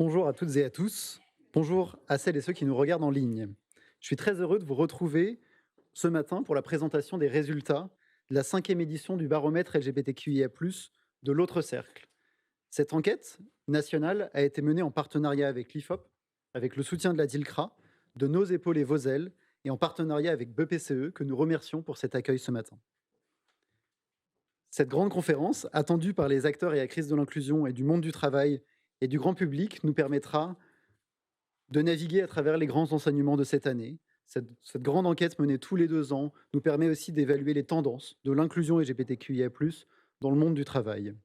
Bonjour à toutes et à tous. Bonjour à celles et ceux qui nous regardent en ligne. Je suis très heureux de vous retrouver ce matin pour la présentation des résultats de la 5e édition du baromètre LGBTQIA+, de l'autre cercle. Cette enquête nationale a été menée en partenariat avec l'IFOP, avec le soutien de la DILCRA, de Nos épaules et vos ailes, et en partenariat avec BPCE, que nous remercions pour cet accueil ce matin. Cette grande conférence, attendue par les acteurs et actrices de l'inclusion et du monde du travail et du grand public, nous permettra de naviguer à travers les grands enseignements de cette année. Cette grande enquête menée tous les 2 ans nous permet aussi d'évaluer les tendances de l'inclusion LGBTQIA+, dans le monde du travail.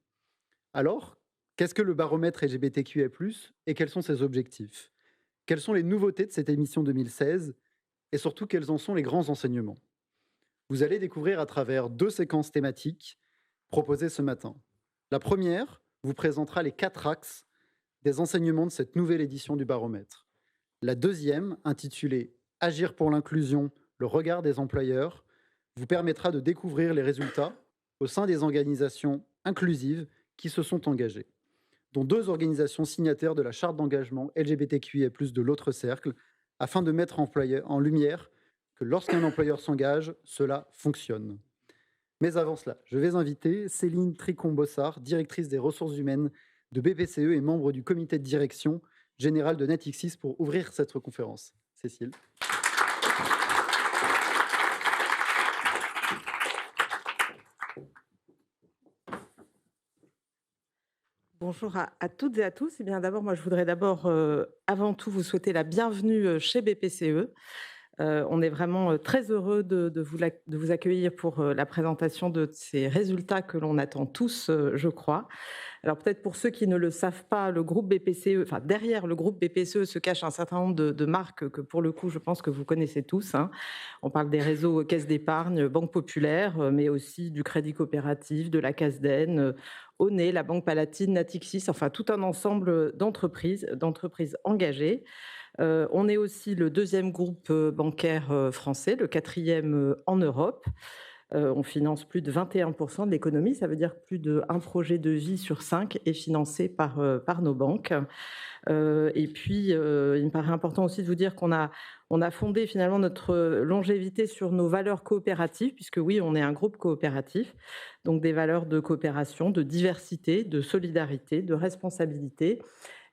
Alors, qu'est-ce que le baromètre LGBTQIA+, et quels sont ses objectifs? Quelles sont les nouveautés de cette émission 2016? Et surtout, quels en sont les grands enseignements? Vous allez découvrir à travers 2 séquences thématiques proposées ce matin. La première vous présentera les 4 axes des enseignements de cette nouvelle édition du baromètre. La deuxième, intitulée Agir pour l'inclusion, le regard des employeurs, vous permettra de découvrir les résultats au sein des organisations inclusives qui se sont engagées, dont 2 organisations signataires de la charte d'engagement LGBTQIA+, de l'autre cercle, afin de mettre en lumière que lorsqu'un employeur s'engage, cela fonctionne. Mais avant cela, je vais inviter Céline Tricon-Bossard, directrice des ressources humaines de BPCE et membre du comité de direction général de Natixis, pour ouvrir cette conférence. Cécile. Bonjour à toutes et à tous. Eh bien, d'abord, moi, je voudrais avant tout, vous souhaiter la bienvenue chez BPCE. On est vraiment très heureux de vous accueillir pour la présentation de ces résultats que l'on attend tous, je crois. Alors peut-être pour ceux qui ne le savent pas, le groupe BPCE, enfin derrière le groupe BPCE se cache un certain nombre de marques que pour le coup je pense que vous connaissez tous, hein. On parle des réseaux Caisse d'épargne, Banque Populaire, mais aussi du Crédit Coopératif, de la CASDEN, Onet, la Banque Palatine, Natixis, enfin tout un ensemble d'entreprises engagées. On est aussi le deuxième groupe bancaire français, le quatrième en Europe. On finance plus de 21% de l'économie, ça veut dire que plus d'un projet de vie sur 5 est financé par nos banques. Et puis, il me paraît important aussi de vous dire on a fondé finalement notre longévité sur nos valeurs coopératives, puisque oui, on est un groupe coopératif, donc des valeurs de coopération, de diversité, de solidarité, de responsabilité,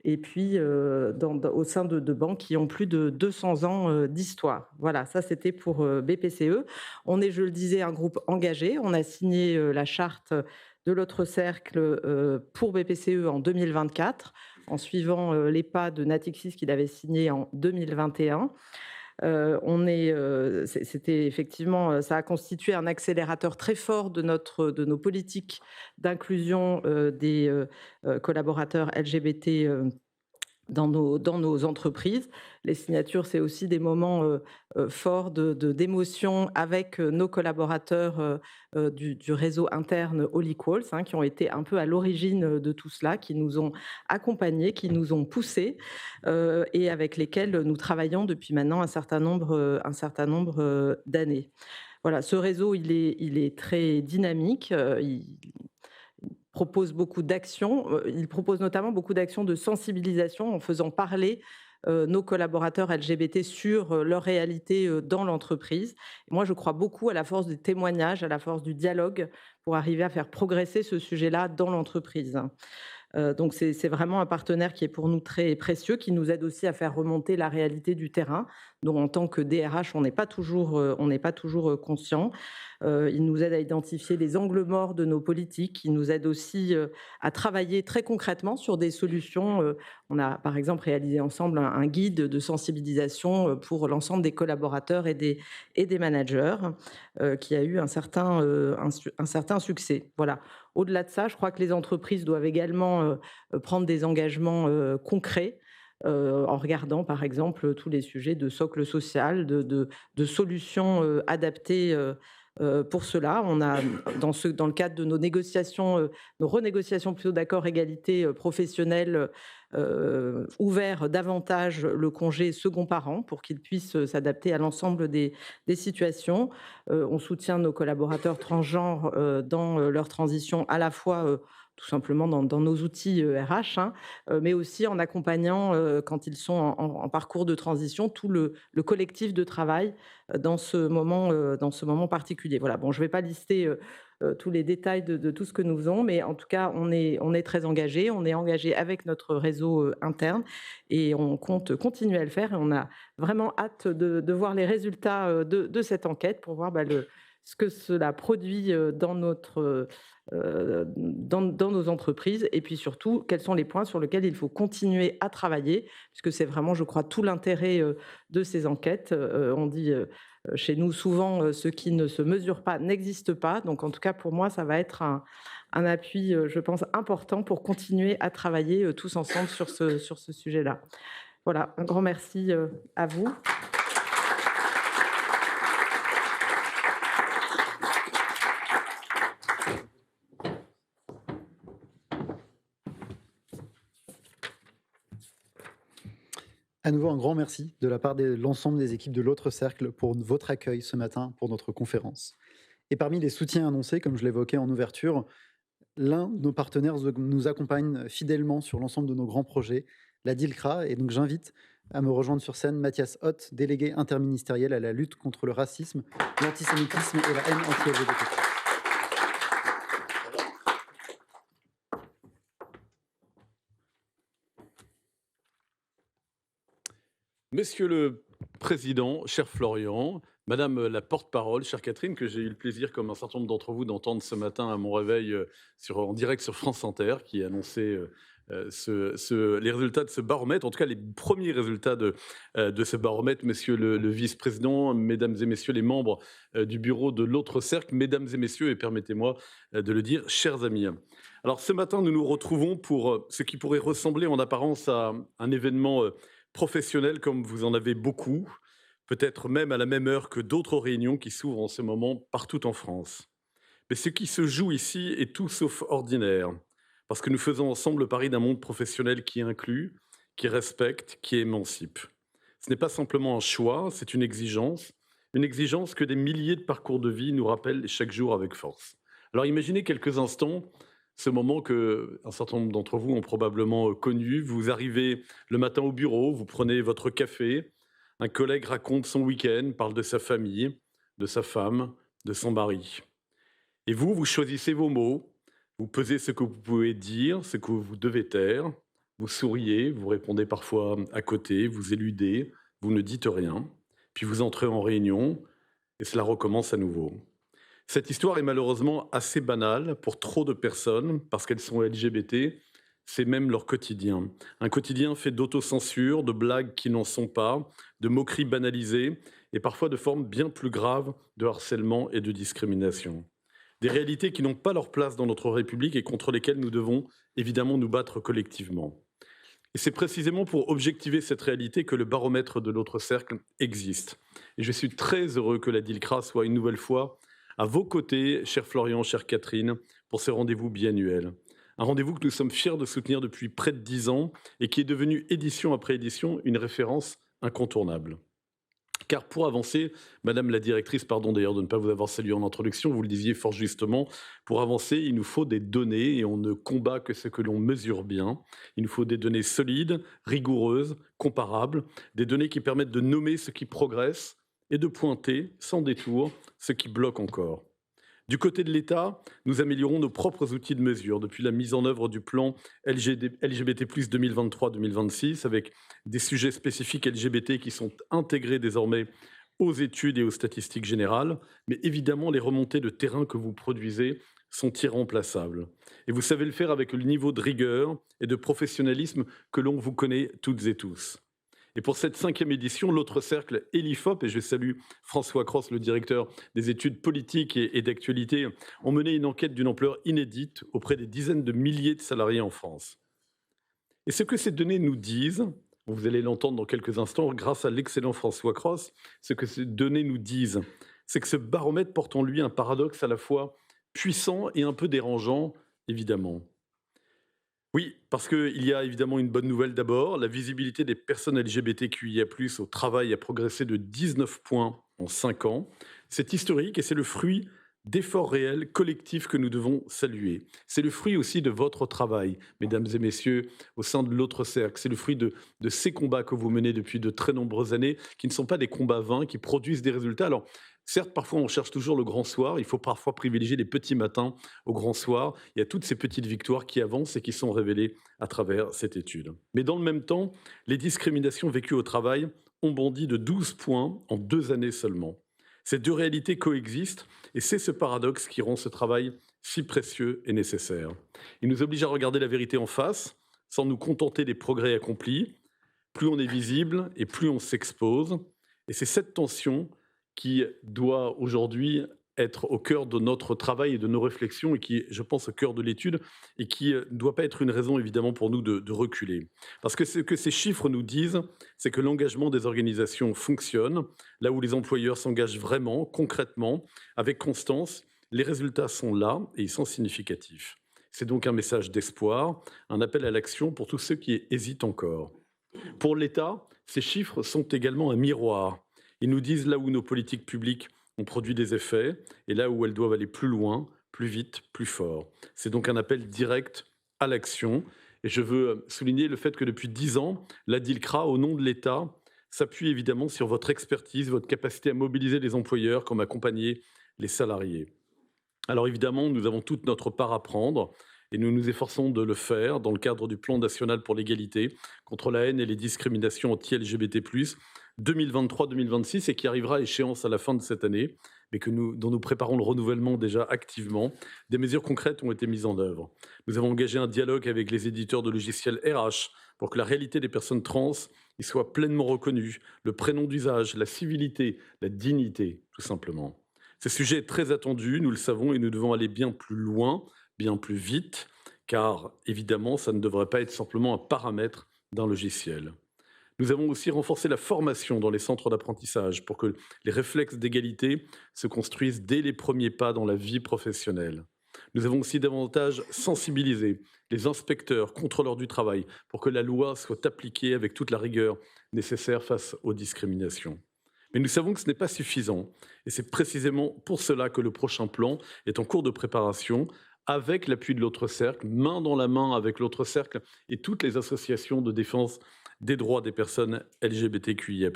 et puis au sein de banques qui ont plus de 200 ans d'histoire. Voilà, ça c'était pour BPCE. On est, je le disais, un groupe engagé. On a signé la charte de l'autre cercle pour BPCE en 2024, en suivant les pas de Natixis qu'il avait signé en 2021. C'était effectivement, ça a constitué un accélérateur très fort de nos politiques d'inclusion des collaborateurs LGBT dans nos entreprises. Les signatures, c'est aussi des moments forts d'émotion avec nos collaborateurs du réseau interne All Equals, hein, qui ont été un peu à l'origine de tout cela, qui nous ont accompagnés, qui nous ont poussés et avec lesquels nous travaillons depuis maintenant un certain nombre d'années. Voilà, ce réseau, il est très dynamique, il propose beaucoup d'actions. Il propose notamment beaucoup d'actions de sensibilisation en faisant parler nos collaborateurs LGBT sur leur réalité dans l'entreprise. Et moi, je crois beaucoup à la force du témoignage, à la force du dialogue pour arriver à faire progresser ce sujet-là dans l'entreprise. Donc c'est vraiment un partenaire qui est pour nous très précieux, qui nous aide aussi à faire remonter la réalité du terrain, dont en tant que DRH, on n'est pas toujours conscient. Il nous aide à identifier les angles morts de nos politiques, il nous aide aussi à travailler très concrètement sur des solutions. On a par exemple réalisé ensemble un guide de sensibilisation pour l'ensemble des collaborateurs et des managers qui a eu un certain succès. Voilà. Au-delà de ça, je crois que les entreprises doivent également prendre des engagements concrets en regardant par exemple tous les sujets de socle social, de solutions adaptées pour cela. On a, dans le cadre de nos négociations, nos renégociations plutôt d'accords égalité professionnelle, ouvert davantage le congé second parent pour qu'ils puissent s'adapter à l'ensemble des situations. On soutient nos collaborateurs transgenres dans leur transition à la fois tout simplement dans nos outils RH, hein, mais aussi en accompagnant, quand ils sont en parcours de transition, tout le collectif de travail dans ce moment particulier. Voilà, bon, je ne vais pas lister tous les détails de tout ce que nous faisons, mais en tout cas, on est très engagés. On est engagés avec notre réseau interne et on compte continuer à le faire. Et on a vraiment hâte de voir les résultats de cette enquête pour voir ce que cela produit dans nos entreprises et puis surtout, quels sont les points sur lesquels il faut continuer à travailler, puisque c'est vraiment, je crois, tout l'intérêt de ces enquêtes. On dit chez nous souvent, ce qui ne se mesure pas n'existe pas. Donc en tout cas, pour moi, ça va être un appui, je pense, important pour continuer à travailler tous ensemble sur ce sujet-là. Voilà, un grand merci à vous. À nouveau, un grand merci de la part de l'ensemble des équipes de l'autre cercle pour votre accueil ce matin pour notre conférence. Et parmi les soutiens annoncés, comme je l'évoquais en ouverture, l'un de nos partenaires nous accompagne fidèlement sur l'ensemble de nos grands projets, la DILCRA, et donc j'invite à me rejoindre sur scène Mathias Hott, délégué interministériel à la lutte contre le racisme, l'antisémitisme et la haine anti-LGBT. Monsieur le Président, cher Florian, Madame la porte-parole, chère Catherine, que j'ai eu le plaisir, comme un certain nombre d'entre vous, d'entendre ce matin à mon réveil en direct sur France Inter, qui annonçait les résultats de ce baromètre, en tout cas les premiers résultats de ce baromètre, Monsieur le Vice-président, Mesdames et Messieurs les membres du bureau de l'autre cercle, Mesdames et Messieurs, et permettez-moi de le dire, chers amis. Alors ce matin, nous nous retrouvons pour ce qui pourrait ressembler en apparence à un événement professionnel comme vous en avez beaucoup, peut-être même à la même heure que d'autres réunions qui s'ouvrent en ce moment partout en France. Mais ce qui se joue ici est tout sauf ordinaire, parce que nous faisons ensemble le pari d'un monde professionnel qui inclut, qui respecte, qui émancipe. Ce n'est pas simplement un choix, c'est une exigence que des milliers de parcours de vie nous rappellent chaque jour avec force. Alors imaginez quelques instants ce moment que un certain nombre d'entre vous ont probablement connu. Vous arrivez le matin au bureau, vous prenez votre café, un collègue raconte son week-end, parle de sa famille, de sa femme, de son mari. Et vous choisissez vos mots, vous pesez ce que vous pouvez dire, ce que vous devez taire, vous souriez, vous répondez parfois à côté, vous éludez, vous ne dites rien, puis vous entrez en réunion et cela recommence à nouveau. Cette histoire est malheureusement assez banale pour trop de personnes parce qu'elles sont LGBT. C'est même leur quotidien. Un quotidien fait d'autocensure, de blagues qui n'en sont pas, de moqueries banalisées et parfois de formes bien plus graves de harcèlement et de discrimination. Des réalités qui n'ont pas leur place dans notre République et contre lesquelles nous devons évidemment nous battre collectivement. Et c'est précisément pour objectiver cette réalité que le baromètre de l'autre cercle existe. Et je suis très heureux que la DILCRA soit une nouvelle fois à vos côtés, cher Florian, chère Catherine, pour ce rendez-vous biannuel. Un rendez-vous que nous sommes fiers de soutenir depuis près de 10 ans et qui est devenu édition après édition une référence incontournable. Car pour avancer, Madame la directrice, pardon d'ailleurs de ne pas vous avoir salué en introduction, vous le disiez fort justement, pour avancer, il nous faut des données et on ne combat que ce que l'on mesure bien. Il nous faut des données solides, rigoureuses, comparables, des données qui permettent de nommer ce qui progresse et de pointer, sans détour, ce qui bloque encore. Du côté de l'État, nous améliorons nos propres outils de mesure depuis la mise en œuvre du plan LGBT+ 2023-2026 avec des sujets spécifiques LGBT qui sont intégrés désormais aux études et aux statistiques générales. Mais évidemment, les remontées de terrain que vous produisez sont irremplaçables. Et vous savez le faire avec le niveau de rigueur et de professionnalisme que l'on vous connaît toutes et tous. Et pour cette 5e édition, l'autre cercle et l'IFOP, et je salue François Cross, le directeur des études politiques et d'actualité, ont mené une enquête d'une ampleur inédite auprès des dizaines de milliers de salariés en France. Et ce que ces données nous disent, vous allez l'entendre dans quelques instants grâce à l'excellent François Cross, ce que ces données nous disent, c'est que ce baromètre porte en lui un paradoxe à la fois puissant et un peu dérangeant, évidemment. Oui, parce qu'il y a évidemment une bonne nouvelle d'abord. La visibilité des personnes LGBTQIA+ au travail a progressé de 19 points en 5 ans. C'est historique et c'est le fruit d'efforts réels, collectifs que nous devons saluer. C'est le fruit aussi de votre travail, mesdames et messieurs, au sein de l'autre cercle. C'est le fruit de ces combats que vous menez depuis de très nombreuses années, qui ne sont pas des combats vains, qui produisent des résultats. Alors, certes, parfois on cherche toujours le grand soir, il faut parfois privilégier les petits matins au grand soir. Il y a toutes ces petites victoires qui avancent et qui sont révélées à travers cette étude. Mais dans le même temps, les discriminations vécues au travail ont bondi de 12 points en 2 années seulement. Ces deux réalités coexistent et c'est ce paradoxe qui rend ce travail si précieux et nécessaire. Il nous oblige à regarder la vérité en face, sans nous contenter des progrès accomplis. Plus on est visible et plus on s'expose. Et c'est cette tension qui doit aujourd'hui être au cœur de notre travail et de nos réflexions et qui est, je pense, au cœur de l'étude et qui ne doit pas être une raison, évidemment, pour nous de reculer. Parce que ce que ces chiffres nous disent, c'est que l'engagement des organisations fonctionne, là où les employeurs s'engagent vraiment, concrètement, avec constance, les résultats sont là et ils sont significatifs. C'est donc un message d'espoir, un appel à l'action pour tous ceux qui hésitent encore. Pour l'État, ces chiffres sont également un miroir. Ils nous disent là où nos politiques publiques ont produit des effets et là où elles doivent aller plus loin, plus vite, plus fort. C'est donc un appel direct à l'action. Et je veux souligner le fait que depuis 10 ans, la DILCRA, au nom de l'État, s'appuie évidemment sur votre expertise, votre capacité à mobiliser les employeurs comme accompagner les salariés. Alors évidemment, nous avons toute notre part à prendre et nous nous efforçons de le faire dans le cadre du plan national pour l'égalité contre la haine et les discriminations anti-LGBT+, 2023-2026 et qui arrivera à échéance à la fin de cette année, mais dont nous préparons le renouvellement déjà activement. Des mesures concrètes ont été mises en œuvre. Nous avons engagé un dialogue avec les éditeurs de logiciels RH pour que la réalité des personnes trans y soit pleinement reconnue, le prénom d'usage, la civilité, la dignité, tout simplement. Ce sujet est très attendu, nous le savons, et nous devons aller bien plus loin, bien plus vite, car évidemment, ça ne devrait pas être simplement un paramètre d'un logiciel. Nous avons aussi renforcé la formation dans les centres d'apprentissage pour que les réflexes d'égalité se construisent dès les premiers pas dans la vie professionnelle. Nous avons aussi davantage sensibilisé les inspecteurs, contrôleurs du travail, pour que la loi soit appliquée avec toute la rigueur nécessaire face aux discriminations. Mais nous savons que ce n'est pas suffisant. Et c'est précisément pour cela que le prochain plan est en cours de préparation avec l'appui de l'autre cercle, main dans la main avec l'autre cercle et toutes les associations de défense des droits des personnes LGBTQIA+.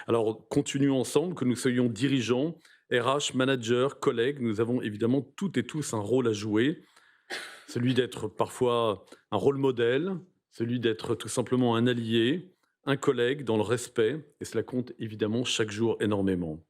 Alors, continuons ensemble, que nous soyons dirigeants, RH, managers, collègues, nous avons évidemment toutes et tous un rôle à jouer, celui d'être parfois un rôle modèle, celui d'être tout simplement un allié, un collègue dans le respect, et cela compte évidemment chaque jour énormément.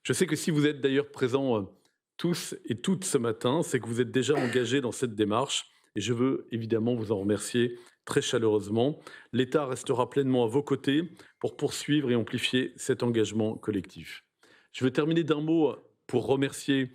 Je sais que si vous êtes d'ailleurs présents tous et toutes ce matin, c'est que vous êtes déjà engagés dans cette démarche, et je veux évidemment vous en remercier très chaleureusement. L'État restera pleinement à vos côtés pour poursuivre et amplifier cet engagement collectif. Je veux terminer d'un mot pour remercier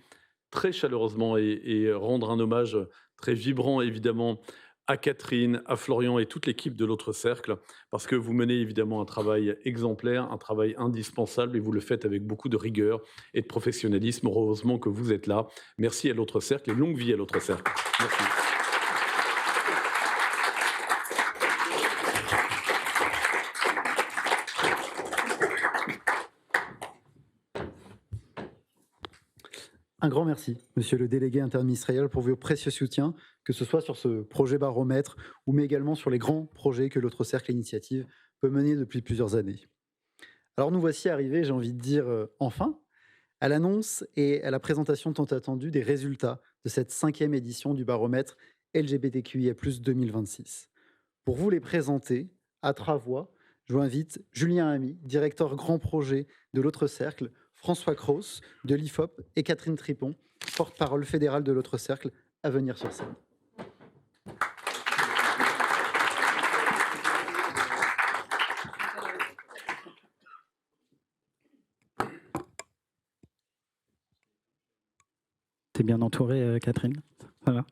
très chaleureusement et rendre un hommage très vibrant évidemment à Catherine, à Florian et toute l'équipe de l'autre cercle, parce que vous menez évidemment un travail exemplaire, un travail indispensable, et vous le faites avec beaucoup de rigueur et de professionnalisme. Heureusement que vous êtes là. Merci à l'autre cercle et longue vie à l'autre cercle. Merci. Un grand merci, monsieur le délégué interministériel, pour vos précieux soutiens, que ce soit sur ce projet baromètre ou mais également sur les grands projets que l'autre cercle initiative peut mener depuis plusieurs années. Alors nous voici arrivés, j'ai envie de dire enfin, à l'annonce et à la présentation tant attendue des résultats de cette 5e édition du baromètre LGBTQIA+ 2026. Pour vous les présenter, à 3 voix, je vous invite Julien Ami, directeur grand projet de l'autre cercle, François Cros de l'IFOP et Catherine Tripon, porte-parole fédérale de l'autre cercle, à venir sur scène. T'es bien entourée, Catherine. Ça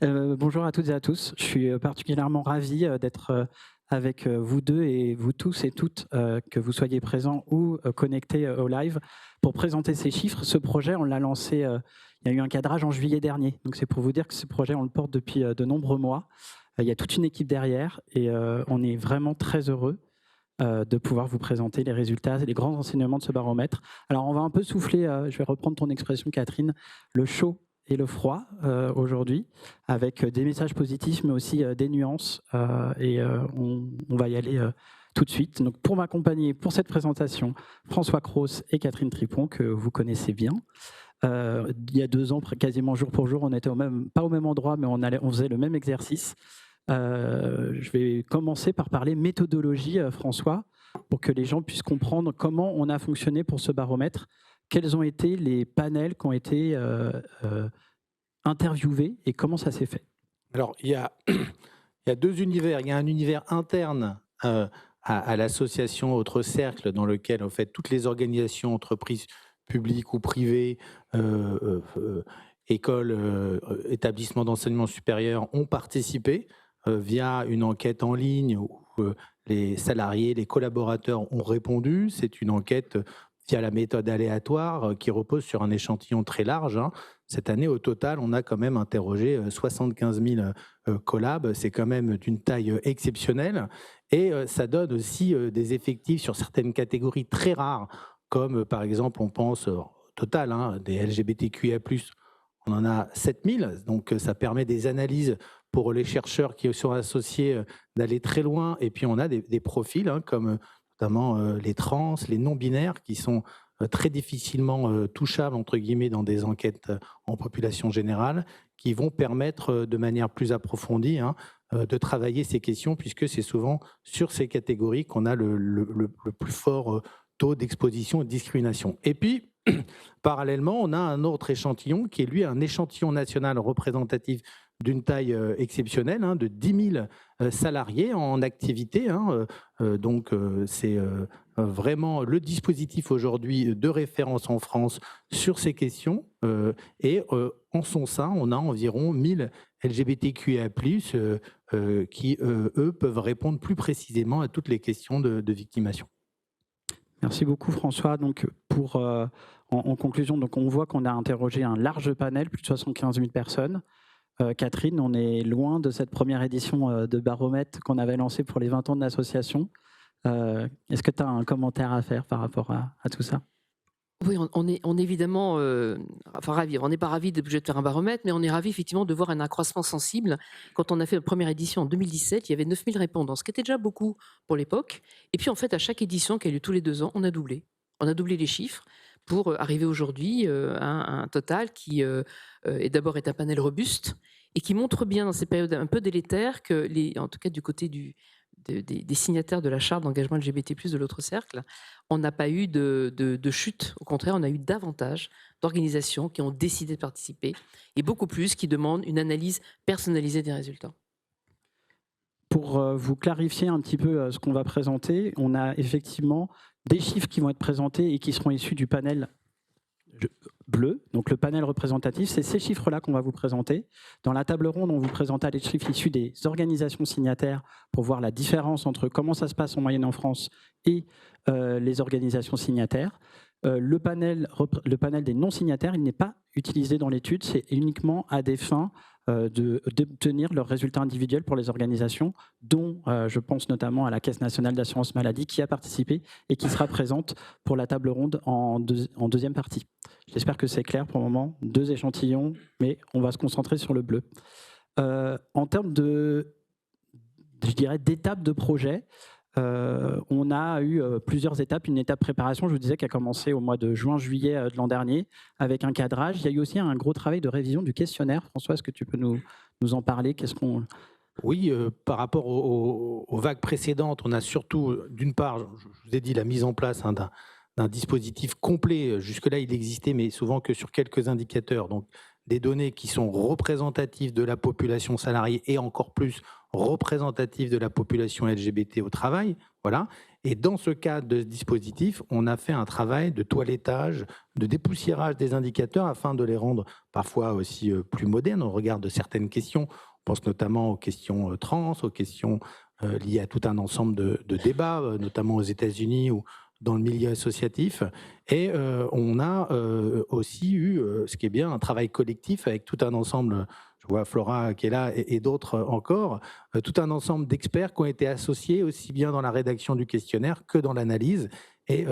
va. Bonjour à toutes et à tous. Je suis particulièrement ravi d'être avec vous deux et vous tous et toutes, que vous soyez présents ou connectés au live, pour présenter ces chiffres. Ce projet, on l'a lancé, il y a eu un cadrage en juillet dernier. Donc c'est pour vous dire que ce projet, on le porte depuis de nombreux mois. Il y a toute une équipe derrière et on est vraiment très heureux de pouvoir vous présenter les résultats et les grands enseignements de ce baromètre. Alors on va un peu souffler, je vais reprendre ton expression Catherine, le chaud et le froid aujourd'hui, avec des messages positifs mais aussi des nuances, et on va y aller tout de suite. Donc pour m'accompagner pour cette présentation, François Cros et Catherine Tripon, que vous connaissez bien. Il y a 2 ans, quasiment jour pour jour, on était pas au même endroit, mais on faisait le même exercice. Je vais commencer par parler méthodologie, François, pour que les gens puissent comprendre comment on a fonctionné pour ce baromètre. Quels ont été les panels qui ont été interviewés et comment ça s'est fait? Alors, il y a 2 univers. Il y a un univers interne à l'association Autre Cercle, dans lequel, en fait, toutes les organisations, entreprises publiques ou privées, écoles, établissements d'enseignement supérieur ont participé via une enquête en ligne où les salariés, les collaborateurs ont répondu. C'est une enquête via la méthode aléatoire qui repose sur un échantillon très large. Cette année, au total, on a quand même interrogé 75 000 collabs. C'est quand même d'une taille exceptionnelle. Et ça donne aussi des effectifs sur certaines catégories très rares, comme par exemple, on pense au total, des LGBTQIA+, on en a 7 000. Donc ça permet des analyses pour les chercheurs qui sont associés d'aller très loin. Et puis on a des profils comme notamment les trans, les non-binaires, qui sont très difficilement touchables, entre guillemets, dans des enquêtes en population générale, qui vont permettre de manière plus approfondie de travailler ces questions, puisque c'est souvent sur ces catégories qu'on a le plus fort taux d'exposition et de discrimination. Et puis, parallèlement, on a un autre échantillon qui est, lui, un échantillon national représentatif d'une taille exceptionnelle, de 10 000 salariés en activité. Donc, c'est vraiment le dispositif aujourd'hui de référence en France sur ces questions. Et en son sein, on a environ 1000 LGBTQIA+, qui, eux, peuvent répondre plus précisément à toutes les questions de victimation. Merci beaucoup François. Donc, en conclusion, donc on voit qu'on a interrogé un large panel, plus de 75 000 personnes. Catherine, on est loin de cette première édition de baromètre qu'on avait lancée pour les 20 ans de l'association. Est-ce que tu as un commentaire à faire par rapport à tout ça? Oui, on est évidemment ravis. On n'est pas ravis d'être obligé de faire un baromètre, mais on est ravis effectivement de voir un accroissement sensible. Quand on a fait la première édition en 2017, il y avait 9000 répondants, ce qui était déjà beaucoup pour l'époque. Et puis en fait, à chaque édition qui a lieu tous les 2 ans, on a doublé. On a doublé les chiffres pour arriver aujourd'hui à un total qui est d'abord un panel robuste et qui montre bien dans ces périodes un peu délétères que, en tout cas du côté des signataires de la charte d'engagement LGBT+, de l'autre cercle, on n'a pas eu de chute. Au contraire, on a eu davantage d'organisations qui ont décidé de participer et beaucoup plus qui demandent une analyse personnalisée des résultats. Pour vous clarifier un petit peu ce qu'on va présenter, on a effectivement des chiffres qui vont être présentés et qui seront issus du panel bleu. Donc le panel représentatif, c'est ces chiffres-là qu'on va vous présenter. Dans la table ronde, on vous présentera les chiffres issus des organisations signataires pour voir la différence entre comment ça se passe en moyenne en France et les organisations signataires. Le panel des non-signataires, il n'est pas utilisé dans l'étude, c'est uniquement à des fins d'obtenir leurs résultats individuels pour les organisations, dont je pense notamment à la Caisse nationale d'assurance maladie qui a participé et qui sera présente pour la table ronde en deuxième partie. J'espère que c'est clair pour le moment. 2 échantillons, mais on va se concentrer sur le bleu. En termes d'étapes de projet, on a eu plusieurs étapes. Une étape préparation, je vous disais, qui a commencé au mois de juin-juillet de l'an dernier avec un cadrage. Il y a eu aussi un gros travail de révision du questionnaire. François, est-ce que tu peux nous en parler? Oui, par rapport aux vagues précédentes, on a surtout, d'une part, je vous ai dit, la mise en place d'un dispositif complet. Jusque-là, il existait, mais souvent que sur quelques indicateurs. Donc, des données qui sont représentatives de la population salariée et encore plus représentatives de la population LGBT au travail. Voilà. Et dans ce cadre de ce dispositif, on a fait un travail de toilettage, de dépoussiérage des indicateurs afin de les rendre parfois aussi plus modernes au regard de certaines questions. On pense notamment aux questions trans, aux questions liées à tout un ensemble de débats, notamment aux États-Unis ou dans le milieu associatif. Et on a aussi eu, ce qui est bien, un travail collectif avec tout un ensemble, je vois Flora qui est là et d'autres encore, tout un ensemble d'experts qui ont été associés aussi bien dans la rédaction du questionnaire que dans l'analyse. Et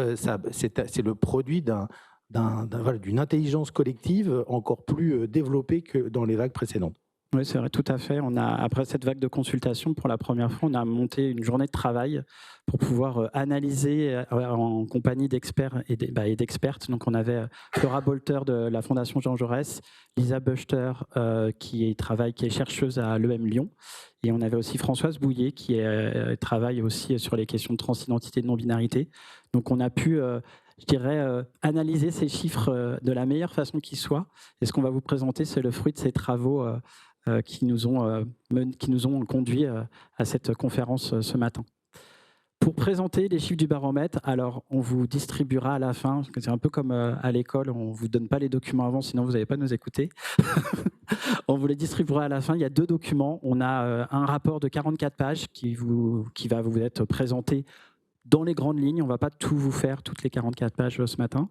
c'est le produit d'une intelligence collective encore plus développée que dans les vagues précédentes. Oui, c'est vrai, tout à fait. Après cette vague de consultation, pour la première fois, on a monté une journée de travail pour pouvoir analyser en compagnie d'experts et d'expertes. Donc, on avait Flora Bolter de la Fondation Jean Jaurès, Lisa Buchter qui est chercheuse à l'EM Lyon, et on avait aussi Françoise Bouillet qui travaille aussi sur les questions de transidentité et de non-binarité. Donc, on a pu analyser ces chiffres de la meilleure façon qui soit. Et ce qu'on va vous présenter, c'est le fruit de ces travaux qui nous ont conduits à cette conférence ce matin. Pour présenter les chiffres du baromètre, alors on vous distribuera à la fin, parce que c'est un peu comme à l'école, on ne vous donne pas les documents avant, sinon vous n'allez pas nous écouter. On vous les distribuera à la fin. Il y a 2 documents. On a un rapport de 44 pages qui va vous être présenté dans les grandes lignes. On ne va pas tout vous faire, toutes les 44 pages ce matin.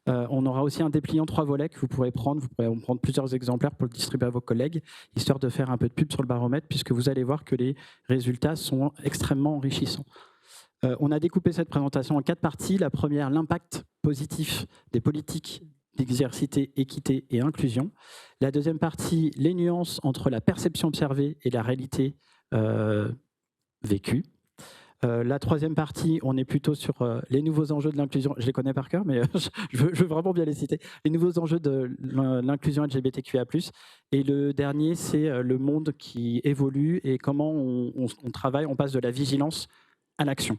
On aura aussi un dépliant 3 volets que vous pourrez prendre. Vous pourrez en prendre plusieurs exemplaires pour le distribuer à vos collègues, histoire de faire un peu de pub sur le baromètre, puisque vous allez voir que les résultats sont extrêmement enrichissants. On a découpé cette présentation en 4 parties. La première, l'impact positif des politiques diversité, équité et inclusion. La deuxième partie, les nuances entre la perception observée et la réalité vécue. La troisième partie, on est plutôt sur les nouveaux enjeux de l'inclusion. Je les connais par cœur, mais je veux vraiment bien les citer. Les nouveaux enjeux de l'inclusion LGBTQIA+. Et le dernier, c'est le monde qui évolue et comment on travaille, on passe de la vigilance à l'action.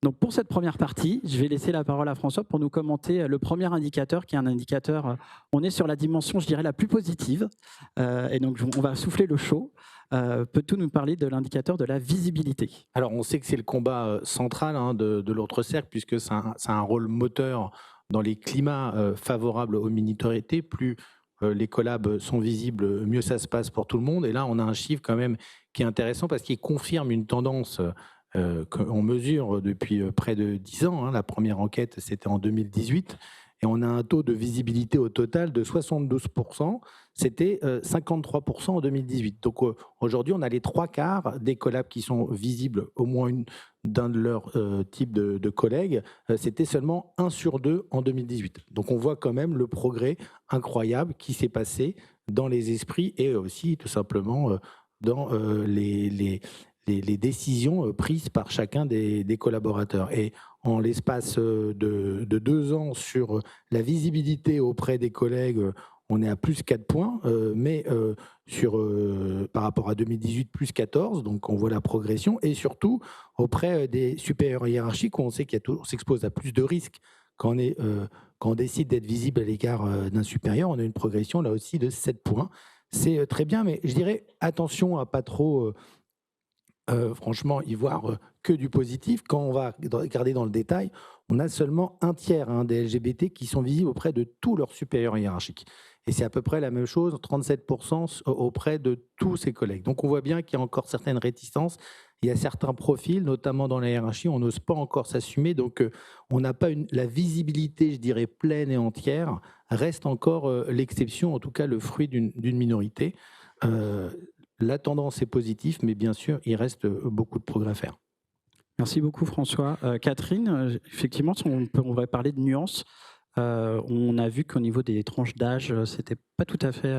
Donc pour cette première partie, je vais laisser la parole à François pour nous commenter le premier indicateur, qui est un indicateur, on est sur la dimension, je dirais, la plus positive. Et donc on va souffler le chaud. Peux-tu nous parler de l'indicateur de la visibilité? Alors, on sait que c'est le combat central de l'autre cercle, puisque ça a un rôle moteur dans les climats favorables aux minorités. Plus les collabs sont visibles, mieux ça se passe pour tout le monde. Et là, on a un chiffre quand même qui est intéressant parce qu'il confirme une tendance qu'on mesure depuis près de 10 ans. La première enquête, c'était en 2018. Et on a un taux de visibilité au total de 72%. C'était 53% en 2018. Donc aujourd'hui, on a les 3/4 des collabs qui sont visibles, au moins d'un de leurs types de collègues. C'était seulement 1 sur 2 en 2018. Donc on voit quand même le progrès incroyable qui s'est passé dans les esprits et aussi tout simplement dans les décisions prises par chacun des collaborateurs. Et en l'espace de 2 ans sur la visibilité auprès des collègues, on est à plus 4 points, mais par rapport à 2018, plus 14, donc on voit la progression. Et surtout, auprès des supérieurs hiérarchiques, on sait on s'expose à plus de risques quand on décide d'être visible à l'égard d'un supérieur. On a une progression là aussi de 7 points. C'est très bien, mais je dirais attention à pas trop... franchement, y voir que du positif. Quand on va regarder dans le détail, on a seulement 1/3 des LGBT qui sont visibles auprès de tous leurs supérieurs hiérarchiques. Et c'est à peu près la même chose, 37% auprès de tous ses collègues. Donc on voit bien qu'il y a encore certaines réticences. Il y a certains profils, notamment dans la hiérarchie, on n'ose pas encore s'assumer. Donc on n'a pas la visibilité, je dirais, pleine et entière, reste encore l'exception, en tout cas le fruit d'une minorité. La tendance est positive, mais bien sûr, il reste beaucoup de progrès à faire. Merci beaucoup, François. Catherine, effectivement, on va parler de nuances. On a vu qu'au niveau des tranches d'âge, c'était pas tout à fait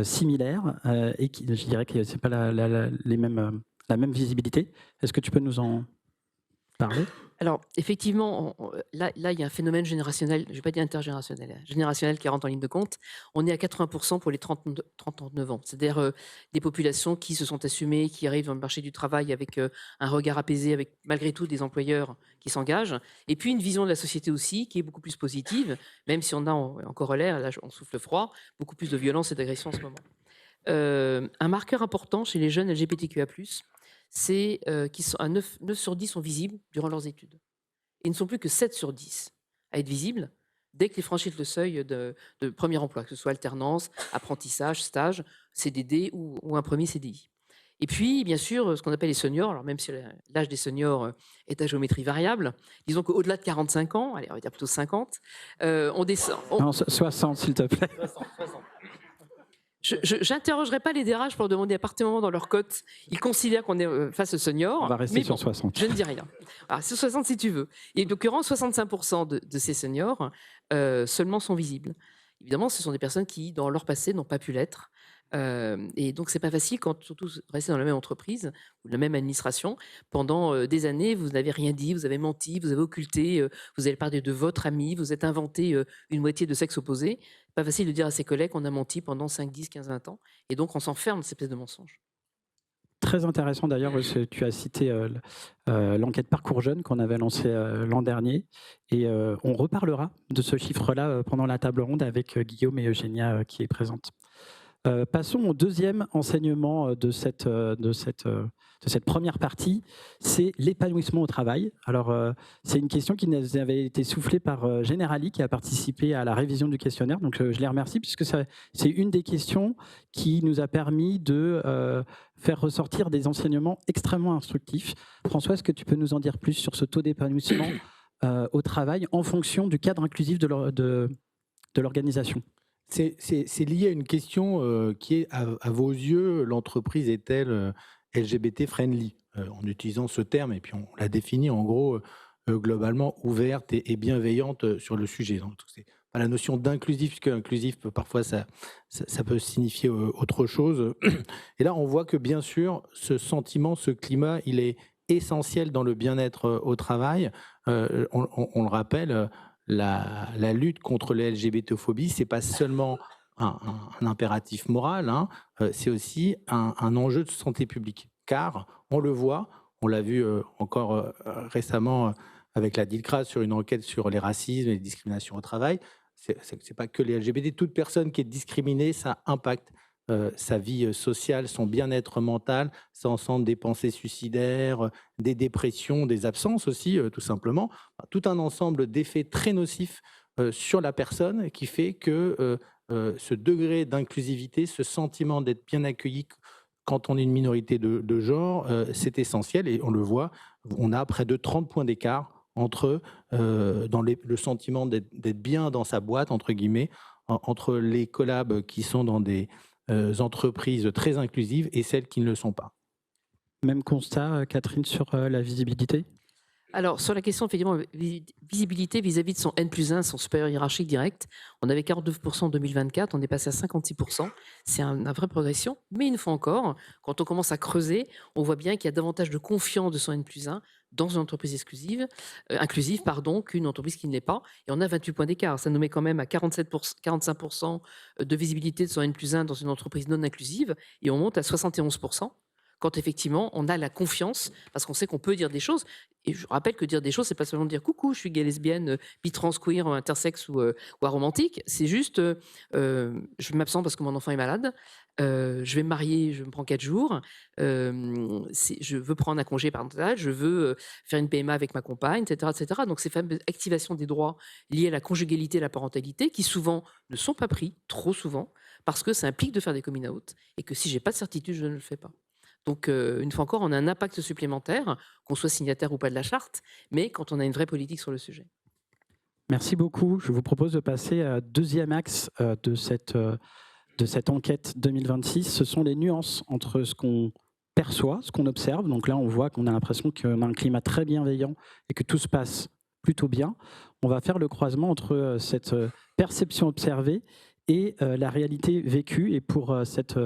similaire et je dirais que c'est pas la même visibilité. Est-ce que tu peux nous en parler? Alors, effectivement, là, il y a un phénomène générationnel, je ne vais pas dire intergénérationnel, générationnel qui rentre en ligne de compte. On est à 80% pour les 39 ans. C'est-à-dire des populations qui se sont assumées, qui arrivent dans le marché du travail avec un regard apaisé, avec malgré tout des employeurs qui s'engagent. Et puis une vision de la société aussi qui est beaucoup plus positive, même si on a en corollaire, là on souffle froid, beaucoup plus de violence et d'agression en ce moment. Un marqueur important chez les jeunes LGBTQIA+, c'est qu'ils sont à 9 sur 10 sont visibles durant leurs études. Et ils ne sont plus que 7 sur 10 à être visibles dès qu'ils franchissent le seuil de premier emploi, que ce soit alternance, apprentissage, stage, CDD ou un premier CDI. Et puis, bien sûr, ce qu'on appelle les seniors, alors même si l'âge des seniors est à géométrie variable, disons qu'au-delà de 45 ans, allez, on va dire plutôt 50, on descend. Non, 60, s'il te plaît. Je n'interrogerai pas les DRH pour demander à partir du moment dans leur cote, ils considèrent qu'on est face aux seniors. On va rester sur 60. Je ne dis rien. Alors, c'est 60 si tu veux. Et en l'occurrence, 65% de ces seniors seulement sont visibles. Évidemment, ce sont des personnes qui, dans leur passé, n'ont pas pu l'être. Et donc, c'est pas facile quand, surtout, rester dans la même entreprise ou la même administration. Pendant des années, vous n'avez rien dit, vous avez menti, vous avez occulté, vous avez parlé de votre ami, vous êtes inventé une moitié de sexe opposé. Pas facile de dire à ses collègues qu'on a menti pendant 5, 10, 15, 20 ans. Et donc, on s'enferme dans cette espèce de mensonge. Très intéressant d'ailleurs, tu as cité l'enquête Parcours Jeunes qu'on avait lancée l'an dernier. Et on reparlera de ce chiffre-là pendant la table ronde avec Guillaume et Eugénia qui est présente. Passons au deuxième enseignement de cette première partie, c'est l'épanouissement au travail. Alors, c'est une question qui nous avait été soufflée par Generali, qui a participé à la révision du questionnaire. Donc, je les remercie, puisque c'est une des questions qui nous a permis de faire ressortir des enseignements extrêmement instructifs. François, est-ce que tu peux nous en dire plus sur ce taux d'épanouissement au travail en fonction du cadre inclusif de l'organisation ? C'est lié à une question qui est, à vos yeux, l'entreprise est-elle LGBT friendly en utilisant ce terme, et puis on l'a défini en gros globalement ouverte et bienveillante sur le sujet. Donc, c'est pas la notion d'inclusif, puisque inclusif parfois ça peut signifier autre chose. Et là, on voit que bien sûr, ce sentiment, ce climat, il est essentiel dans le bien-être au travail. On le rappelle. La lutte contre les LGBT-phobies, ce n'est pas seulement un impératif moral, hein, c'est aussi un enjeu de santé publique. Car on le voit, on l'a vu encore récemment avec la DILCRA sur une enquête sur les racismes et les discriminations au travail. Ce n'est pas que les LGBT, toute personne qui est discriminée, ça impacte sa vie sociale, son bien-être mental, ça ensemble des pensées suicidaires, des dépressions, des absences aussi, tout simplement. Tout un ensemble d'effets très nocifs sur la personne qui fait que ce degré d'inclusivité, ce sentiment d'être bien accueilli quand on est une minorité de genre, c'est essentiel et on le voit, on a près de 30 points d'écart entre dans le sentiment d'être bien dans sa boîte, entre guillemets, entre les collabs qui sont dans des entreprises très inclusives et celles qui ne le sont pas. Même constat, Catherine, sur la visibilité ? Alors, sur la question, effectivement, visibilité vis-à-vis de son N+1, son supérieur hiérarchique direct, on avait 49% en 2024, on est passé à 56%. C'est une vraie progression. Mais une fois encore, quand on commence à creuser, on voit bien qu'il y a davantage de confiance de son N+1 dans une entreprise inclusive qu'une entreprise qui ne l'est pas. Et on a 28 points d'écart. Ça nous met quand même à 45% de visibilité de son N+1 dans une entreprise non inclusive. Et on monte à 71%. Quand effectivement on a la confiance, parce qu'on sait qu'on peut dire des choses. Et je rappelle que dire des choses, c'est pas seulement dire coucou, je suis gay, lesbienne, bi, trans, queer, intersexe ou aromantique. C'est juste, je m'absente parce que mon enfant est malade. Je vais me marier, je me prends 4 jours. Je veux prendre un congé parental, je veux faire une PMA avec ma compagne, etc., etc. Donc ces fameuses activations des droits liés à la conjugalité et la parentalité, qui souvent ne sont pas pris, trop souvent, parce que ça implique de faire des coming out et que si j'ai pas de certitude, je ne le fais pas. Donc, une fois encore, on a un impact supplémentaire, qu'on soit signataire ou pas de la charte, mais quand on a une vraie politique sur le sujet. Merci beaucoup. Je vous propose de passer à deuxième axe de cette enquête 2026. Ce sont les nuances entre ce qu'on perçoit, ce qu'on observe. Donc là, on voit qu'on a l'impression qu'on a un climat très bienveillant et que tout se passe plutôt bien. On va faire le croisement entre cette perception observée et la réalité vécue. Et pour cette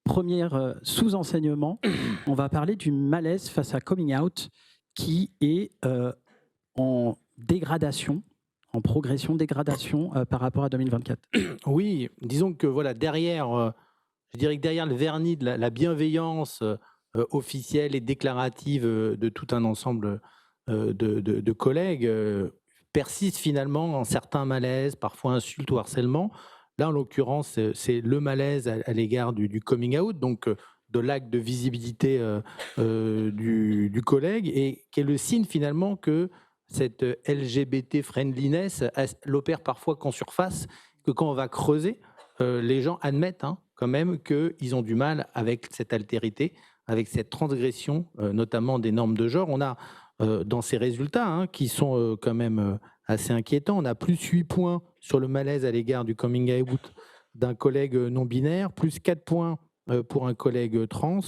première sous-enseignement, on va parler du malaise face à coming out qui est en dégradation, en progression, dégradation par rapport à 2024. Oui, disons que voilà, derrière le vernis de la bienveillance officielle et déclarative de tout un ensemble de collègues, persiste finalement un certain malaise, parfois insulte ou harcèlement. Là, en l'occurrence, c'est le malaise à l'égard du coming out. Donc, de l'acte de visibilité du collègue et qui est le signe finalement que cette LGBT friendliness, elle opère parfois qu'en surface, que quand on va creuser, les gens admettent quand même qu'ils ont du mal avec cette altérité, avec cette transgression, notamment des normes de genre. On a dans ces résultats qui sont quand même assez inquiétants, on a plus 8 points sur le malaise à l'égard du coming out d'un collègue non binaire, plus 4 points pour un collègue trans,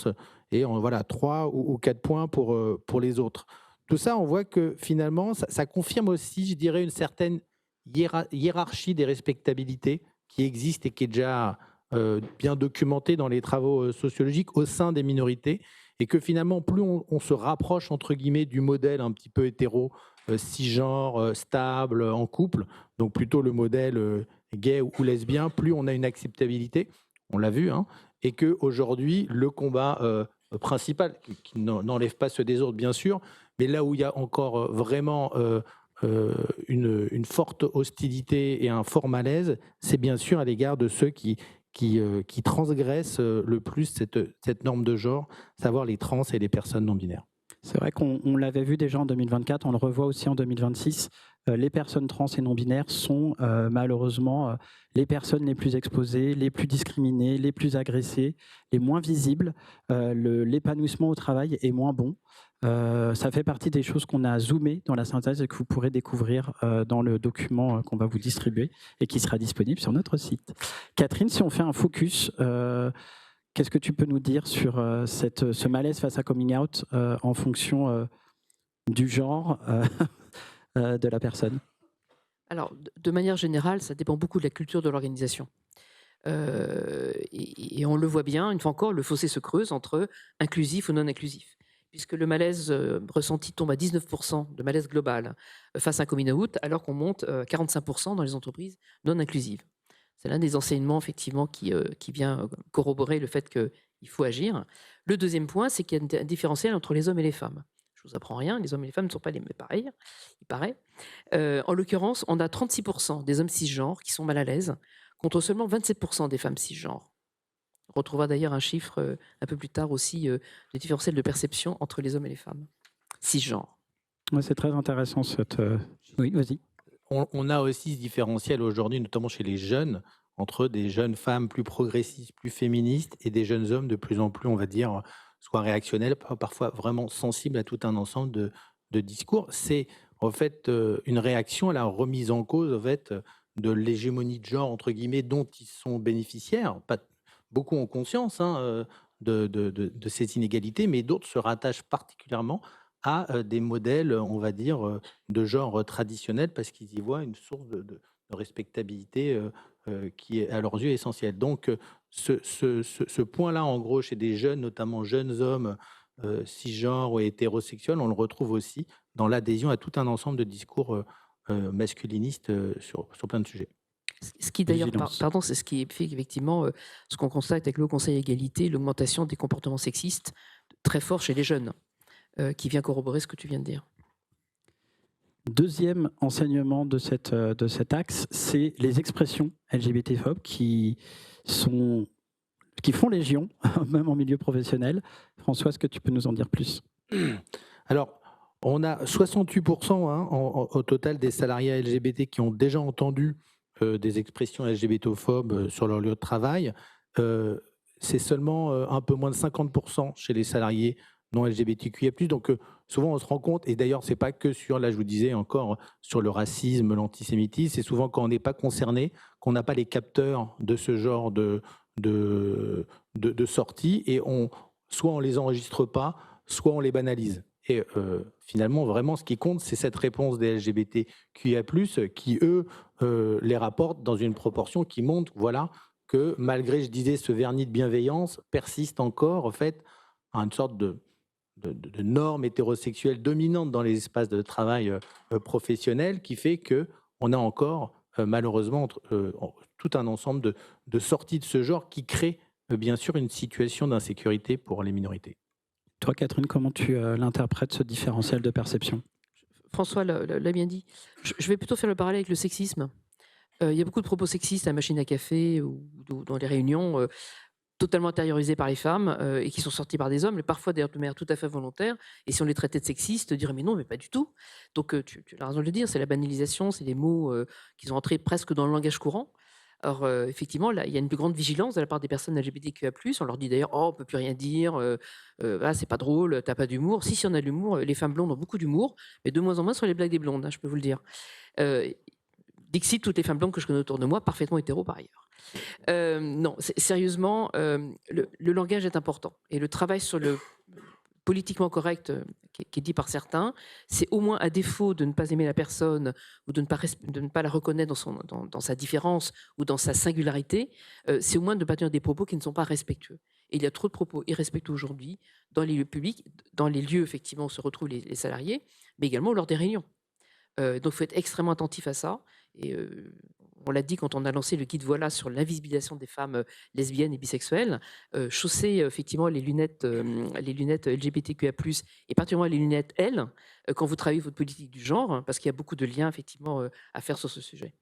et voilà, 3 ou 4 points pour les autres. Tout ça, on voit que finalement, ça confirme aussi, je dirais, une certaine hiérarchie des respectabilités qui existe et qui est déjà bien documentée dans les travaux sociologiques au sein des minorités, et que finalement, plus on se rapproche, entre guillemets, du modèle un petit peu hétéro, cisgenre, stable, en couple, donc plutôt le modèle gay ou lesbien, plus on a une acceptabilité, on l'a vu, et qu'aujourd'hui, le combat principal, qui n'enlève pas ceux des autres, bien sûr, mais là où il y a encore vraiment une forte hostilité et un fort malaise, c'est bien sûr à l'égard de ceux qui transgressent le plus cette norme de genre, savoir les trans et les personnes non binaires. C'est vrai qu'on l'avait vu déjà en 2024, on le revoit aussi en 2026. Les personnes trans et non-binaires sont malheureusement les personnes les plus exposées, les plus discriminées, les plus agressées, les moins visibles. L'épanouissement au travail est moins bon. Ça fait partie des choses qu'on a zoomées dans la synthèse et que vous pourrez découvrir dans le document qu'on va vous distribuer et qui sera disponible sur notre site. Catherine, si on fait un focus, qu'est-ce que tu peux nous dire sur ce malaise face à coming out en fonction du genre de la personne? Alors, de manière générale, ça dépend beaucoup de la culture de l'organisation. Et on le voit bien, une fois encore, le fossé se creuse entre inclusif ou non inclusif. Puisque le malaise ressenti tombe à 19% de malaise global face à un coming out, alors qu'on monte à 45% dans les entreprises non inclusives. C'est l'un des enseignements, effectivement, qui vient corroborer le fait qu'il faut agir. Le deuxième point, c'est qu'il y a un différentiel entre les hommes et les femmes. Je ne vous apprends rien, les hommes et les femmes ne sont pas les mêmes, pareil, il paraît. En l'occurrence, on a 36% des hommes cisgenres qui sont mal à l'aise, contre seulement 27% des femmes cisgenres. On retrouvera d'ailleurs un chiffre un peu plus tard aussi, le différentiel de perception entre les hommes et les femmes cisgenres. Ouais, c'est très intéressant cette... Oui, vas-y. On a aussi ce différentiel aujourd'hui, notamment chez les jeunes, entre des jeunes femmes plus progressistes, plus féministes, et des jeunes hommes de plus en plus, on va dire, soit réactionnels, parfois vraiment sensibles à tout un ensemble de discours. C'est en fait une réaction à la remise en cause en fait, de l'hégémonie de genre, entre guillemets, dont ils sont bénéficiaires. Beaucoup ont conscience de ces inégalités, mais d'autres se rattachent particulièrement à des modèles, on va dire, de genre traditionnel, parce qu'ils y voient une source de respectabilité qui est à leurs yeux essentielle. Donc, ce point-là, en gros, chez des jeunes, notamment jeunes hommes cisgenres ou hétérosexuels, on le retrouve aussi dans l'adhésion à tout un ensemble de discours masculinistes sur plein de sujets. Ce qui d'ailleurs, pardon, c'est ce qui fait qu'effectivement, ce qu'on constate avec le Conseil égalité, l'augmentation des comportements sexistes très fort chez les jeunes, qui vient corroborer ce que tu viens de dire. Deuxième enseignement de cet axe, c'est les expressions LGBT-phobes qui font légion, même en milieu professionnel. François, est-ce que tu peux nous en dire plus? Alors, on a 68% au total des salariés LGBT qui ont déjà entendu des expressions LGBT-phobes sur leur lieu de travail. C'est seulement un peu moins de 50% chez les salariés non LGBTQIA+. Donc souvent on se rend compte, et d'ailleurs c'est pas que sur, là je vous disais encore, sur le racisme, l'antisémitisme, c'est souvent quand on n'est pas concerné, qu'on n'a pas les capteurs de ce genre de sorties, et soit on les enregistre pas, soit on les banalise. Et finalement, vraiment, ce qui compte, c'est cette réponse des LGBTQIA+, qui, eux, les rapportent dans une proportion qui montre, voilà, que malgré, je disais, ce vernis de bienveillance, persiste encore, en fait, une sorte de norme hétérosexuelle dominante dans les espaces de travail professionnels, qui fait qu'on a encore, malheureusement, tout un ensemble de sorties de ce genre qui créent, bien sûr, une situation d'insécurité pour les minorités. Toi, Catherine, comment tu l'interprètes, ce différentiel de perception? François l'a bien dit. Je vais plutôt faire le parallèle avec le sexisme. Il y a beaucoup de propos sexistes à la machine à café ou dans les réunions. totalement intériorisés par les femmes et qui sont sortis par des hommes, mais parfois d'ailleurs de manière tout à fait volontaire. Et si on les traitait de sexistes, diraient mais non, mais pas du tout. Donc tu as raison de le dire, c'est la banalisation, c'est des mots qui sont entrés presque dans le langage courant. Alors effectivement, là, il y a une plus grande vigilance de la part des personnes LGBTQIA+. On leur dit d'ailleurs, oh, on peut plus rien dire, ah, c'est pas drôle, t'as pas d'humour. Si, on a de l'humour. Les femmes blondes ont beaucoup d'humour, mais de moins en moins sur les blagues des blondes, hein, je peux vous le dire. Dixit, toutes les femmes blondes que je connais autour de moi, parfaitement hétéro par ailleurs. Non, sérieusement, le langage est important. Et le travail sur le politiquement correct qui est dit par certains, c'est au moins à défaut de ne pas aimer la personne ou de ne pas la reconnaître dans sa différence ou dans sa singularité, c'est au moins de ne pas tenir des propos qui ne sont pas respectueux. Et il y a trop de propos irrespectueux aujourd'hui dans les lieux publics, dans les lieux effectivement où se retrouvent les salariés, mais également lors des réunions. Donc il faut être extrêmement attentif à ça. Et on l'a dit quand on a lancé le guide Voilà sur l'invisibilisation des femmes lesbiennes et bisexuelles, chausser effectivement les lunettes LGBTQIA+, et particulièrement les lunettes L, quand vous travaillez votre politique du genre, hein, parce qu'il y a beaucoup de liens effectivement à faire sur ce sujet.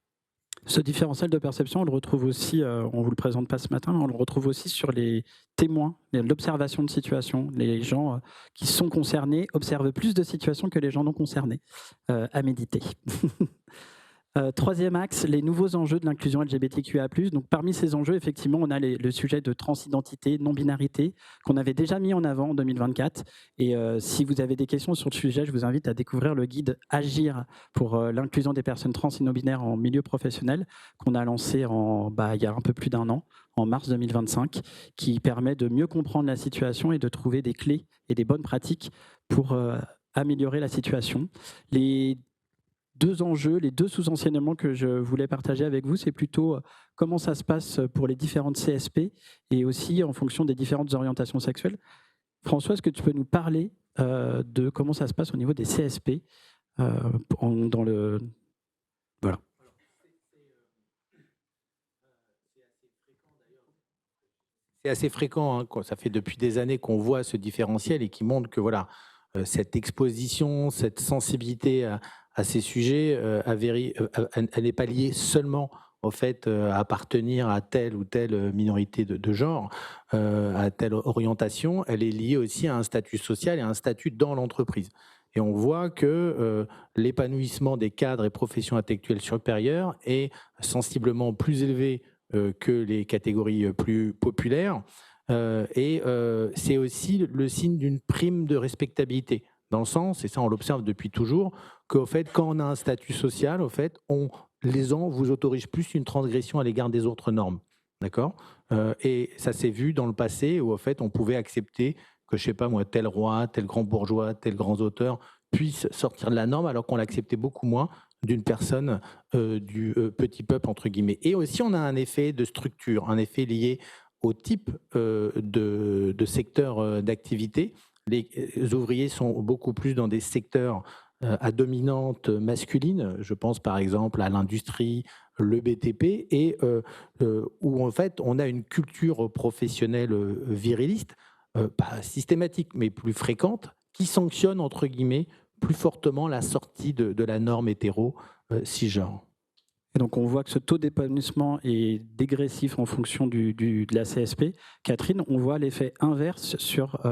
Ce différentiel de perception, on le retrouve aussi, on ne vous le présente pas ce matin, mais on le retrouve aussi sur les témoins, l'observation de situations. Les gens qui sont concernés observent plus de situations que les gens non concernés. À méditer. Troisième axe, les nouveaux enjeux de l'inclusion LGBTQIA+. Donc, parmi ces enjeux, effectivement, on a le sujet de transidentité, non-binarité, qu'on avait déjà mis en avant en 2024. Et si vous avez des questions sur le sujet, je vous invite à découvrir le guide Agir pour l'inclusion des personnes trans et non-binaires en milieu professionnel, qu'on a lancé il y a un peu plus d'1 an, en mars 2025, qui permet de mieux comprendre la situation et de trouver des clés et des bonnes pratiques pour améliorer la situation. Les deux sous-enseignements que je voulais partager avec vous, c'est plutôt comment ça se passe pour les différentes CSP et aussi en fonction des différentes orientations sexuelles. François, est-ce que tu peux nous parler de comment ça se passe au niveau des CSP dans le... Voilà. C'est assez fréquent, hein, ça fait depuis des années qu'on voit ce différentiel et qui montre que voilà, cette exposition, cette sensibilité à ces sujets, elle n'est pas liée seulement au fait à appartenir à telle ou telle minorité de genre, à telle orientation, elle est liée aussi à un statut social et à un statut dans l'entreprise. Et on voit que l'épanouissement des cadres et professions intellectuelles supérieures est sensiblement plus élevé que les catégories plus populaires. Et c'est aussi le signe d'une prime de respectabilité, dans le sens, et ça on l'observe depuis toujours, qu'au fait, quand on a un statut social, au fait, les gens vous autorisent plus une transgression à l'égard des autres normes. D'accord ? Et ça s'est vu dans le passé où, au fait, on pouvait accepter que, je sais pas moi, tel roi, tel grand bourgeois, tel grand auteur puisse sortir de la norme, alors qu'on l'acceptait beaucoup moins d'une personne du petit peuple, entre guillemets. Et aussi, on a un effet de structure, un effet lié au type de secteur d'activité. Les ouvriers sont beaucoup plus dans des secteurs à dominante masculine. Je pense par exemple à l'industrie, le BTP, et où en fait on a une culture professionnelle viriliste, pas systématique, mais plus fréquente, qui sanctionne, entre guillemets, plus fortement la sortie de la norme hétéro cisgenre. Et donc on voit que ce taux d'épanouissement est dégressif en fonction de la CSP. Catherine, on voit l'effet inverse sur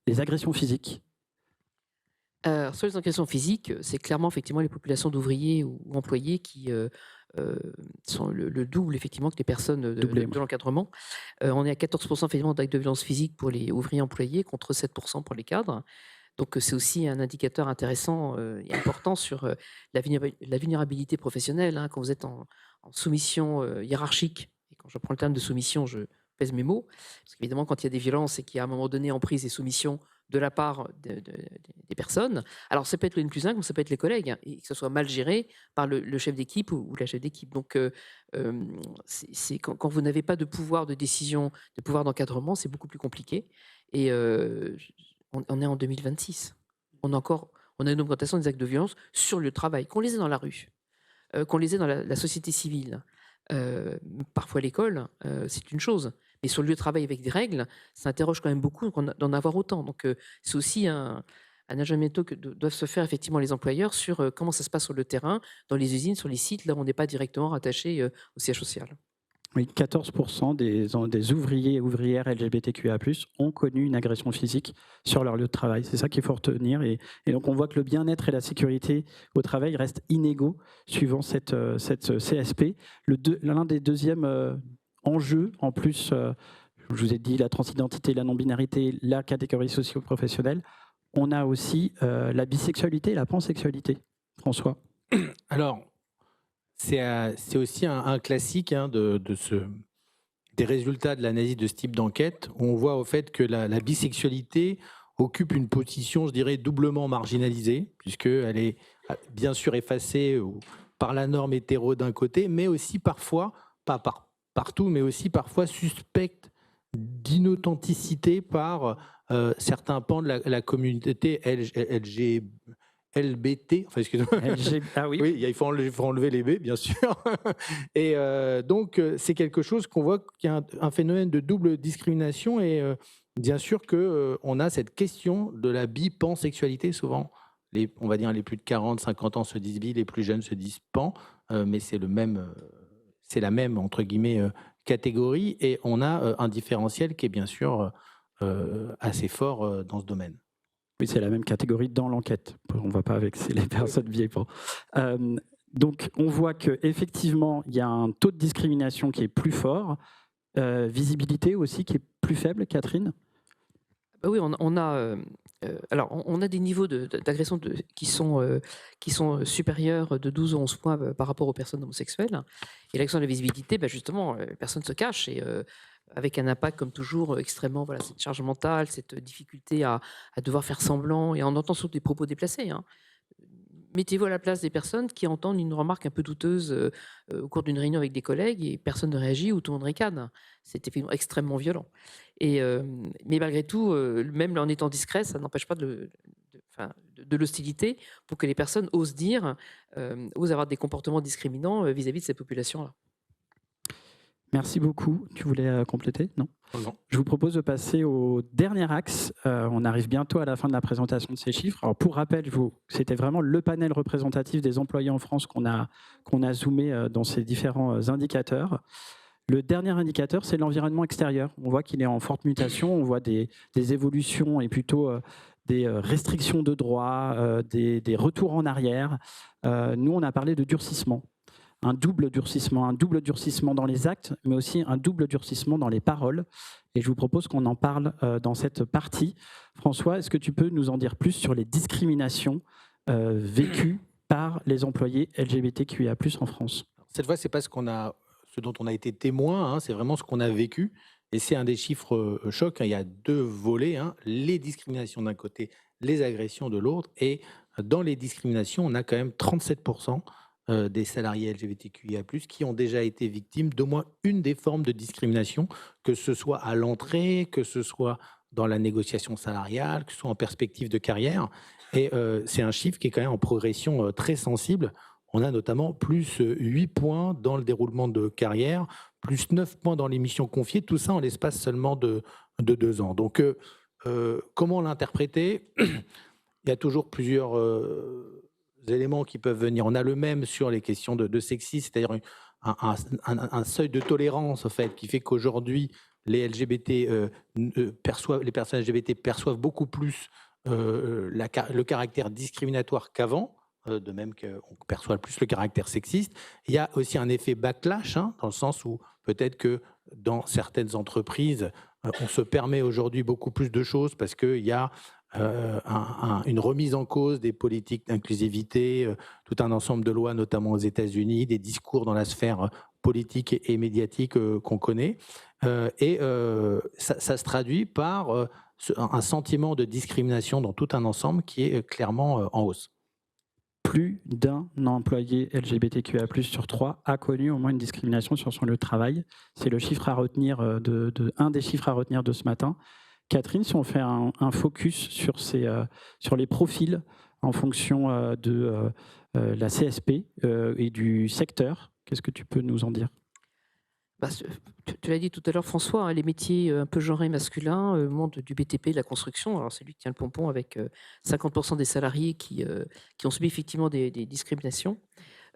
les agressions physiques. Sur les agressions physiques, c'est clairement effectivement les populations d'ouvriers ou employés qui sont le double effectivement que les personnes de l'encadrement. On est à 14% effectivement d'actes de violence physique pour les ouvriers employés contre 7% pour les cadres. Donc c'est aussi un indicateur intéressant et important sur la vulnérabilité professionnelle, hein, quand vous êtes en soumission hiérarchique. Et quand je prends le terme de soumission, je pèse mes mots, parce qu'évidemment quand il y a des violences et qu'il y a à un moment donné emprise et soumission de la part des personnes, alors ça peut être le N+1 comme ça peut être les collègues, hein, et que ce soit mal géré par le chef d'équipe ou la chef d'équipe. Donc c'est quand vous n'avez pas de pouvoir de décision, de pouvoir d'encadrement, c'est beaucoup plus compliqué. Et on est en 2026. On a une augmentation des actes de violence sur le travail, qu'on les ait dans la rue, qu'on les ait dans la société civile, parfois à l'école, c'est une chose. Mais sur le lieu de travail avec des règles, ça interroge quand même beaucoup d'en avoir autant. Donc c'est aussi un ajustement que doivent se faire effectivement les employeurs sur comment ça se passe sur le terrain, dans les usines, sur les sites, là où on n'est pas directement rattaché au siège social. Oui, 14% des ouvriers et ouvrières LGBTQIA+ ont connu une agression physique sur leur lieu de travail. C'est ça qu'il faut retenir. Et donc, on voit que le bien-être et la sécurité au travail restent inégaux suivant cette CSP. L'un des deuxièmes enjeux, en plus, je vous ai dit la transidentité, la non-binarité, la catégorie socio-professionnelle, on a aussi la bisexualité et la pansexualité. François? Alors, c'est aussi un classique hein, des résultats de l'analyse de ce type d'enquête, où on voit au fait que la bisexualité occupe une position, je dirais, doublement marginalisée, puisqu'elle est bien sûr effacée par la norme hétéro d'un côté, mais aussi parfois, pas partout, mais aussi parfois suspecte d'inauthenticité par certains pans de la communauté LBT, enfin excusez-moi. Ah oui. Oui, il faut enlever les B, bien sûr. Et donc, c'est quelque chose qu'on voit qu'il y a un phénomène de double discrimination et bien sûr qu'on a cette question de la bipansexualité. Souvent, on va dire les plus de 40, 50 ans se disent bi, les plus jeunes se disent pan, mais c'est la même, entre guillemets, catégorie et on a un différentiel qui est bien sûr assez fort dans ce domaine. Oui, c'est la même catégorie dans l'enquête. On ne va pas vexer les personnes vieilles. Donc, on voit qu'effectivement, il y a un taux de discrimination qui est plus fort, visibilité aussi qui est plus faible, Catherine? Oui, on a des niveaux d'agression qui sont supérieurs de 12 à 11 points par rapport aux personnes homosexuelles. Et l'action de la visibilité, justement, personne ne se cache. Et avec un impact, comme toujours, extrêmement, cette charge mentale, cette difficulté à devoir faire semblant. Et on entend surtout des propos déplacés. Hein. Mettez-vous à la place des personnes qui entendent une remarque un peu douteuse au cours d'une réunion avec des collègues et personne ne réagit ou tout le monde ricane. C'est effectivement extrêmement violent. Mais malgré tout, même en étant discret, ça n'empêche pas de l'hostilité pour que les personnes osent osent avoir des comportements discriminants vis-à-vis de ces populations-là. Merci beaucoup. Tu voulais compléter? Non? Non. Je vous propose de passer au dernier axe. On arrive bientôt à la fin de la présentation de ces chiffres. Alors, pour rappel, c'était vraiment le panel représentatif des employés en France qu'on a zoomé dans ces différents indicateurs. Le dernier indicateur, c'est l'environnement extérieur. On voit qu'il est en forte mutation. On voit des évolutions et plutôt des restrictions de droits, des retours en arrière. Nous, on a parlé de durcissement. Un double durcissement dans les actes, mais aussi un double durcissement dans les paroles. Et je vous propose qu'on en parle dans cette partie. François, est-ce que tu peux nous en dire plus sur les discriminations vécues par les employés LGBTQIA+ en France? Cette fois, c'est pas ce dont on a été témoin, hein, c'est vraiment ce qu'on a vécu. Et c'est un des chiffres chocs. Hein. Il y a deux volets, hein, les discriminations d'un côté, les agressions de l'autre. Et dans les discriminations, on a quand même 37% des salariés LGBTQIA+, qui ont déjà été victimes d'au moins une des formes de discrimination, que ce soit à l'entrée, que ce soit dans la négociation salariale, que ce soit en perspective de carrière. Et c'est un chiffre qui est quand même en progression très sensible. On a notamment plus 8 points dans le déroulement de carrière, plus 9 points dans les missions confiées, tout ça en l'espace seulement de 2 ans. Donc, comment l'interpréter? Il y a toujours plusieurs éléments qui peuvent venir. On a le même sur les questions de sexisme, c'est-à-dire un seuil de tolérance en fait, qui fait qu'aujourd'hui, les personnes LGBT perçoivent beaucoup plus le caractère discriminatoire qu'avant, de même qu'on perçoit plus le caractère sexiste. Il y a aussi un effet backlash, hein, dans le sens où peut-être que dans certaines entreprises, on se permet aujourd'hui beaucoup plus de choses parce qu'il y a une remise en cause des politiques d'inclusivité, tout un ensemble de lois, notamment aux États-Unis, des discours dans la sphère politique et médiatique qu'on connaît. Et ça se traduit par un sentiment de discrimination dans tout un ensemble qui est clairement en hausse. Plus d'un employé LGBTQIA+ sur 3 a connu au moins une discrimination sur son lieu de travail. C'est le chiffre à retenir, un des chiffres à retenir de ce matin. Catherine, si on fait un focus sur les profils en fonction de la CSP et du secteur, qu'est-ce que tu peux nous en dire? Tu l'as dit tout à l'heure, François, hein, les métiers un peu genrés masculins, le monde du BTP, de la construction, alors c'est lui qui tient le pompon avec 50% des salariés qui ont subi effectivement des discriminations.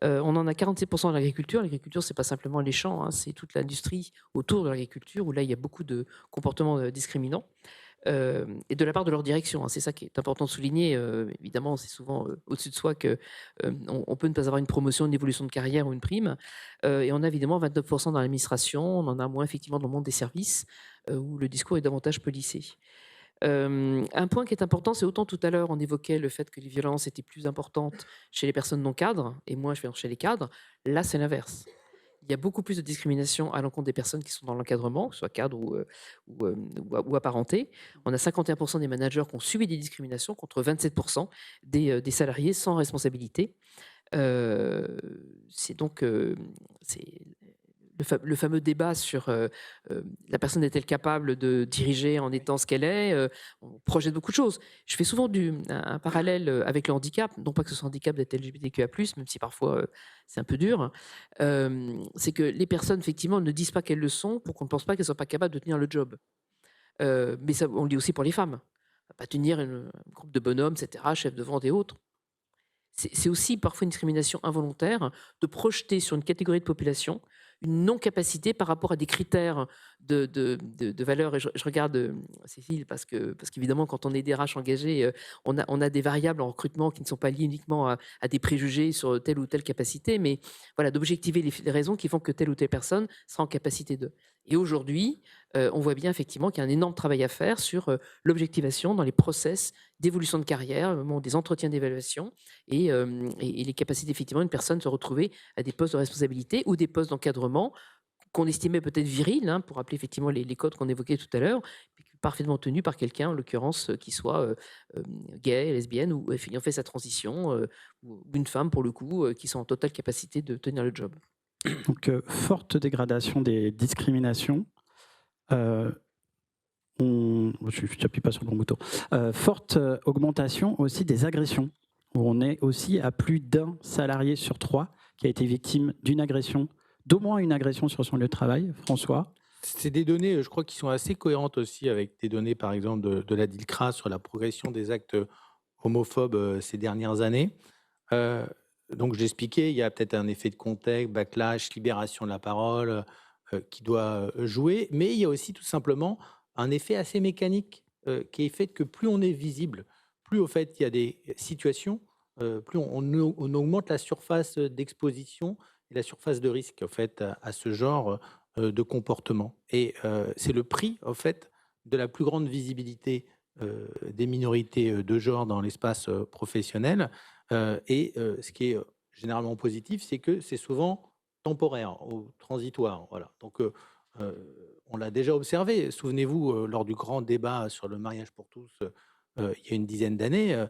On en a 47% dans l'agriculture. L'agriculture, c'est pas simplement les champs, hein, c'est toute l'industrie autour de l'agriculture où là, il y a beaucoup de comportements discriminants. Et de la part de leur direction, hein. C'est ça qui est important de souligner. Évidemment, c'est souvent au-dessus de soi que on peut ne pas avoir une promotion, une évolution de carrière ou une prime. Et on a évidemment 29% dans l'administration, on en a moins effectivement dans le monde des services, où le discours est davantage policé. Un point qui est important, c'est autant tout à l'heure on évoquait le fait que les violences étaient plus importantes chez les personnes non cadres et moins chez les cadres. Là, c'est l'inverse. Il y a beaucoup plus de discrimination à l'encontre des personnes qui sont dans l'encadrement, que ce soit cadre ou apparenté. On a 51% des managers qui ont subi des discriminations contre 27% des salariés sans responsabilité. C'est donc c'est le fameux débat sur la personne est-elle capable de diriger en étant ce qu'elle est. On projette beaucoup de choses. Je fais souvent un parallèle avec le handicap, non pas que ce soit un handicap d'être LGBTQIA+, même si parfois c'est un peu dur. C'est que les personnes, effectivement, ne disent pas qu'elles le sont pour qu'on ne pense pas qu'elles ne soient pas capables de tenir le job. Mais ça, on le dit aussi pour les femmes. On va pas tenir un groupe de bonhommes, etc., chefs de vente et autres. C'est aussi parfois une discrimination involontaire de projeter sur une catégorie de population une non-capacité par rapport à des critères de valeur. Et je regarde Cécile, parce qu'évidemment, quand on est DRH engagé, on a des variables en recrutement qui ne sont pas liées uniquement à des préjugés sur telle ou telle capacité, mais voilà, d'objectiver les raisons qui font que telle ou telle personne sera en capacité de. Et aujourd'hui, on voit bien effectivement qu'il y a un énorme travail à faire sur l'objectivation dans les process d'évolution de carrière, au moment des entretiens d'évaluation et les capacités effectivement d'une personne de se retrouver à des postes de responsabilité ou des postes d'encadrement qu'on estimait peut-être virils, hein, pour rappeler effectivement les codes qu'on évoquait tout à l'heure, parfaitement tenus par quelqu'un, en l'occurrence, qui soit gay, lesbienne ou ayant fait sa transition, ou une femme pour le coup, qui sont en totale capacité de tenir le job. Donc, forte dégradation des discriminations. Je n'appuie pas sur le bon bouton. Forte augmentation aussi des agressions, où on est aussi à plus d'un salarié sur 3 qui a été victime d'une agression, d'au moins une agression sur son lieu de travail. François? C'est des données, je crois, qui sont assez cohérentes aussi avec des données, par exemple, de la DILCRA sur la progression des actes homophobes ces dernières années. Donc, je l'expliquais, il y a peut-être un effet de contexte, backlash, libération de la parole qui doit jouer, mais il y a aussi tout simplement un effet assez mécanique qui est fait que plus on est visible, plus au fait il y a des situations, plus on augmente la surface d'exposition et la surface de risque au fait à ce genre de comportement. Et c'est le prix au fait de la plus grande visibilité des minorités de genre dans l'espace professionnel. Ce qui est généralement positif, c'est que c'est souvent temporaire ou transitoire. Voilà. Donc, on l'a déjà observé. Souvenez-vous, lors du grand débat sur le mariage pour tous, il y a une dizaine d'années,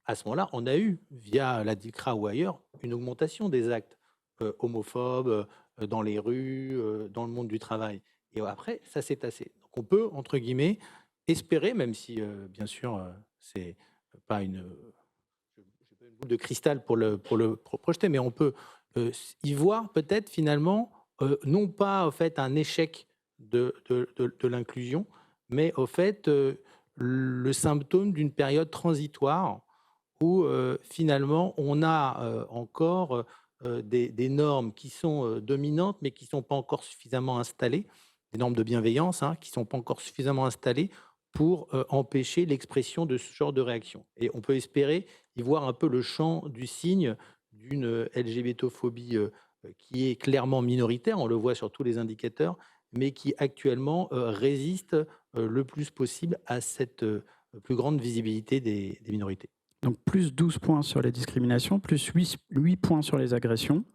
à ce moment-là, on a eu, via la DILCRA ou ailleurs, une augmentation des actes homophobes dans les rues, dans le monde du travail. Et après, ça s'est tassé. Donc, on peut, entre guillemets, espérer, même si, bien sûr, c'est pas une boule de cristal pour le projeter, mais on peut y voir peut-être finalement, non pas au fait un échec de l'inclusion, mais au fait le symptôme d'une période transitoire où finalement on a encore des normes qui sont dominantes, mais qui ne sont pas encore suffisamment installées, des normes de bienveillance qui ne sont pas encore suffisamment installées pour empêcher l'expression de ce genre de réaction. Et on peut espérer y voir un peu le champ du signe d'une LGBTophobie qui est clairement minoritaire, on le voit sur tous les indicateurs, mais qui actuellement résiste le plus possible à cette plus grande visibilité des minorités. Donc plus 12 points sur les discriminations, plus 8 points sur les agressions.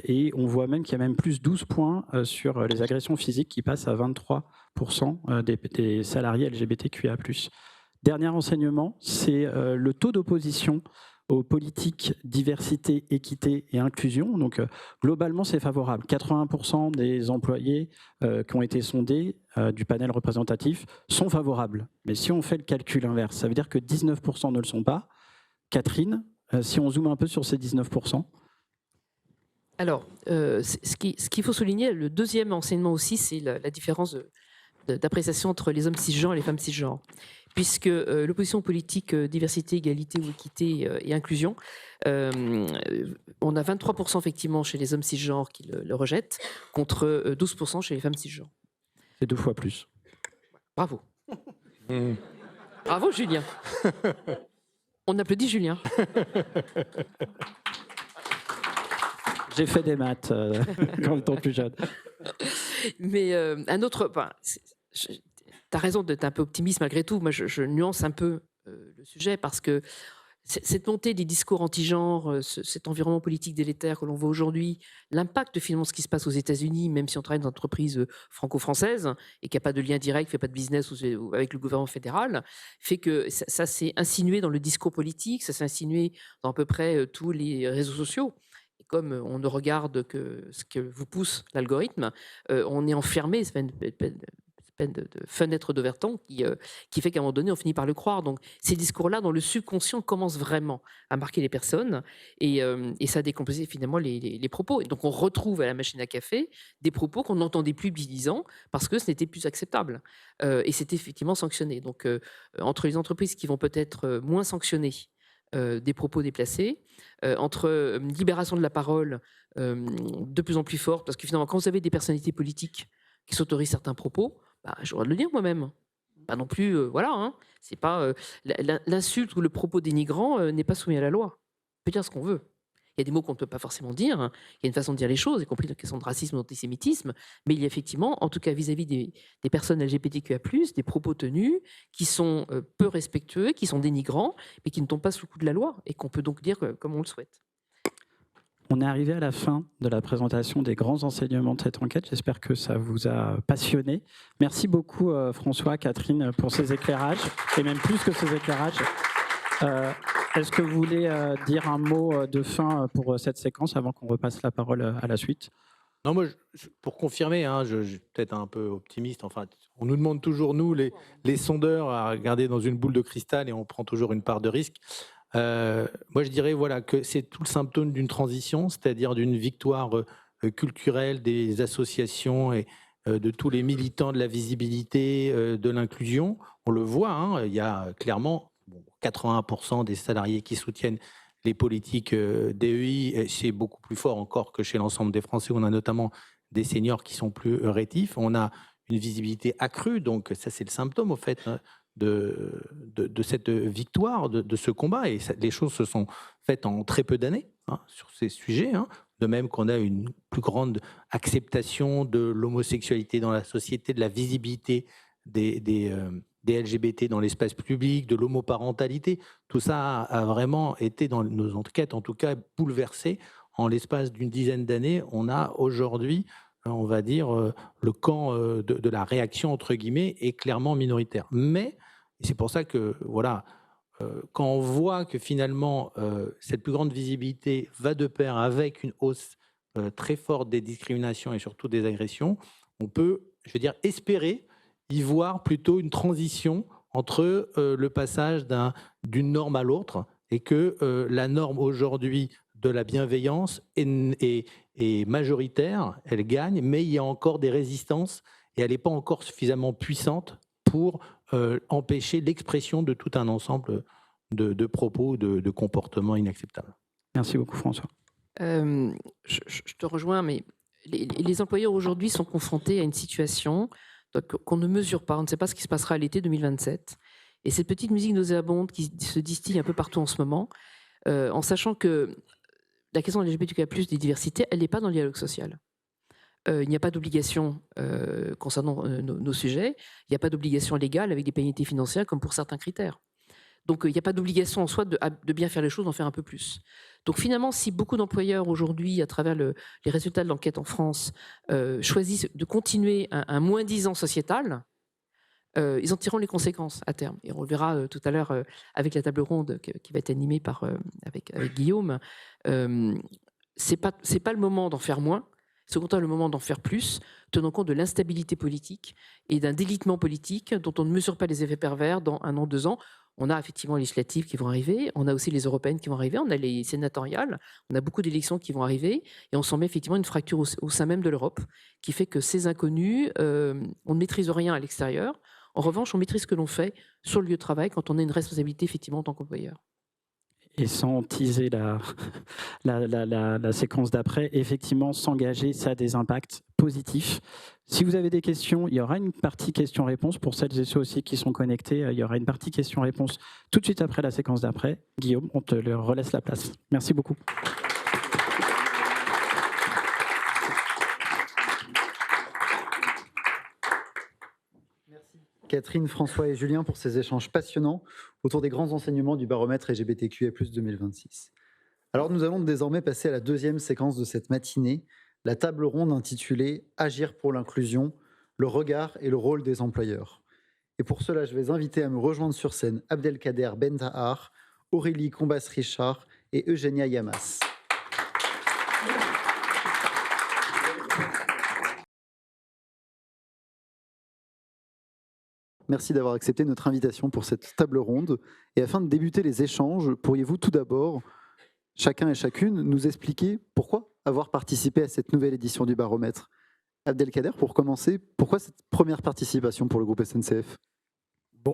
Et on voit même qu'il y a même plus 12 points sur les agressions physiques qui passent à 23% des salariés LGBTQIA+. Dernier enseignement, c'est le taux d'opposition aux politiques diversité, équité et inclusion. Donc globalement, c'est favorable. 80% des employés qui ont été sondés du panel représentatif sont favorables. Mais si on fait le calcul inverse, ça veut dire que 19% ne le sont pas. Catherine, si on zoome un peu sur ces 19%. Alors, ce qu'il faut souligner, le deuxième enseignement aussi, c'est la différence d'appréciation entre les hommes cisgenres et les femmes cisgenres. puisque l'opposition politique diversité, égalité ou équité et inclusion, on a 23% effectivement chez les hommes cisgenres qui le rejettent, contre 12% chez les femmes cisgenres. C'est 2 fois plus. Bravo. Bravo Julien. On applaudit Julien. J'ai fait des maths quand étant plus jeune. Mais un autre... tu as raison d'être un peu optimiste malgré tout. Moi, je nuance un peu le sujet parce que cette montée des discours anti-genre, cet environnement politique délétère que l'on voit aujourd'hui, l'impact de finalement ce qui se passe aux États-Unis, même si on travaille dans une entreprise franco-française et qu'il n'y a pas de lien direct, fait pas de business avec le gouvernement fédéral, fait que ça s'est insinué dans le discours politique, ça s'est insinué dans à peu près tous les réseaux sociaux. Et comme on ne regarde que ce que vous pousse l'algorithme, on est enfermé. Ça fait une de fenêtre d'Overton qui fait qu'à un moment donné, on finit par le croire. Donc, ces discours-là, dans le subconscient, commencent vraiment à marquer les personnes et ça décompose finalement les propos. Et donc, on retrouve à la machine à café des propos qu'on n'entendait plus depuis 10 ans parce que ce n'était plus acceptable. Et c'était effectivement sanctionné. Donc, entre les entreprises qui vont peut-être moins sanctionner des propos déplacés, entre libération de la parole de plus en plus forte, parce que finalement, quand vous avez des personnalités politiques qui s'autorisent certains propos, j'ai le droit de le dire moi-même. Pas non plus, voilà. Hein, c'est pas l'insulte ou le propos dénigrant n'est pas soumis à la loi. On peut dire ce qu'on veut. Il y a des mots qu'on ne peut pas forcément dire. Hein. Il y a une façon de dire les choses, y compris la question de racisme ou d'antisémitisme. Mais il y a effectivement, en tout cas vis-à-vis des personnes LGBTQIA+, des propos tenus qui sont peu respectueux, qui sont dénigrants, mais qui ne tombent pas sous le coup de la loi et qu'on peut donc dire comme on le souhaite. On est arrivé à la fin de la présentation des grands enseignements de cette enquête. J'espère que ça vous a passionné. Merci beaucoup François, Catherine, pour ces éclairages, et même plus que ces éclairages. Est-ce que vous voulez dire un mot de fin pour cette séquence avant qu'on repasse la parole à la suite ? Non, moi, pour confirmer, hein, je suis peut-être un peu optimiste. Enfin, on nous demande toujours, nous, les sondeurs, à regarder dans une boule de cristal et on prend toujours une part de risque. Moi, je dirais voilà, que c'est tout le symptôme d'une transition, c'est-à-dire d'une victoire culturelle des associations et de tous les militants de la visibilité, de l'inclusion. On le voit, hein, il y a clairement 80% des salariés qui soutiennent les politiques DEI. Et c'est beaucoup plus fort encore que chez l'ensemble des Français. On a notamment des seniors qui sont plus rétifs. On a une visibilité accrue, donc ça c'est le symptôme au fait. Hein, de cette victoire, de ce combat. Et les choses se sont faites en très peu d'années hein, sur ces sujets. Hein. De même qu'on a une plus grande acceptation de l'homosexualité dans la société, de la visibilité des LGBT dans l'espace public, de l'homoparentalité. Tout ça a vraiment été, dans nos enquêtes, en tout cas, bouleversé. En l'espace d'une dizaine d'années, on a aujourd'hui, on va dire, le camp de la réaction, entre guillemets, est clairement minoritaire. Mais c'est pour ça que, voilà, quand on voit que finalement, cette plus grande visibilité va de pair avec une hausse très forte des discriminations et surtout des agressions, on peut, je veux dire, espérer y voir plutôt une transition entre le passage d'une norme à l'autre et que la norme aujourd'hui de la bienveillance est majoritaire, elle gagne, mais il y a encore des résistances et elle n'est pas encore suffisamment puissante pour empêcher l'expression de tout un ensemble de propos, de comportements inacceptables. Merci beaucoup François. Je te rejoins, mais les employeurs aujourd'hui sont confrontés à une situation qu'on ne mesure pas. On ne sait pas ce qui se passera à l'été 2027. Et cette petite musique nauséabonde qui se distille un peu partout en ce moment, en sachant que la question de LGBTQIA+, des diversités, elle n'est pas dans le dialogue social. Il n'y a pas d'obligation concernant nos sujets. Il n'y a pas d'obligation légale avec des pénalités financières comme pour certains critères. Donc, il n'y a pas d'obligation en soi de bien faire les choses, d'en faire un peu plus. Donc, finalement, si beaucoup d'employeurs aujourd'hui, à travers les résultats de l'enquête en France, choisissent de continuer un moins-disant sociétal, ils en tireront les conséquences à terme. Et on le verra tout à l'heure avec la table ronde qui va être animée avec Guillaume. C'est pas le moment d'en faire moins. C'est au contraire le moment d'en faire plus, tenant compte de l'instabilité politique et d'un délitement politique dont on ne mesure pas les effets pervers dans 1 an, 2 ans. On a effectivement les législatives qui vont arriver, on a aussi les européennes qui vont arriver, on a les sénatoriales, on a beaucoup d'élections qui vont arriver, et on s'en met effectivement une fracture au sein même de l'Europe, qui fait que ces inconnus, on ne maîtrise rien à l'extérieur, En revanche, on maîtrise ce que l'on fait sur le lieu de travail quand on a une responsabilité effectivement en tant qu'employeur. Et sans teaser la séquence d'après, effectivement, s'engager, ça a des impacts positifs. Si vous avez des questions, il y aura une partie questions-réponses pour celles et ceux aussi qui sont connectés. Il y aura une partie questions-réponses tout de suite après la séquence d'après. Guillaume, on te relaisse la place. Merci beaucoup. Catherine, François et Julien pour ces échanges passionnants autour des grands enseignements du baromètre LGBTQIA+ 2026. Alors nous allons désormais passer à la deuxième séquence de cette matinée, la table ronde intitulée « Agir pour l'inclusion, le regard et le rôle des employeurs ». Et pour cela, je vais inviter à me rejoindre sur scène Abdelkader Bentahar, Aurélie Combas-Richard et Eugénia Yamas. Merci d'avoir accepté notre invitation pour cette table ronde. Et afin de débuter les échanges, pourriez-vous tout d'abord, chacun et chacune, nous expliquer pourquoi avoir participé à cette nouvelle édition du baromètre? Abdelkader, pour commencer, pourquoi cette première participation pour le groupe SNCF?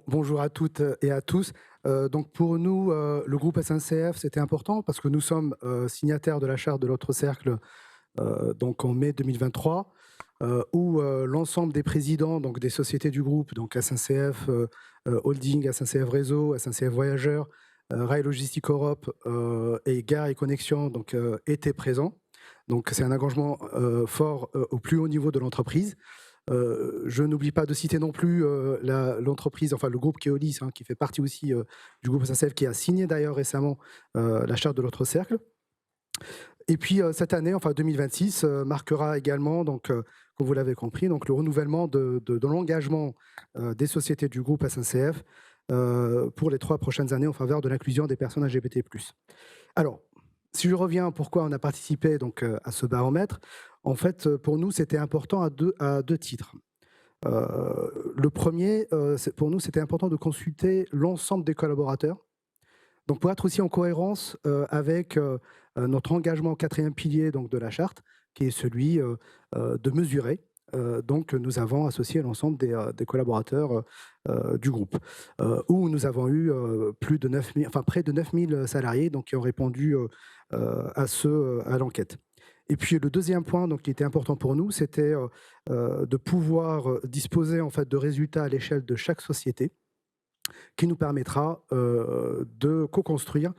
Bonjour à toutes et à tous. Donc pour nous, le groupe SNCF, c'était important parce que nous sommes signataires de la charte de l'autre cercle donc en mai 2023. Où l'ensemble des présidents donc des sociétés du groupe, donc SNCF Holding, SNCF Réseau, SNCF Voyageurs, Rail Logistique Europe et Gare et Connexion donc, étaient présents. Donc c'est un engagement fort au plus haut niveau de l'entreprise. Je n'oublie pas de citer non plus l'entreprise, enfin le groupe Keolis, hein, qui fait partie aussi du groupe SNCF, qui a signé d'ailleurs récemment la charte de l'autre cercle. Et puis cette année, enfin 2026, marquera également, donc, comme vous l'avez compris, donc, le renouvellement de l'engagement des sociétés du groupe SNCF pour les 3 prochaines années en faveur de l'inclusion des personnes LGBT+. Alors, si je reviens pourquoi on a participé donc, à ce baromètre, en fait, pour nous, c'était important à deux titres. Le premier, pour nous, c'était important de consulter l'ensemble des collaborateurs. Donc, pour être aussi en cohérence avec notre engagement au 4e pilier donc, de la charte, qui est celui de mesurer. Donc, nous avons associé l'ensemble des collaborateurs du groupe, où nous avons eu près de 9000 salariés donc, qui ont répondu à l'enquête. Et puis, le deuxième point donc, qui était important pour nous, c'était de pouvoir disposer en fait, de résultats à l'échelle de chaque société, qui nous permettra de co-construire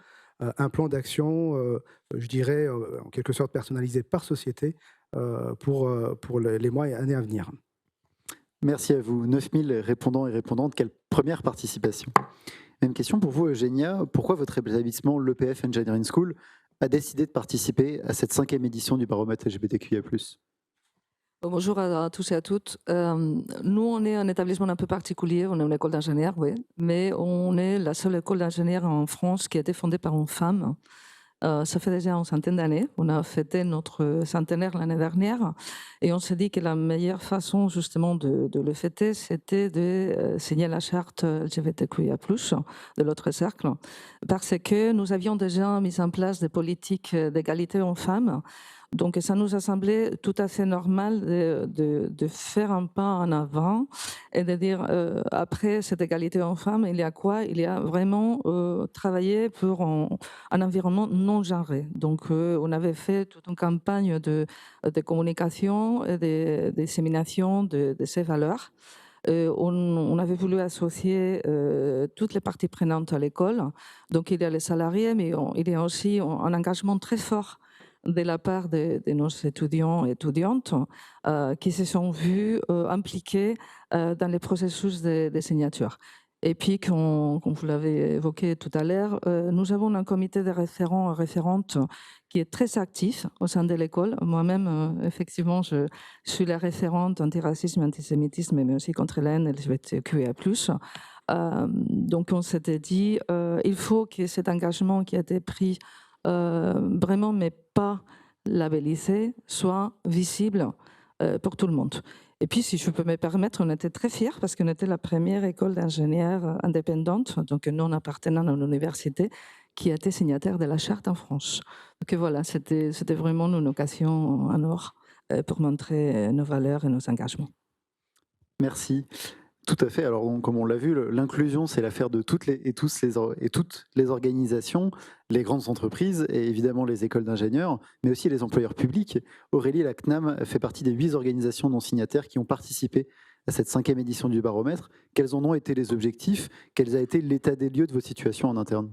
un plan d'action, je dirais, en quelque sorte personnalisé par société pour les mois et années à venir. Merci à vous. 9000 répondants et répondantes, quelle première participation. Même question pour vous, Eugénia. Pourquoi votre établissement, l'EPF Engineering School, a décidé de participer à cette 5e édition du baromètre LGBTQIA+. Bonjour à tous et à toutes. Nous, on est un établissement un peu particulier, on est une école d'ingénieurs, oui, mais on est la seule école d'ingénieurs en France qui a été fondée par une femme. Ça fait déjà une centaine d'années. On a fêté notre centenaire l'année dernière et on s'est dit que la meilleure façon justement de le fêter, c'était de signer la charte LGBTQIA+, de l'autre cercle, parce que nous avions déjà mis en place des politiques d'égalité hommes-femmes. Donc, ça nous a semblé tout à fait normal de faire un pas en avant et de dire, après cette égalité homme-femme, il y a quoi? Il y a vraiment travailler pour un environnement non genré. Donc, on avait fait toute une campagne de communication et de dissémination de ces valeurs. On avait voulu associer toutes les parties prenantes à l'école. Donc, il y a les salariés, mais il y a aussi un engagement très fort de la part de nos étudiants et étudiantes qui se sont vus impliqués dans les processus de signature. Et puis, comme vous l'avez évoqué tout à l'heure, nous avons un comité de référents et référentes qui est très actif au sein de l'école. Moi-même, effectivement, je suis la référente antiracisme, antisémitisme, mais aussi contre la haine LGBTQIA+. Donc, on s'était dit, il faut que cet engagement qui a été pris vraiment, mais pas labellisé, soit visible pour tout le monde. Et puis, si je peux me permettre, on était très fiers parce qu'on était la première école d'ingénieurs indépendante, donc non appartenant à l'université, qui a été signataire de la charte en France. Donc voilà, c'était vraiment une occasion en or pour montrer nos valeurs et nos engagements. Merci. Tout à fait. Alors, comme on l'a vu, l'inclusion, c'est l'affaire de toutes les organisations, les grandes entreprises et évidemment les écoles d'ingénieurs, mais aussi les employeurs publics. Aurélie, la CNAM fait partie des 8 organisations non signataires qui ont participé à cette 5e édition du baromètre. Quels en ont été les objectifs? Quel a été l'état des lieux de vos situations en interne?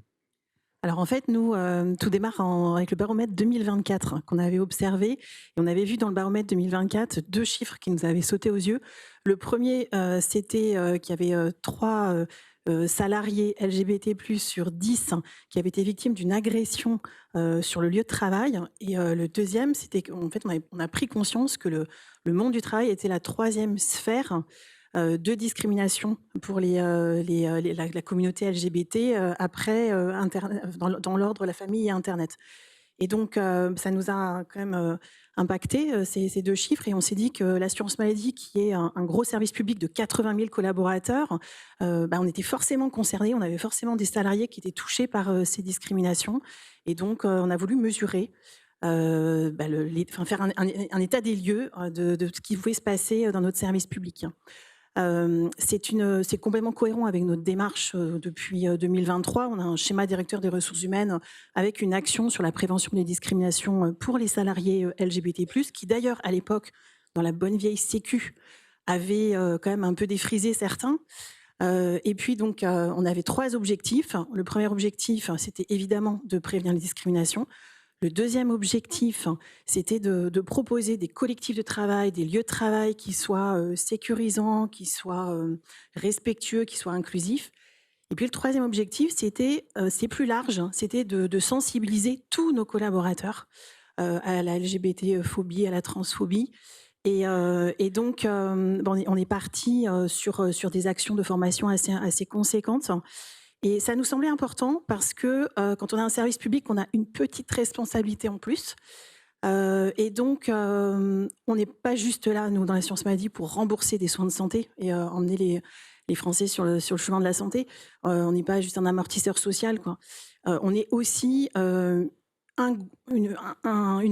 Alors en fait, nous, tout démarre avec le baromètre 2024 qu'on avait observé. Et on avait vu dans le baromètre 2024 2 chiffres qui nous avaient sauté aux yeux. Le premier, c'était qu'il y avait 3 salariés LGBT+ sur 10 qui avaient été victimes d'une agression sur le lieu de travail. Et le deuxième, c'était qu'en fait, on a pris conscience que le monde du travail était la 3e sphère de discrimination pour la communauté LGBT après dans l'ordre la famille et Internet. Et donc, ça nous a quand même impacté, ces 2 chiffres, et on s'est dit que l'assurance maladie, qui est un gros service public de 80 000 collaborateurs, on était forcément concernés, on avait forcément des salariés qui étaient touchés par ces discriminations. Et donc, on a voulu mesurer, faire un état des lieux de ce qui pouvait se passer dans notre service public. C'est complètement cohérent avec notre démarche depuis 2023. On a un schéma directeur des ressources humaines avec une action sur la prévention des discriminations pour les salariés LGBT+, qui d'ailleurs à l'époque, dans la bonne vieille Sécu, avait quand même un peu défrisé certains. Et puis donc on avait 3 objectifs. Le premier objectif, c'était évidemment de prévenir les discriminations. Le deuxième objectif, c'était de proposer des collectifs de travail, des lieux de travail qui soient sécurisants, qui soient respectueux, qui soient inclusifs. Et puis le troisième objectif, c'est plus large, c'était de sensibiliser tous nos collaborateurs à la LGBT-phobie, à la transphobie. Et donc, on est parti sur des actions de formation assez conséquentes. Et ça nous semblait important parce que quand on a un service public, on a une petite responsabilité en plus. Et donc, on n'est pas juste là, nous, dans l'assurance maladie, pour rembourser des soins de santé et emmener les Français sur le chemin de la santé. On n'est pas juste un amortisseur social, quoi. On est aussi une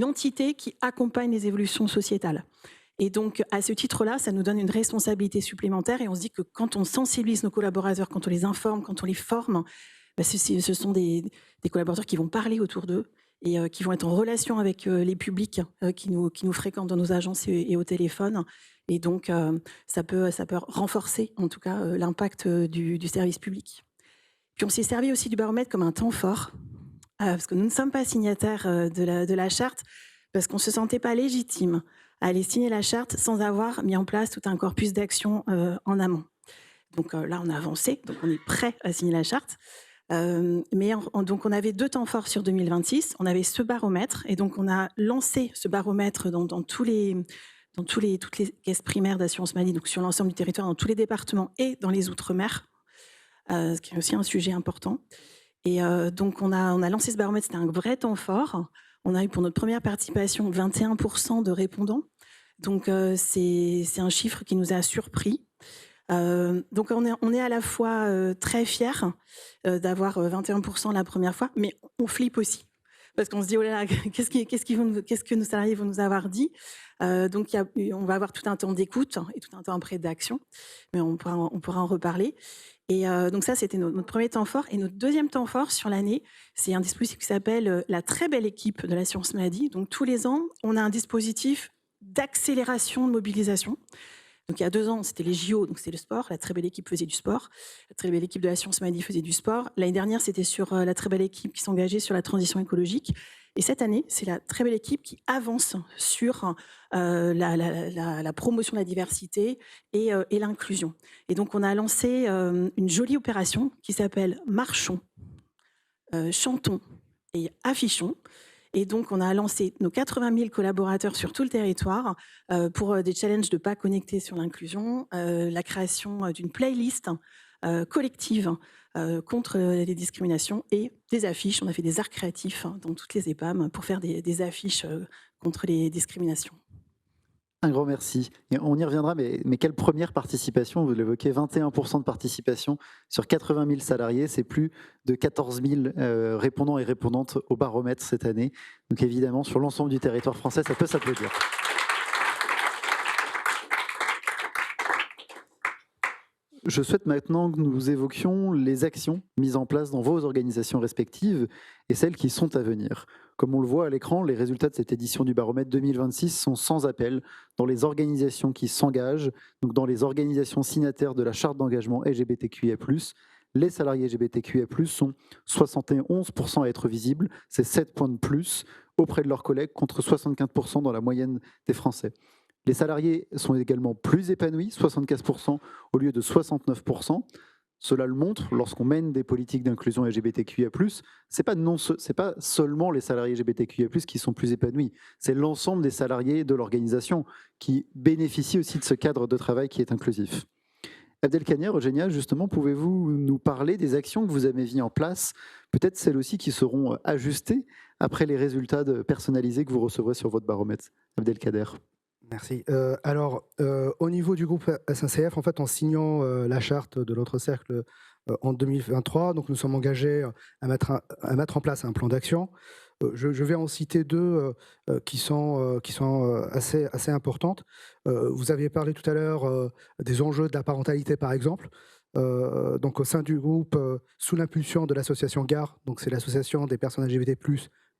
entité qui accompagne les évolutions sociétales. Et donc, à ce titre-là, ça nous donne une responsabilité supplémentaire, et on se dit que quand on sensibilise nos collaborateurs, quand on les informe, quand on les forme, ce sont des collaborateurs qui vont parler autour d'eux et qui vont être en relation avec les publics qui nous fréquentent dans nos agences et au téléphone. Et donc, ça peut renforcer, en tout cas, l'impact du service public. Puis, on s'est servi aussi du baromètre comme un temps fort, parce que nous ne sommes pas signataires de la charte, parce qu'on ne se sentait pas légitime à aller signer la charte sans avoir mis en place tout un corpus d'action en amont. Donc là, on a avancé, donc on est prêt à signer la charte. Donc on avait 2 temps forts sur 2026, on avait ce baromètre, et donc on a lancé ce baromètre dans toutes les caisses primaires d'assurance maladie, donc sur l'ensemble du territoire, dans tous les départements et dans les outre-mer, ce qui est aussi un sujet important. Et donc on a lancé ce baromètre, c'était un vrai temps fort. On a eu pour notre première participation 21% de répondants. Donc, c'est un chiffre qui nous a surpris. Donc, on est à la fois très fiers d'avoir 21% la première fois, mais on flippe aussi. Parce qu'on se dit, oh là là, qu'est-ce que nos salariés vont nous avoir dit? Donc, on va avoir tout un temps d'écoute et tout un temps après d'action, mais on pourra en reparler. Et donc ça, c'était notre premier temps fort. Et notre deuxième temps fort sur l'année, c'est un dispositif qui s'appelle la très belle équipe de l'assurance maladie. Donc tous les ans, on a un dispositif d'accélération de mobilisation. Donc il y a 2 ans, c'était les JO, donc c'est le sport. La très belle équipe faisait du sport. La très belle équipe de l'assurance maladie faisait du sport. L'année dernière, c'était sur la très belle équipe qui s'engageait sur la transition écologique. Et cette année, c'est la très belle équipe qui avance sur la promotion de la diversité et l'inclusion. Et donc, on a lancé une jolie opération qui s'appelle Marchons, Chantons et Affichons. Et donc, on a lancé nos 80 000 collaborateurs sur tout le territoire pour des challenges de pas connectés sur l'inclusion, la création d'une playlist collective contre les discriminations et des affiches. On a fait des arts créatifs dans toutes les EPAM pour faire des affiches contre les discriminations. Un grand merci. Et on y reviendra, mais quelle première participation? Vous l'évoquez, 21% de participation sur 80 000 salariés. C'est plus de 14 000 répondants et répondantes au baromètre cette année. Donc évidemment, sur l'ensemble du territoire français, ça peut s'applaudir. Je souhaite maintenant que nous évoquions les actions mises en place dans vos organisations respectives et celles qui sont à venir. Comme on le voit à l'écran, les résultats de cette édition du baromètre 2026 sont sans appel dans les organisations qui s'engagent, donc dans les organisations signataires de la charte d'engagement LGBTQIA+. Les salariés LGBTQIA+, sont 71% à être visibles, c'est 7 points de plus auprès de leurs collègues contre 75% dans la moyenne des Français. Les salariés sont également plus épanouis, 75% au lieu de 69%. Cela le montre, lorsqu'on mène des politiques d'inclusion LGBTQIA+, c'est pas seulement les salariés LGBTQIA+, qui sont plus épanouis, c'est l'ensemble des salariés de l'organisation qui bénéficient aussi de ce cadre de travail qui est inclusif. Abdelkader, Eugénia, justement, pouvez-vous nous parler des actions que vous avez mises en place, peut-être celles aussi qui seront ajustées après les résultats personnalisés que vous recevrez sur votre baromètre? Abdelkader. Merci. Au niveau du groupe SNCF, en fait, en signant la charte de l'autre cercle en 2023, donc nous sommes engagés à mettre en place un plan d'action. Je vais en citer deux qui sont assez importantes. Vous aviez parlé tout à l'heure des enjeux de la parentalité, par exemple. Donc, au sein du groupe, sous l'impulsion de l'association GARE, donc c'est l'association des personnes LGBT+,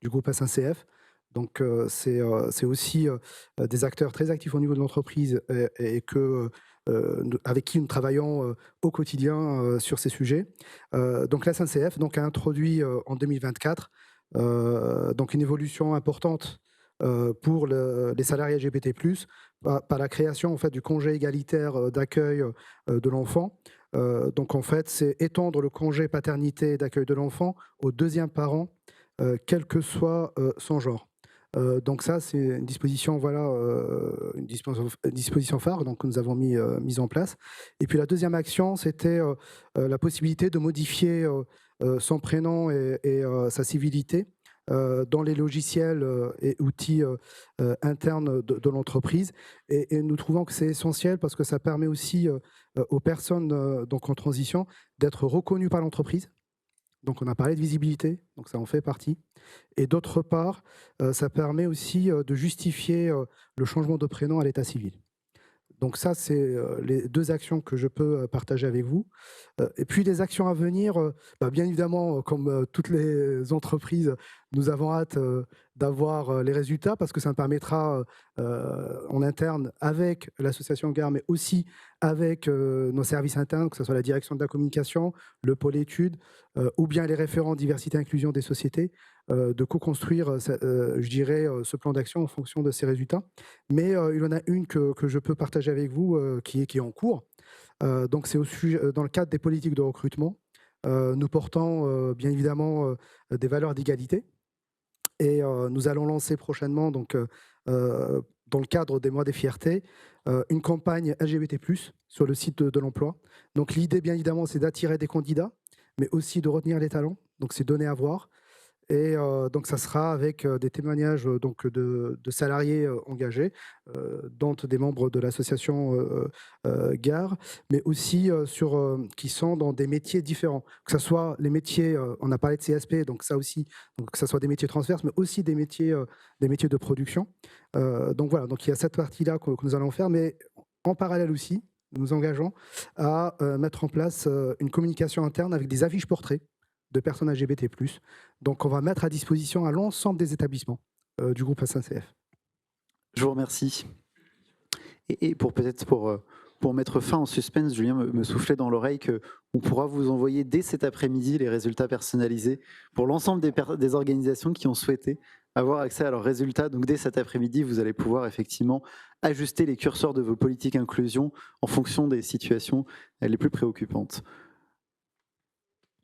du groupe SNCF. Donc, c'est aussi des acteurs très actifs au niveau de l'entreprise et avec qui nous travaillons au quotidien sur ces sujets. Donc, la SNCF a introduit en 2024 donc une évolution importante pour les salariés LGBT+, par la création en fait, du congé égalitaire d'accueil de l'enfant. Donc, en fait, c'est étendre le congé paternité d'accueil de l'enfant au deuxième parent, quel que soit son genre. Donc ça, c'est une disposition, une disposition phare donc, que nous avons mis en place. Et puis la deuxième action, c'était la possibilité de modifier son prénom et sa civilité dans les logiciels et outils internes de l'entreprise. Et nous trouvons que c'est essentiel parce que ça permet aussi aux personnes donc en transition d'être reconnues par l'entreprise. Donc, on a parlé de visibilité, donc ça en fait partie. Et d'autre part, ça permet aussi de justifier le changement de prénom à l'état civil. Donc ça, c'est les deux actions que je peux partager avec vous. Et puis, les actions à venir, bien évidemment, comme toutes les entreprises, nous avons hâte d'avoir les résultats parce que ça me permettra en interne avec l'association GARE, mais aussi avec nos services internes, que ce soit la direction de la communication, le pôle études ou bien les référents diversité et inclusion des sociétés, de co-construire, je dirais, ce plan d'action en fonction de ces résultats. Mais il y en a une que je peux partager avec vous qui est en cours. Donc c'est dans le cadre des politiques de recrutement. Nous portons bien évidemment des valeurs d'égalité. Et nous allons lancer prochainement, donc, dans le cadre des mois des fiertés, une campagne LGBT+, sur le site de l'emploi. Donc l'idée, bien évidemment, c'est d'attirer des candidats, mais aussi de retenir les talents. Donc c'est donné à voir. Et donc ça sera avec des témoignages donc, de salariés engagés, dont des membres de l'association GARE, mais aussi qui sont dans des métiers différents. Que ce soit les métiers, on a parlé de CSP, donc ça aussi, donc que ce soit des métiers transverses, mais aussi des métiers de production. Donc voilà, donc il y a cette partie-là que nous allons faire, mais en parallèle aussi, nous nous engageons à mettre en place une communication interne avec des affiches portraits de personnes LGBT+. Donc, on va mettre à disposition à l'ensemble des établissements du groupe SNCF. Je vous remercie. Et pour mettre fin en suspense, Julien me soufflait dans l'oreille qu'on pourra vous envoyer dès cet après-midi les résultats personnalisés pour l'ensemble des organisations qui ont souhaité avoir accès à leurs résultats. Donc, dès cet après-midi, vous allez pouvoir effectivement ajuster les curseurs de vos politiques inclusion en fonction des situations les plus préoccupantes.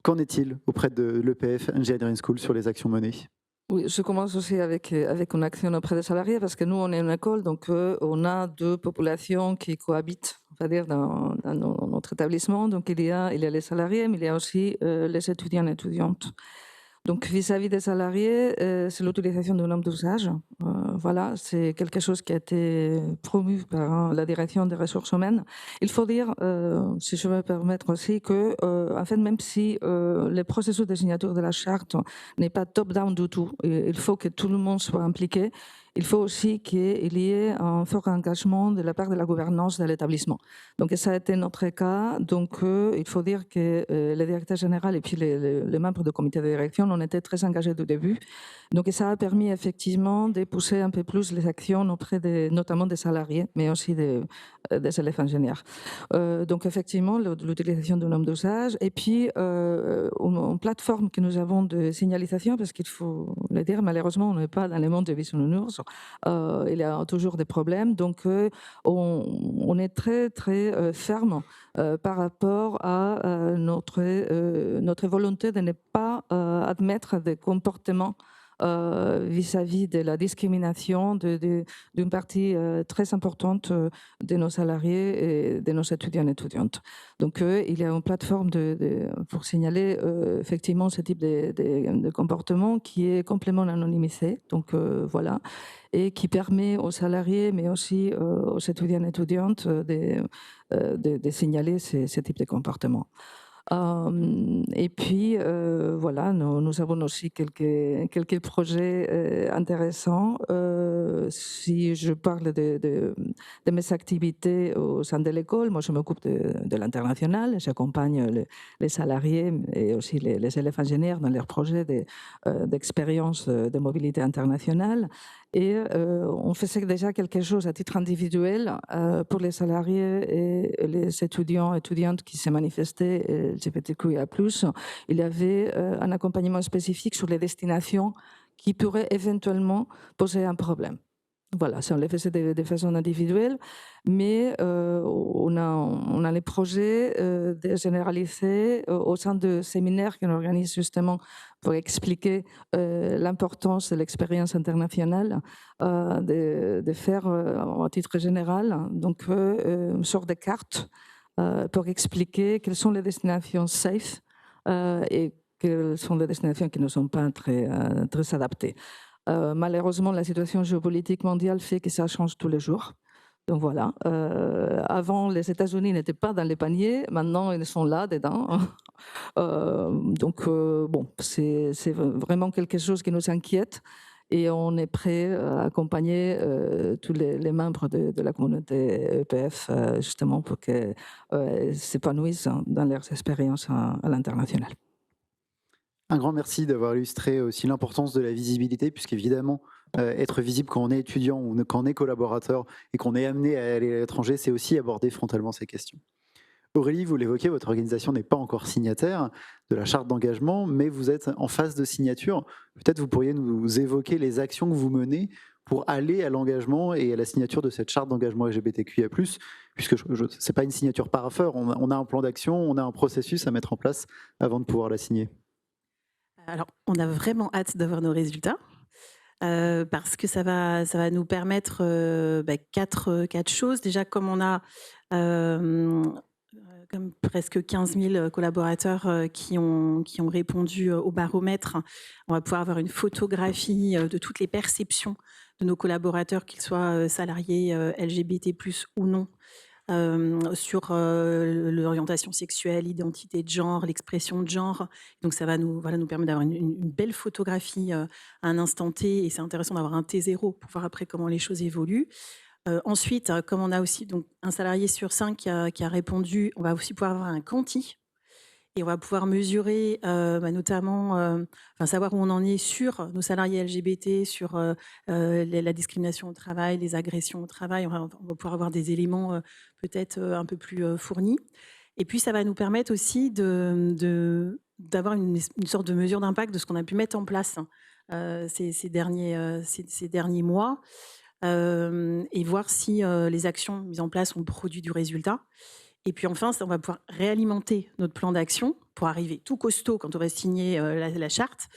Qu'en est-il auprès de l'EPF Engineering School sur les actions menées? Oui, je commence aussi avec une action auprès des salariés parce que nous, on est une école, donc on a deux populations qui cohabitent, on va dire, dans notre établissement. Donc il y a les salariés, mais il y a aussi les étudiants et étudiantes. Donc vis-à-vis des salariés, c'est l'utilisation de normes d'usage. Voilà, c'est quelque chose qui a été promu par la direction des ressources humaines. Il faut dire, si je veux me permettre aussi, que en fait, même si le processus de signature de la charte n'est pas top-down du tout, il faut que tout le monde soit impliqué. il faut aussi qu'il y ait un fort engagement de la part de la gouvernance de l'établissement. Donc ça a été notre cas. Donc il faut dire que le directeur général et puis les membres du comité de direction ont été très engagés du début. Donc ça a permis effectivement de pousser un peu plus les actions auprès notamment des salariés, mais aussi des élèves ingénieurs. Donc effectivement, l'utilisation du nom d'usage et puis une plateforme que nous avons de signalisation, parce qu'il faut le dire, malheureusement, on n'est pas dans le monde des bisounours. Il y a toujours des problèmes. Donc on est très, très ferme par rapport à notre volonté de ne pas admettre des comportements vis-à-vis de la discrimination d'une partie très importante de nos salariés et de nos étudiants et étudiantes. Donc, il y a une plateforme pour signaler effectivement ce type de comportement qui est complètement anonymisé. Donc, voilà. Et qui permet aux salariés, mais aussi aux étudiants et étudiantes de signaler ce type de comportement. Et puis, voilà, nous avons aussi quelques projets intéressants. Si je parle de mes activités au sein de l'école, moi je m'occupe de l'international, j'accompagne les salariés et aussi les élèves ingénieurs dans leurs projets d'expérience de mobilité internationale. Et on faisait déjà quelque chose à titre individuel pour les salariés et les étudiants et étudiantes qui se manifestaient LGBTQIA+. Il y avait un accompagnement spécifique sur les destinations qui pourraient éventuellement poser un problème. Voilà, ça on le faisait de façon individuelle, mais on a les projets de généraliser au sein de séminaires qu'on organise justement pour expliquer l'importance de l'expérience internationale, de faire à titre général donc une sorte de carte pour expliquer quelles sont les destinations safe et quelles sont les destinations qui ne sont pas très adaptées. Malheureusement, la situation géopolitique mondiale fait que ça change tous les jours. Donc voilà, avant les États-Unis n'étaient pas dans les paniers, maintenant ils sont là dedans. Donc bon, c'est vraiment quelque chose qui nous inquiète et on est prêt à accompagner tous les membres de la communauté EPF justement pour qu'ils s'épanouissent dans leurs expériences à l'international. Un grand merci d'avoir illustré aussi l'importance de la visibilité, puisqu'évidemment, être visible quand on est étudiant ou quand on est collaborateur et qu'on est amené à aller à l'étranger, c'est aussi aborder frontalement ces questions. Aurélie, vous l'évoquez, votre organisation n'est pas encore signataire de la charte d'engagement, mais vous êtes en phase de signature. Peut-être vous pourriez nous évoquer les actions que vous menez pour aller à l'engagement et à la signature de cette charte d'engagement LGBTQIA+, puisque ce n'est pas une signature par affaire, on a un plan d'action, on a un processus à mettre en place avant de pouvoir la signer. Alors, on a vraiment hâte d'avoir nos résultats parce que ça va nous permettre quatre choses. Déjà, comme on a comme presque 15 000 collaborateurs qui ont répondu au baromètre, on va pouvoir avoir une photographie de toutes les perceptions de nos collaborateurs, qu'ils soient salariés LGBT+, ou non, sur l'orientation sexuelle, l'identité de genre, l'expression de genre. Donc ça va nous permettre d'avoir une belle photographie à un instant T, et c'est intéressant d'avoir un T0 pour voir après comment les choses évoluent. Ensuite, comme on a aussi donc, un salarié sur 5 qui a répondu, on va aussi pouvoir avoir un quanti. Et on va pouvoir mesurer notamment, savoir où on en est sur nos salariés LGBT, sur la discrimination au travail, les agressions au travail. On va pouvoir avoir des éléments peut-être un peu plus fournis. Et puis, ça va nous permettre aussi d'avoir une sorte de mesure d'impact de ce qu'on a pu mettre en place ces derniers mois et voir si les actions mises en place ont produit du résultat. Et puis enfin, on va pouvoir réalimenter notre plan d'action pour arriver tout costaud quand on va signer la charte.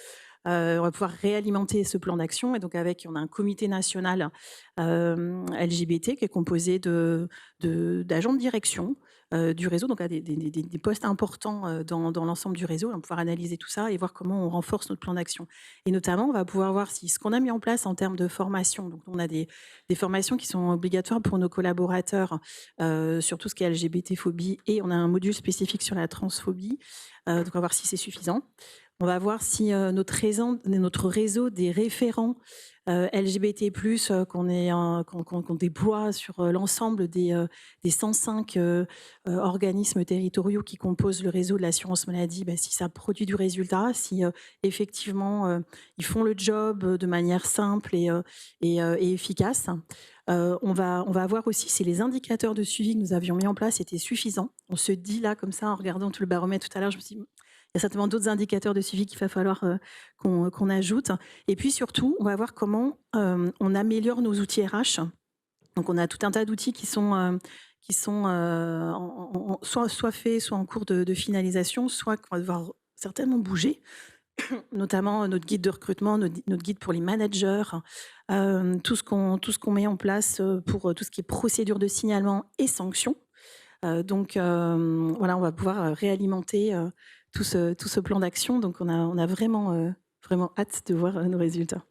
On va pouvoir réalimenter ce plan d'action. Et donc, on a un comité national LGBT qui est composé d'agents de direction du réseau, donc des postes importants dans l'ensemble du réseau. On va pouvoir analyser tout ça et voir comment on renforce notre plan d'action. Et notamment, on va pouvoir voir si ce qu'on a mis en place en termes de formation, donc on a des formations qui sont obligatoires pour nos collaborateurs sur tout ce qui est LGBT-phobie, et on a un module spécifique sur la transphobie. Donc, on va voir si c'est suffisant. On va voir si notre réseau des référents LGBT+, qu'on déploie sur l'ensemble des 105 organismes territoriaux qui composent le réseau de l'assurance maladie, si ça produit du résultat, si effectivement ils font le job de manière simple et efficace. On va voir aussi si les indicateurs de suivi que nous avions mis en place étaient suffisants. On se dit là, comme ça, en regardant tout le baromètre tout à l'heure, je me suis dit, il y a certainement d'autres indicateurs de suivi qu'il va falloir qu'on ajoute. Et puis surtout, on va voir comment on améliore nos outils RH. Donc on a tout un tas d'outils qui sont soit faits, soit en cours de finalisation, soit qu'on va devoir certainement bouger, notamment notre guide de recrutement, notre guide pour les managers, tout ce qu'on met en place pour tout ce qui est procédure de signalement et sanctions. Donc voilà, on va pouvoir réalimenter tout ce plan d'action. Donc on a vraiment hâte de voir nos résultats.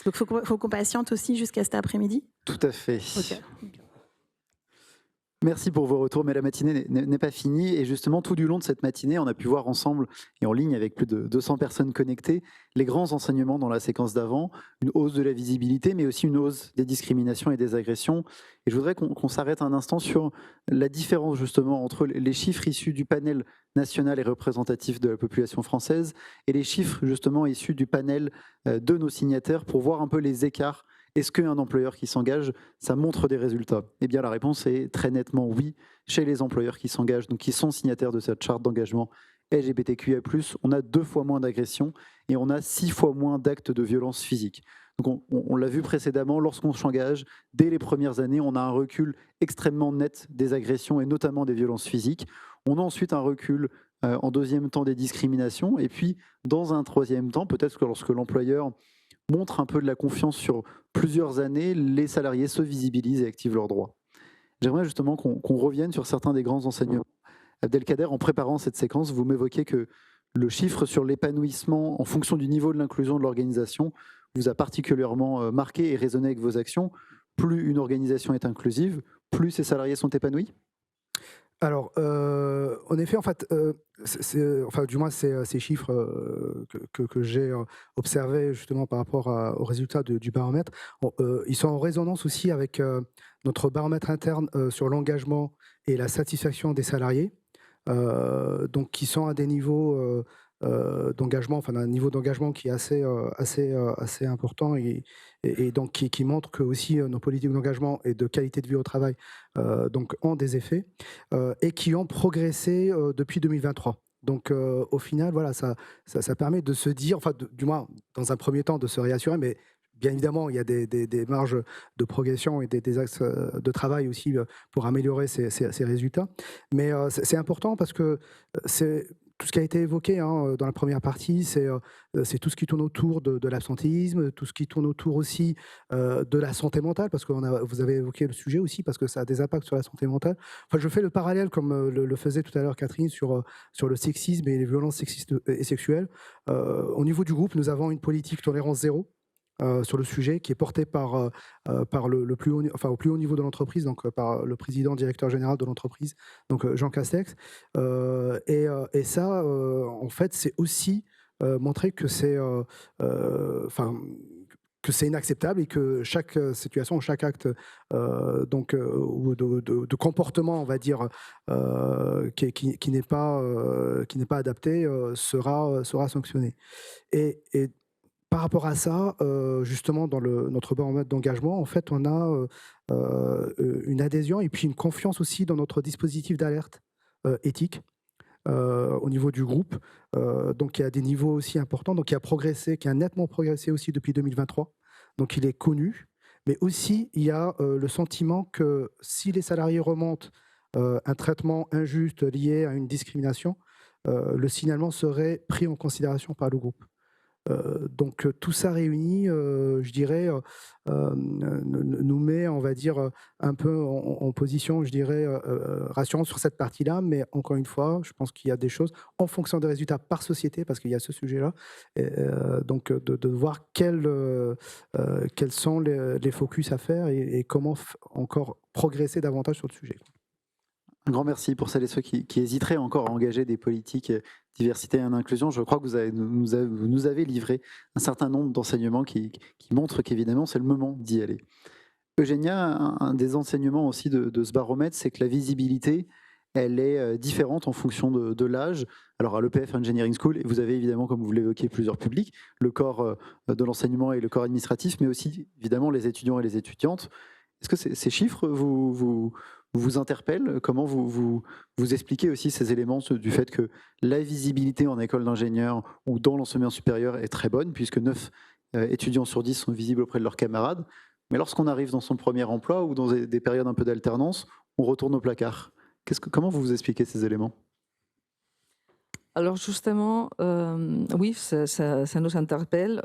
Donc il faut qu'on patiente aussi jusqu'à cet après-midi. Tout à fait. Ok. Merci pour vos retours, mais la matinée n'est pas finie. Et justement, tout du long de cette matinée, on a pu voir ensemble et en ligne avec plus de 200 personnes connectées, les grands enseignements dans la séquence d'avant, une hausse de la visibilité, mais aussi une hausse des discriminations et des agressions. Et je voudrais qu'on s'arrête un instant sur la différence justement entre les chiffres issus du panel national et représentatif de la population française et les chiffres justement issus du panel de nos signataires pour voir un peu les écarts. Est-ce qu'un employeur qui s'engage, ça montre des résultats? Eh bien, la réponse est très nettement oui. Chez les employeurs qui s'engagent, donc qui sont signataires de cette charte d'engagement LGBTQIA+, on a 2 fois moins d'agressions et on a 6 fois moins d'actes de violence physique. Donc on l'a vu précédemment, lorsqu'on s'engage, dès les premières années, on a un recul extrêmement net des agressions et notamment des violences physiques. On a ensuite un recul en deuxième temps des discriminations et puis dans un troisième temps, peut-être que lorsque l'employeur montre un peu de la confiance sur plusieurs années, les salariés se visibilisent et activent leurs droits. J'aimerais justement qu'on revienne sur certains des grands enseignements. Abdelkader, en préparant cette séquence, vous m'évoquez que le chiffre sur l'épanouissement en fonction du niveau de l'inclusion de l'organisation vous a particulièrement marqué et résonné avec vos actions. Plus une organisation est inclusive, plus ses salariés sont épanouis? Alors, en effet, en fait, du moins, ces chiffres que j'ai observés justement par rapport aux résultats du baromètre, ils sont en résonance aussi avec notre baromètre interne sur l'engagement et la satisfaction des salariés, donc qui sont à des niveaux d'engagement, enfin d'un niveau d'engagement qui est assez important et donc qui montre que aussi nos politiques d'engagement et de qualité de vie au travail donc ont des effets et qui ont progressé depuis 2023. Donc au final, voilà, ça permet de se dire, enfin du moins dans un premier temps de se réassurer, mais bien évidemment, il y a des marges de progression et des axes de travail aussi pour améliorer ces résultats. Mais c'est important parce que c'est tout ce qui a été évoqué dans la première partie, c'est tout ce qui tourne autour de l'absentéisme, tout ce qui tourne autour aussi de la santé mentale, parce que vous avez évoqué le sujet aussi, parce que ça a des impacts sur la santé mentale. Enfin, je fais le parallèle, comme le faisait tout à l'heure Catherine, sur le sexisme et les violences sexistes et sexuelles. Au niveau du groupe, nous avons une politique tolérance zéro sur le sujet, qui est porté par le plus haut, au plus haut niveau de l'entreprise, donc par le président directeur général de l'entreprise, donc Jean Castex. Et ça, en fait, c'est aussi montrer que c'est inacceptable et que chaque situation, chaque acte ou de comportement, on va dire, qui n'est pas adapté, sera sanctionné. Et par rapport à ça, justement, dans notre baromètre d'engagement, en fait, on a une adhésion et puis une confiance aussi dans notre dispositif d'alerte éthique au niveau du groupe. Donc, il y a des niveaux aussi importants, donc qui a nettement progressé aussi depuis 2023. Donc, il est connu. Mais aussi, il y a le sentiment que si les salariés remontent un traitement injuste lié à une discrimination, le signalement serait pris en considération par le groupe. Donc tout ça réuni, je dirais, nous met, on va dire, un peu en position, je dirais, rassurante sur cette partie-là. Mais encore une fois, je pense qu'il y a des choses en fonction des résultats par société, parce qu'il y a ce sujet-là. Donc de voir quels sont les focus à faire et comment encore progresser davantage sur le sujet. Un grand merci pour celles et ceux qui hésiteraient encore à engager des politiques diversité et inclusion. Je crois que vous nous avez livré un certain nombre d'enseignements qui montrent qu'évidemment, c'est le moment d'y aller. Eugénia, un des enseignements aussi de ce baromètre, c'est que la visibilité, elle est différente en fonction de l'âge. Alors à l'EPF Engineering School, et vous avez évidemment, comme vous l'évoquez, plusieurs publics, le corps de l'enseignement et le corps administratif, mais aussi évidemment les étudiants et les étudiantes. Est-ce que ces chiffres vous interpellent? Comment vous expliquez aussi ces éléments du fait que la visibilité en école d'ingénieur ou dans l'enseignement supérieur est très bonne, puisque 9 étudiants sur 10 sont visibles auprès de leurs camarades, mais lorsqu'on arrive dans son premier emploi ou dans des périodes un peu d'alternance, on retourne au placard. Comment vous expliquez ces éléments? Alors justement, oui, ça nous interpelle.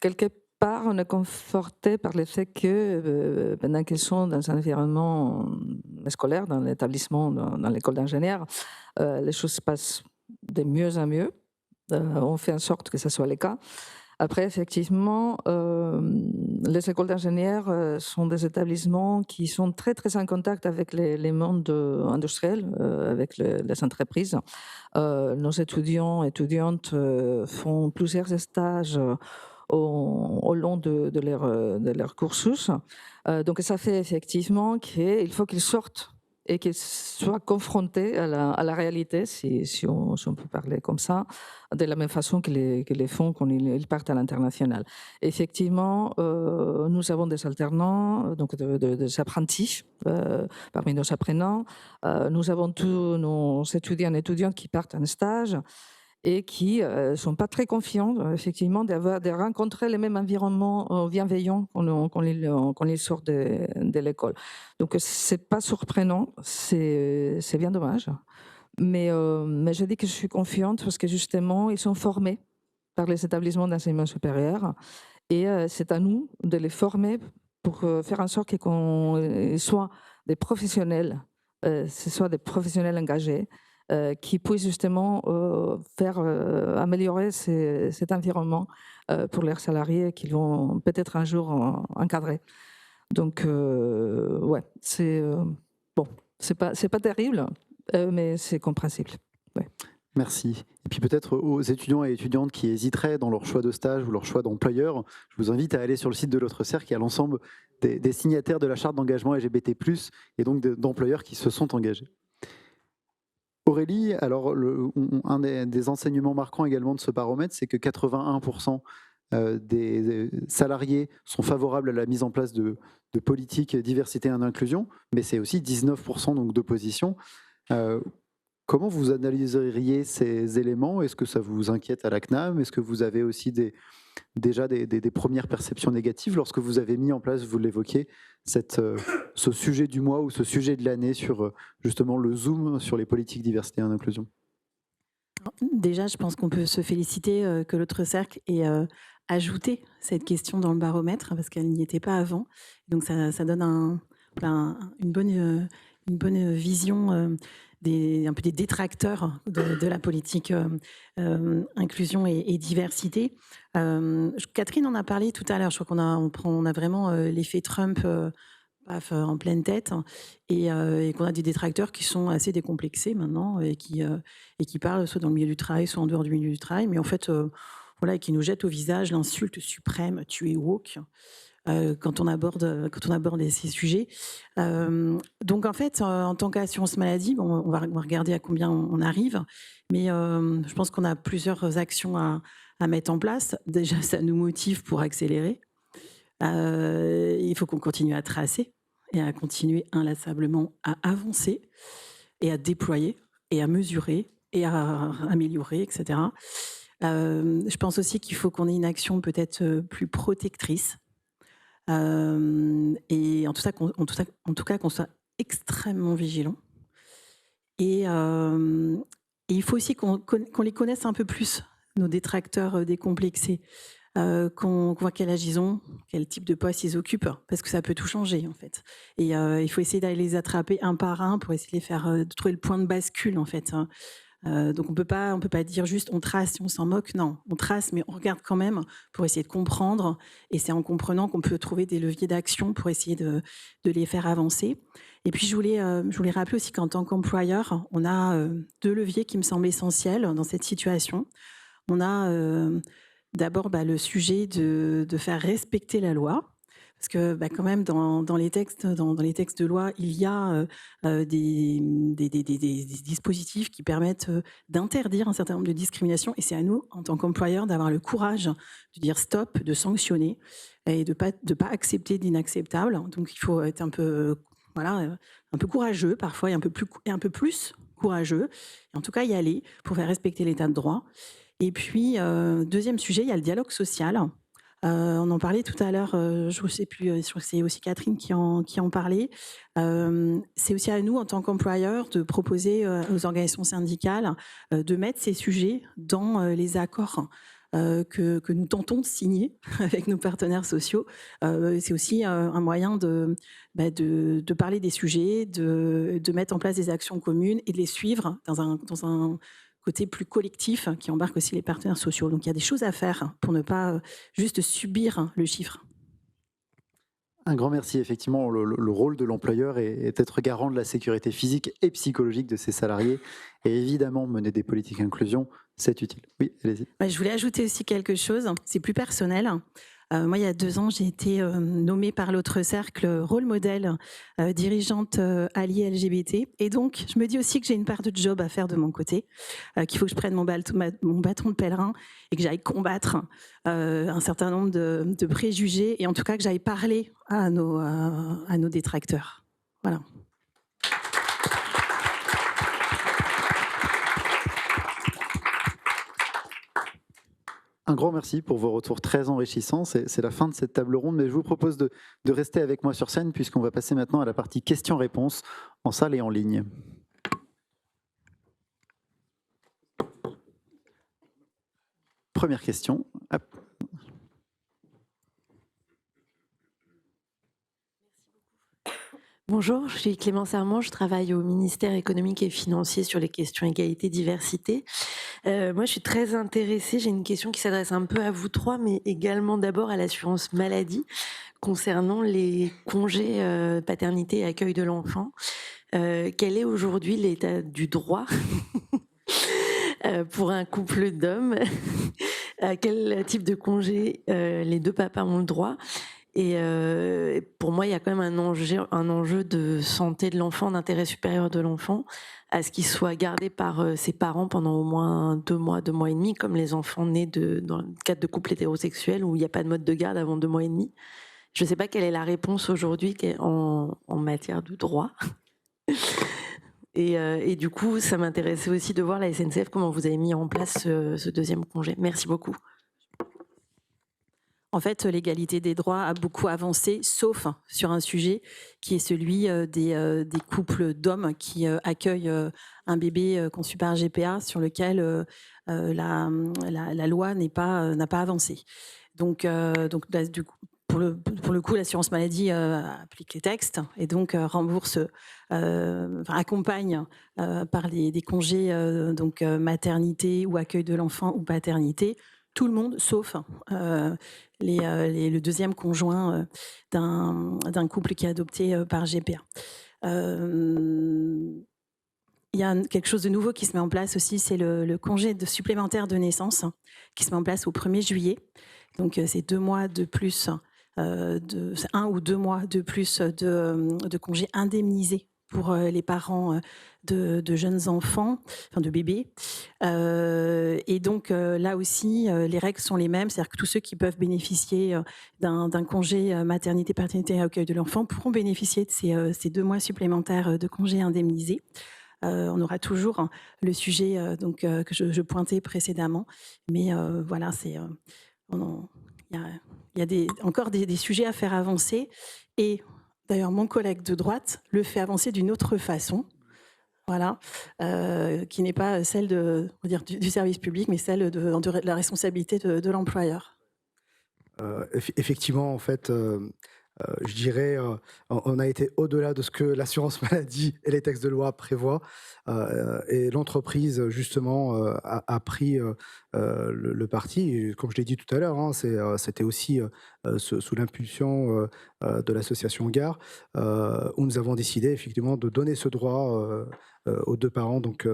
Quelque part, on est conforté par le fait que pendant qu'ils sont dans un environnement scolaire, dans l'établissement, dans l'école d'ingénieur, les choses se passent de mieux en mieux. On fait en sorte que ce soit le cas. Après, effectivement, les écoles d'ingénieurs sont des établissements qui sont très, très en contact avec les mondes industriels, avec les entreprises. Nos étudiants et étudiantes font plusieurs stages au long de leur cursus. Donc, ça fait effectivement qu'il faut qu'ils sortent et qu'ils soient confrontés à la réalité, si on peut parler comme ça, de la même façon qu'ils les font quand ils partent à l'international. Effectivement, nous avons des alternants, donc des apprentis parmi nos apprenants. Nous avons tous nos étudiants et étudiantes qui partent en stage et qui ne sont pas très confiants, effectivement, de rencontrer les mêmes environnements bienveillants quand ils sortent de l'école. Donc, ce n'est pas surprenant, c'est bien dommage. Mais je dis que je suis confiante parce que, justement, ils sont formés par les établissements d'enseignement supérieur et c'est à nous de les former pour faire en sorte qu'ils soient des professionnels, ce soient des professionnels engagés, qui puissent justement faire améliorer cet environnement pour leurs salariés qu'ils vont peut-être un jour encadrer. Donc, ouais, c'est bon, c'est pas terrible, mais c'est compréhensible. Ouais. Merci. Et puis peut-être aux étudiants et étudiantes qui hésiteraient dans leur choix de stage ou leur choix d'employeur, je vous invite à aller sur le site de l'Autre Cercle. Il y a l'ensemble des signataires de la charte d'engagement LGBT+, et donc d'employeurs qui se sont engagés. Aurélie, alors un des enseignements marquants également de ce baromètre, c'est que 81% des salariés sont favorables à la mise en place de politiques diversité et inclusion, mais c'est aussi 19% donc d'opposition. Comment vous analyseriez ces éléments? Est-ce que ça vous inquiète à la CNAM? Est-ce que vous avez aussi déjà des premières perceptions négatives lorsque vous avez mis en place, vous l'évoquiez, ce sujet du mois ou ce sujet de l'année sur justement le zoom sur les politiques diversité et inclusion? Déjà, je pense qu'on peut se féliciter que l'Autre Cercle ait ajouté cette question dans le baromètre parce qu'elle n'y était pas avant. Donc ça donne une bonne vision un peu des détracteurs de la politique inclusion et diversité. Catherine en a parlé tout à l'heure. Je crois qu'on a vraiment l'effet Trump en pleine tête et qu'on a des détracteurs qui sont assez décomplexés maintenant et qui parlent soit dans le milieu du travail, soit en dehors du milieu du travail, mais en fait, voilà, qui nous jettent au visage l'insulte suprême « tu es woke ». Quand on aborde ces sujets. Donc en fait, en tant qu'assurance maladie, on va regarder à combien on arrive, mais je pense qu'on a plusieurs actions à mettre en place. Déjà, ça nous motive pour accélérer. Il faut qu'on continue à tracer et à continuer inlassablement à avancer et à déployer et à mesurer et à améliorer, etc. Je pense aussi qu'il faut qu'on ait une action peut-être plus protectrice. Et en tout cas qu'on soit extrêmement vigilant. Et il faut aussi qu'on les connaisse un peu plus, nos détracteurs décomplexés, qu'on voit quel âge ils ont, quel type de poste ils occupent, parce que ça peut tout changer en fait. Et il faut essayer d'aller les attraper un par un pour essayer de trouver le point de bascule en fait. Donc on peut pas dire juste on trace et on s'en moque. Non, on trace mais on regarde quand même pour essayer de comprendre. Et c'est en comprenant qu'on peut trouver des leviers d'action pour essayer de les faire avancer. Et puis, je voulais rappeler aussi qu'en tant qu'employeur, on a 2 leviers qui me semblent essentiels dans cette situation. On a d'abord le sujet de faire respecter la loi. Parce que quand même, dans les textes de loi, il y a des dispositifs qui permettent d'interdire un certain nombre de discriminations. Et c'est à nous, en tant qu'employeurs, d'avoir le courage de dire stop, de sanctionner et de pas accepter d'inacceptable. Donc il faut être un peu courageux parfois et un peu plus courageux. Et en tout cas, y aller pour faire respecter l'état de droit. Et puis, deuxième sujet, il y a le dialogue social. On en parlait tout à l'heure, je ne sais plus, je crois que c'est aussi Catherine qui en parlait. C'est aussi à nous, en tant qu'employeurs, de proposer aux organisations syndicales de mettre ces sujets dans les accords que nous tentons de signer avec nos partenaires sociaux. C'est aussi un moyen de parler des sujets, de mettre en place des actions communes et de les suivre dans un côté plus collectif qui embarque aussi les partenaires sociaux. Donc il y a des choses à faire pour ne pas juste subir le chiffre. Un grand merci. Effectivement, le rôle de l'employeur est d'être garant de la sécurité physique et psychologique de ses salariés. Et évidemment, mener des politiques d'inclusion, c'est utile. Oui, allez-y. Je voulais ajouter aussi quelque chose, c'est plus personnel. Moi, il y a 2 ans, j'ai été nommée par l'autre cercle rôle modèle dirigeante alliée LGBT. Et donc, je me dis aussi que j'ai une part de job à faire de mon côté, qu'il faut que je prenne mon bâton de pèlerin et que j'aille combattre un certain nombre de préjugés et en tout cas que j'aille parler à nos détracteurs. Voilà. Un grand merci pour vos retours très enrichissants. C'est la fin de cette table ronde, mais je vous propose de rester avec moi sur scène puisqu'on va passer maintenant à la partie questions-réponses en salle et en ligne. Première question. Hop. Bonjour, je suis Clémence Armand, je travaille au ministère économique et financier sur les questions égalité-diversité. Moi, je suis très intéressée, j'ai une question qui s'adresse un peu à vous trois, mais également d'abord à l'assurance maladie, concernant les congés paternité et accueil de l'enfant. Quel est aujourd'hui l'état du droit pour un couple d'hommes? À quel type de congé les 2 papas ont le droit? Et pour moi, il y a quand même un enjeu de santé de l'enfant, d'intérêt supérieur de l'enfant, à ce qu'il soit gardé par ses parents pendant au moins 2 mois, 2 mois et demi, comme les enfants nés dans le cadre de couples hétérosexuels où il n'y a pas de mode de garde avant 2 mois et demi. Je ne sais pas quelle est la réponse aujourd'hui en matière de droit. Et du coup, ça m'intéressait aussi de voir la SNCF, comment vous avez mis en place ce 2e congé. Merci beaucoup. En fait, l'égalité des droits a beaucoup avancé, sauf sur un sujet qui est celui des couples d'hommes qui accueillent un bébé conçu par GPA, sur lequel la loi n'a pas avancé. Donc du coup, pour le coup, l'assurance maladie applique les textes et donc rembourse, accompagne par des congés maternité ou accueil de l'enfant ou paternité, tout le monde, sauf le 2e conjoint d'un couple qui est adopté par GPA. Il y a quelque chose de nouveau qui se met en place aussi, c'est le congé supplémentaire de naissance qui se met en place au 1er juillet. Donc c'est 2 mois de plus, 1 ou 2 mois de plus de congés indemnisés pour les parents de jeunes enfants, enfin de bébés. Et donc là aussi, les règles sont les mêmes, c'est-à-dire que tous ceux qui peuvent bénéficier d'un congé maternité, paternité et accueil de l'enfant pourront bénéficier de ces 2 mois supplémentaires de congés indemnisés. On aura toujours le sujet que je pointais précédemment, mais voilà, il y a encore des sujets à faire avancer. Et d'ailleurs, mon collègue de droite le fait avancer d'une autre façon, voilà, qui n'est pas celle du service public, mais celle de la responsabilité de l'employeur. Effectivement, en fait, je dirais, on a été au-delà de ce que l'assurance maladie et les textes de loi prévoient. Et l'entreprise, justement, a pris le parti. Et comme je l'ai dit tout à l'heure, c'était aussi sous l'impulsion de l'association Gare, où nous avons décidé effectivement de donner ce droit aux deux parents donc,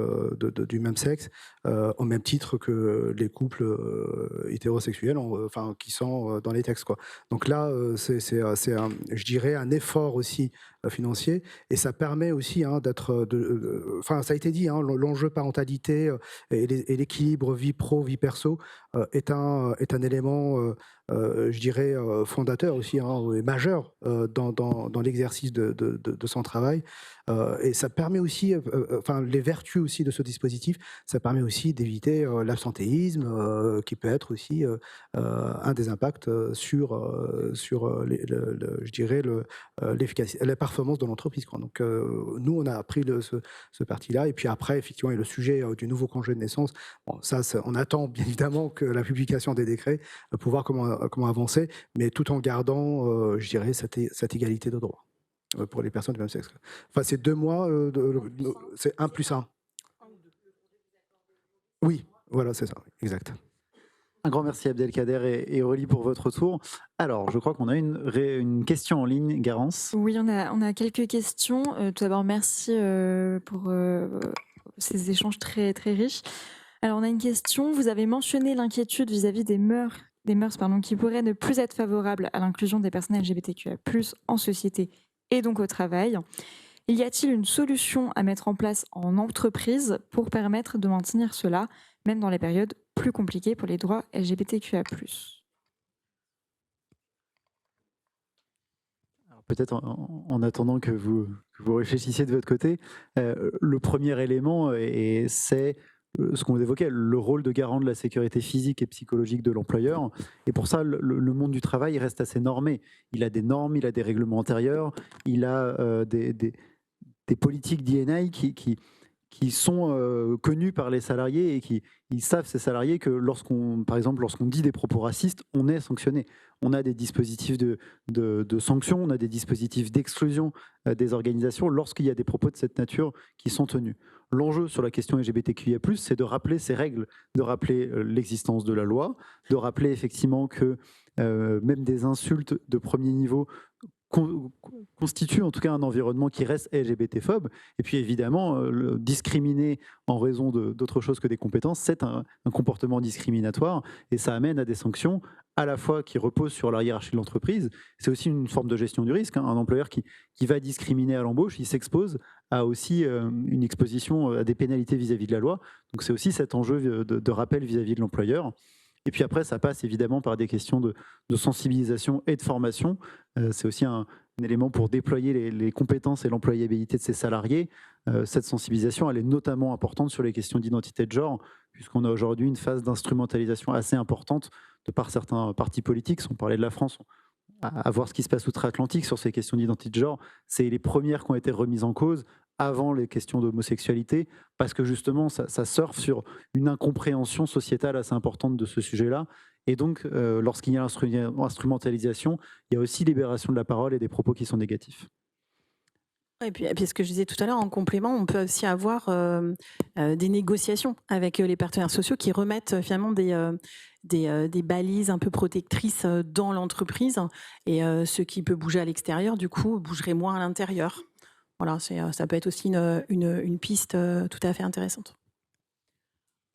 du même sexe, au même titre que les couples hétérosexuels, enfin, qui sont dans les textes, quoi. Donc là, c'est je dirais, un effort aussi financier, et ça permet aussi d'être, enfin, ça a été dit, l'enjeu parentalité et l'équilibre vie pro, vie perso est un élément, je dirais, fondateur aussi, et majeur dans l'exercice de son travail. Et ça permet aussi, enfin, les vertus aussi de ce dispositif, ça permet aussi d'éviter l'absentéisme, qui peut être aussi un des impacts sur, je dirais, l'efficacité, la performance de l'entreprise, quoi. Donc, nous, on a pris ce parti-là. Et puis après, effectivement, il y a le sujet du nouveau congé de naissance. Bon, ça, on attend bien évidemment que la publication des décrets pour voir comment avancer, mais tout en gardant, je dirais, cette égalité de droit pour les personnes du même sexe. Enfin, c'est 2 mois, c'est 1+1. Oui, voilà, c'est ça, exact. Un grand merci Abdelkader et Aurélie pour votre tour. Alors, je crois qu'on a une question en ligne, Garance. Oui, on a quelques questions. Tout d'abord, merci pour ces échanges très, très riches. Alors, on a une question. Vous avez mentionné l'inquiétude vis-à-vis des mœurs qui pourraient ne plus être favorables à l'inclusion des personnes LGBTQIA+, en société et donc au travail. Y a-t-il une solution à mettre en place en entreprise pour permettre de maintenir cela, même dans les périodes plus compliquées pour les droits LGBTQIA+. Alors peut-être en attendant que vous réfléchissiez de votre côté, le premier élément, c'est ce qu'on évoquait, le rôle de garant de la sécurité physique et psychologique de l'employeur. Et pour ça, le monde du travail reste assez normé. Il a des normes, il a des règlements intérieurs, il a des politiques D&I qui sont connus par les salariés, et ils savent, ces salariés, que par exemple, lorsqu'on dit des propos racistes, on est sanctionné. On a des dispositifs de sanctions, on a des dispositifs d'exclusion des organisations lorsqu'il y a des propos de cette nature qui sont tenus. L'enjeu sur la question LGBTQIA+, c'est de rappeler ces règles, de rappeler l'existence de la loi, de rappeler effectivement que même des insultes de premier niveau constitue en tout cas un environnement qui reste LGBT-phobe. Et puis évidemment, discriminer en raison d'autre chose que des compétences, c'est un comportement discriminatoire, et ça amène à des sanctions à la fois qui reposent sur la hiérarchie de l'entreprise. C'est aussi une forme de gestion du risque. Un employeur qui va discriminer à l'embauche, il s'expose à aussi une exposition à des pénalités vis-à-vis de la loi. Donc c'est aussi cet enjeu de rappel vis-à-vis de l'employeur. Et puis après, ça passe évidemment par des questions de sensibilisation et de formation. C'est aussi un élément pour déployer les compétences et l'employabilité de ces salariés. Cette sensibilisation, elle est notamment importante sur les questions d'identité de genre, puisqu'on a aujourd'hui une phase d'instrumentalisation assez importante de par certains partis politiques. Si on parlait de la France, à voir ce qui se passe outre-Atlantique sur ces questions d'identité de genre, c'est les premières qui ont été remises en cause avant les questions d'homosexualité, parce que justement, ça surfe sur une incompréhension sociétale assez importante de ce sujet-là. Et donc, lorsqu'il y a instrumentalisation, il y a aussi libération de la parole et des propos qui sont négatifs. Et puis ce que je disais tout à l'heure, en complément, on peut aussi avoir des négociations avec les partenaires sociaux qui remettent finalement des balises un peu protectrices dans l'entreprise, et ce qui peut bouger à l'extérieur, du coup, bougerait moins à l'intérieur. Voilà, ça peut être aussi une piste tout à fait intéressante.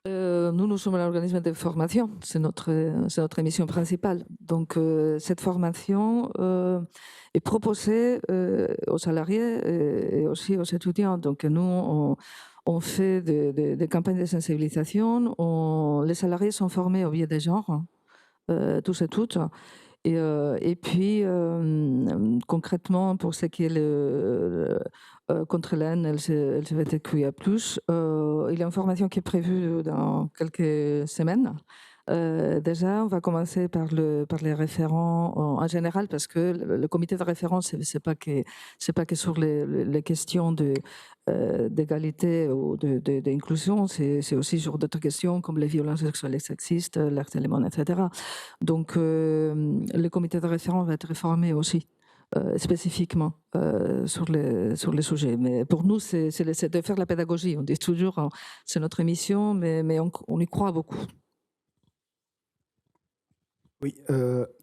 Nous sommes l'organisme de formation, c'est notre mission principale. Donc, cette formation est proposée aux salariés et aussi aux étudiants. Donc, nous, on fait des campagnes de sensibilisation. Les salariés sont formés au biais des genres, tous et toutes. Et puis, concrètement, pour ce qui est contre la haine LGBTQIA+, il y a une formation qui est prévue dans quelques semaines. Déjà, on va commencer par les référents en général, parce que le comité de référence, c'est pas que sur les questions d'égalité ou d'inclusion, c'est aussi sur d'autres questions comme les violences sexuelles et sexistes, l'harcèlement, etc. Donc, le comité de référence va être réformé aussi. Spécifiquement sur les sujets. Mais pour nous, c'est de faire la pédagogie. On dit toujours, c'est notre mission, mais on y croit beaucoup. Oui,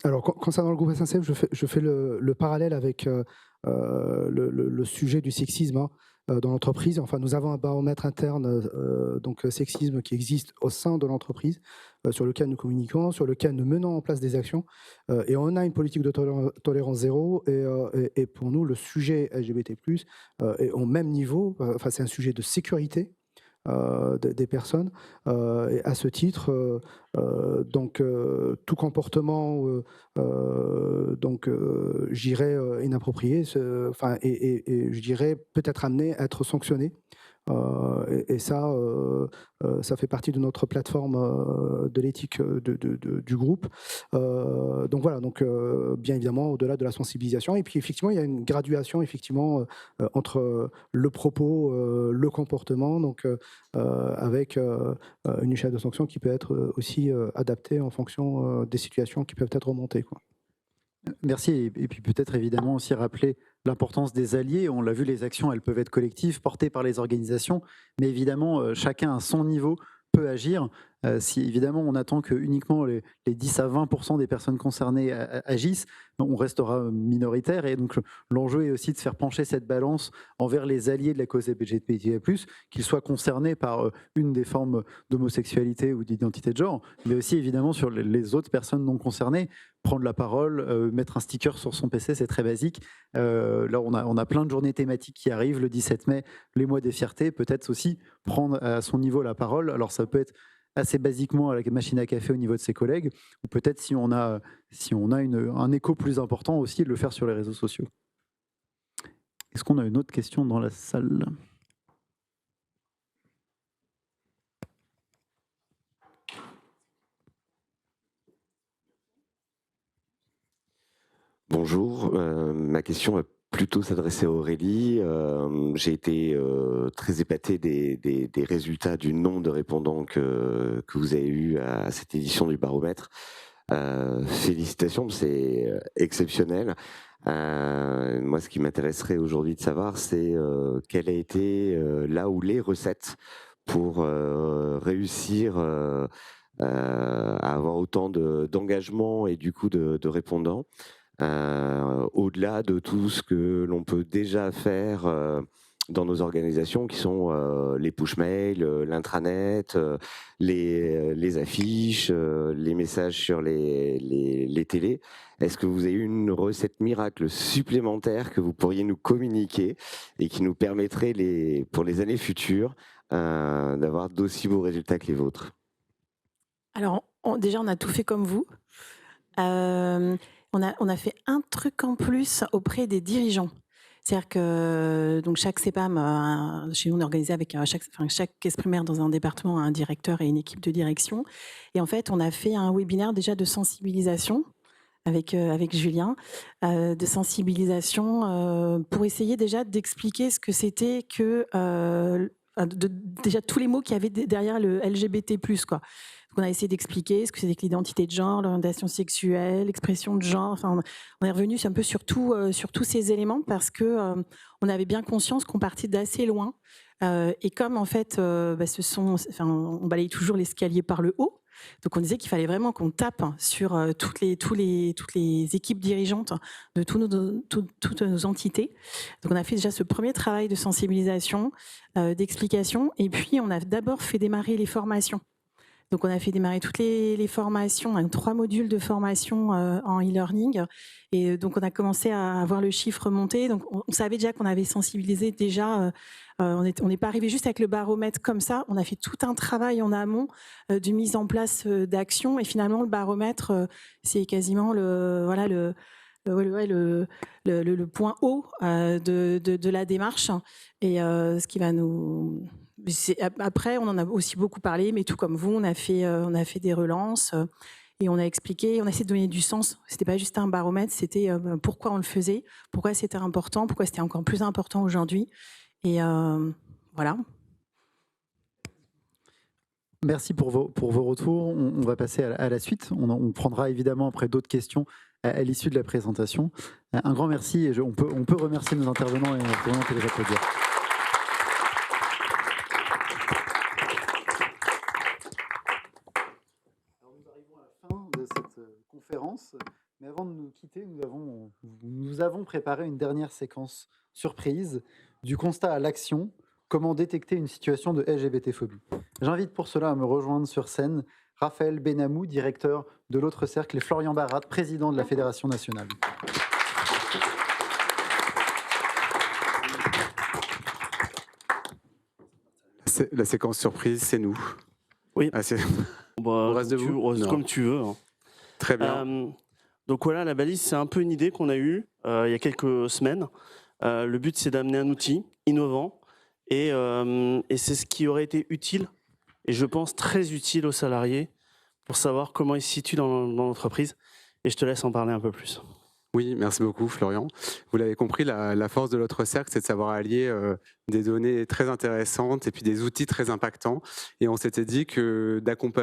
alors concernant le groupe SNCF, je fais le parallèle avec le sujet du sexisme dans l'entreprise. Enfin, nous avons un baromètre interne, donc sexisme, qui existe au sein de l'entreprise, sur lequel nous communiquons, sur lequel nous menons en place des actions. Et on a une politique de tolérance zéro. Et pour nous, le sujet LGBT+, est au même niveau. Enfin, c'est un sujet de sécurité des personnes. Et à ce titre, donc tout comportement, je dirais inapproprié, et je dirais peut-être amené à être sanctionné. Et ça, ça fait partie de notre plateforme de l'éthique du groupe. Donc voilà, bien évidemment, au-delà de la sensibilisation. Et puis effectivement, il y a une graduation effectivement entre le propos, le comportement, avec une échelle de sanction qui peut être aussi adaptée en fonction des situations qui peuvent être remontées, quoi. Merci. Et puis peut-être évidemment aussi rappeler l'importance des alliés. On l'a vu, les actions, elles peuvent être collectives, portées par les organisations, mais évidemment, chacun à son niveau peut agir. Si évidemment on attend que uniquement les 10 à 20% des personnes concernées agissent, on restera minoritaire. Et donc l'enjeu est aussi de faire pencher cette balance envers les alliés de la cause LGBTQIA+, qu'ils soient concernés par une des formes d'homosexualité ou d'identité de genre, mais aussi évidemment sur les autres personnes non concernées. Prendre la parole, mettre un sticker sur son PC, c'est très basique. Là, on a plein de journées thématiques qui arrivent. Le 17 mai, les mois des fiertés, peut-être aussi prendre à son niveau la parole. Alors ça peut être assez basiquement à la machine à café au niveau de ses collègues, ou peut-être si on a un écho plus important aussi, de le faire sur les réseaux sociaux. Est-ce qu'on a une autre question dans la salle ? Bonjour, ma question va plutôt s'adresser à Aurélie. J'ai été très épaté des résultats du nombre de répondants que vous avez eu à cette édition du baromètre. Félicitations, c'est exceptionnel. Moi, ce qui m'intéresserait aujourd'hui de savoir, c'est quelle a été là où les recettes pour réussir à avoir autant d'engagement et du coup de répondants. Au-delà de tout ce que l'on peut déjà faire dans nos organisations, qui sont les push-mails, l'intranet, les affiches, les messages sur les télés. Est-ce que vous avez une recette miracle supplémentaire que vous pourriez nous communiquer et qui nous permettrait pour les années futures d'avoir d'aussi beaux résultats que les vôtres? Alors, déjà, on a tout fait comme vous. On a fait un truc en plus auprès des dirigeants. C'est-à-dire que donc chaque CEPAM, chez nous, on est organisé avec chaque caisse primaire dans un département a un directeur et une équipe de direction. Et en fait, on a fait un webinaire déjà de sensibilisation avec Julien, de sensibilisation pour essayer déjà d'expliquer ce que c'était que déjà tous les mots qu'il y avait derrière le LGBT+, quoi. On a essayé d'expliquer ce que c'était que l'identité de genre, l'orientation sexuelle, l'expression de genre. Enfin, on est revenu un peu sur tous ces éléments parce que on avait bien conscience qu'on partait d'assez loin. Et comme en fait, on balaye toujours l'escalier par le haut. Donc on disait qu'il fallait vraiment qu'on tape sur toutes les équipes dirigeantes de toutes nos entités. Donc on a fait déjà ce premier travail de sensibilisation, d'explication. Et puis on a d'abord fait démarrer les formations. Donc, on a fait démarrer toutes les formations, 3 modules de formation en e-learning. Et donc, on a commencé à voir le chiffre monter. Donc, on savait déjà qu'on avait sensibilisé déjà. On n'est pas arrivé juste avec le baromètre comme ça. On a fait tout un travail en amont de mise en place d'actions. Et finalement, le baromètre, c'est quasiment le point haut de la démarche. Et ce qui va nous... Après, on en a aussi beaucoup parlé, mais tout comme vous, on a fait des relances et on a expliqué, on a essayé de donner du sens. C'était pas juste un baromètre, c'était pourquoi on le faisait, pourquoi c'était important, pourquoi c'était encore plus important aujourd'hui. Et voilà. Merci pour vos retours. On va passer à la suite. On prendra évidemment après d'autres questions à l'issue de la présentation. Un grand merci et on peut remercier nos intervenants et intervenantes et les applaudir. De cette conférence. quitter, nous avons préparé une dernière séquence surprise du constat à l'action, comment détecter une situation de LGBT-phobie. J'invite pour cela à me rejoindre sur scène Raphaël Benamou, directeur de l'autre cercle, et Florian Barat, président de la Fédération nationale. La séquence surprise, c'est nous. Oui. Ah, on reste debout comme tu veux. Hein. Très bien. Donc voilà, la balise, c'est un peu une idée qu'on a eue il y a quelques semaines. Le but, c'est d'amener un outil innovant et c'est ce qui aurait été utile, et je pense très utile aux salariés pour savoir comment ils se situent dans l'entreprise. Et je te laisse en parler un peu plus. Oui, merci beaucoup Florian. Vous l'avez compris, la force de l'autre cercle, c'est de savoir allier des données très intéressantes et puis des outils très impactants. Et on s'était dit que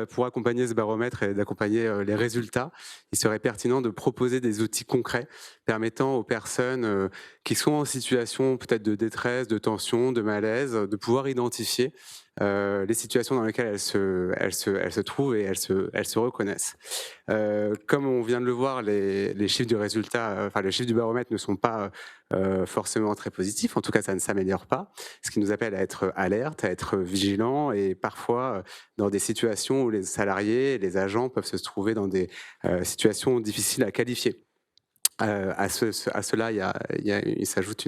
pour accompagner ce baromètre et d'accompagner les résultats, il serait pertinent de proposer des outils concrets permettant aux personnes qui sont en situation peut-être de détresse, de tension, de malaise, de pouvoir identifier les situations dans lesquelles elles se trouvent et elles se reconnaissent. Comme on vient de le voir, les chiffres du résultat, les chiffres du baromètre ne sont pas forcément très positifs. En tout cas, ça ne s'améliore pas. Ce qui nous appelle à être alerte, à être vigilant, et parfois dans des situations où les salariés et les agents peuvent se trouver dans des situations difficiles à qualifier. À cela, il s'ajoute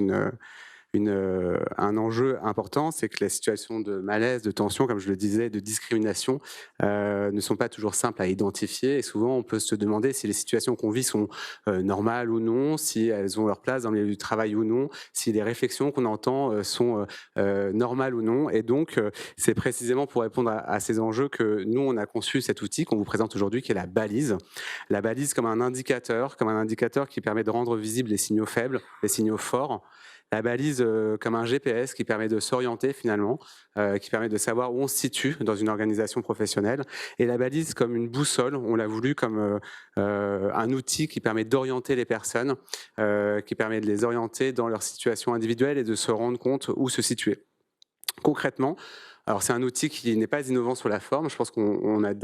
un enjeu important, c'est que les situations de malaise, de tension, comme je le disais, de discrimination ne sont pas toujours simples à identifier, et souvent on peut se demander si les situations qu'on vit sont normales ou non, si elles ont leur place dans le milieu du travail ou non, si les réflexions qu'on entend sont normales ou non. Et donc c'est précisément pour répondre à ces enjeux que nous on a conçu cet outil qu'on vous présente aujourd'hui, qui est la balise. La balise comme un indicateur qui permet de rendre visibles les signaux faibles, les signaux forts. La balise comme un GPS qui permet de s'orienter finalement, qui permet de savoir où on se situe dans une organisation professionnelle. Et la balise comme une boussole, on l'a voulu comme un outil qui permet d'orienter les personnes, qui permet de les orienter dans leur situation individuelle et de se rendre compte où se situer. Concrètement, alors c'est un outil qui n'est pas innovant sur la forme, je pense qu'on a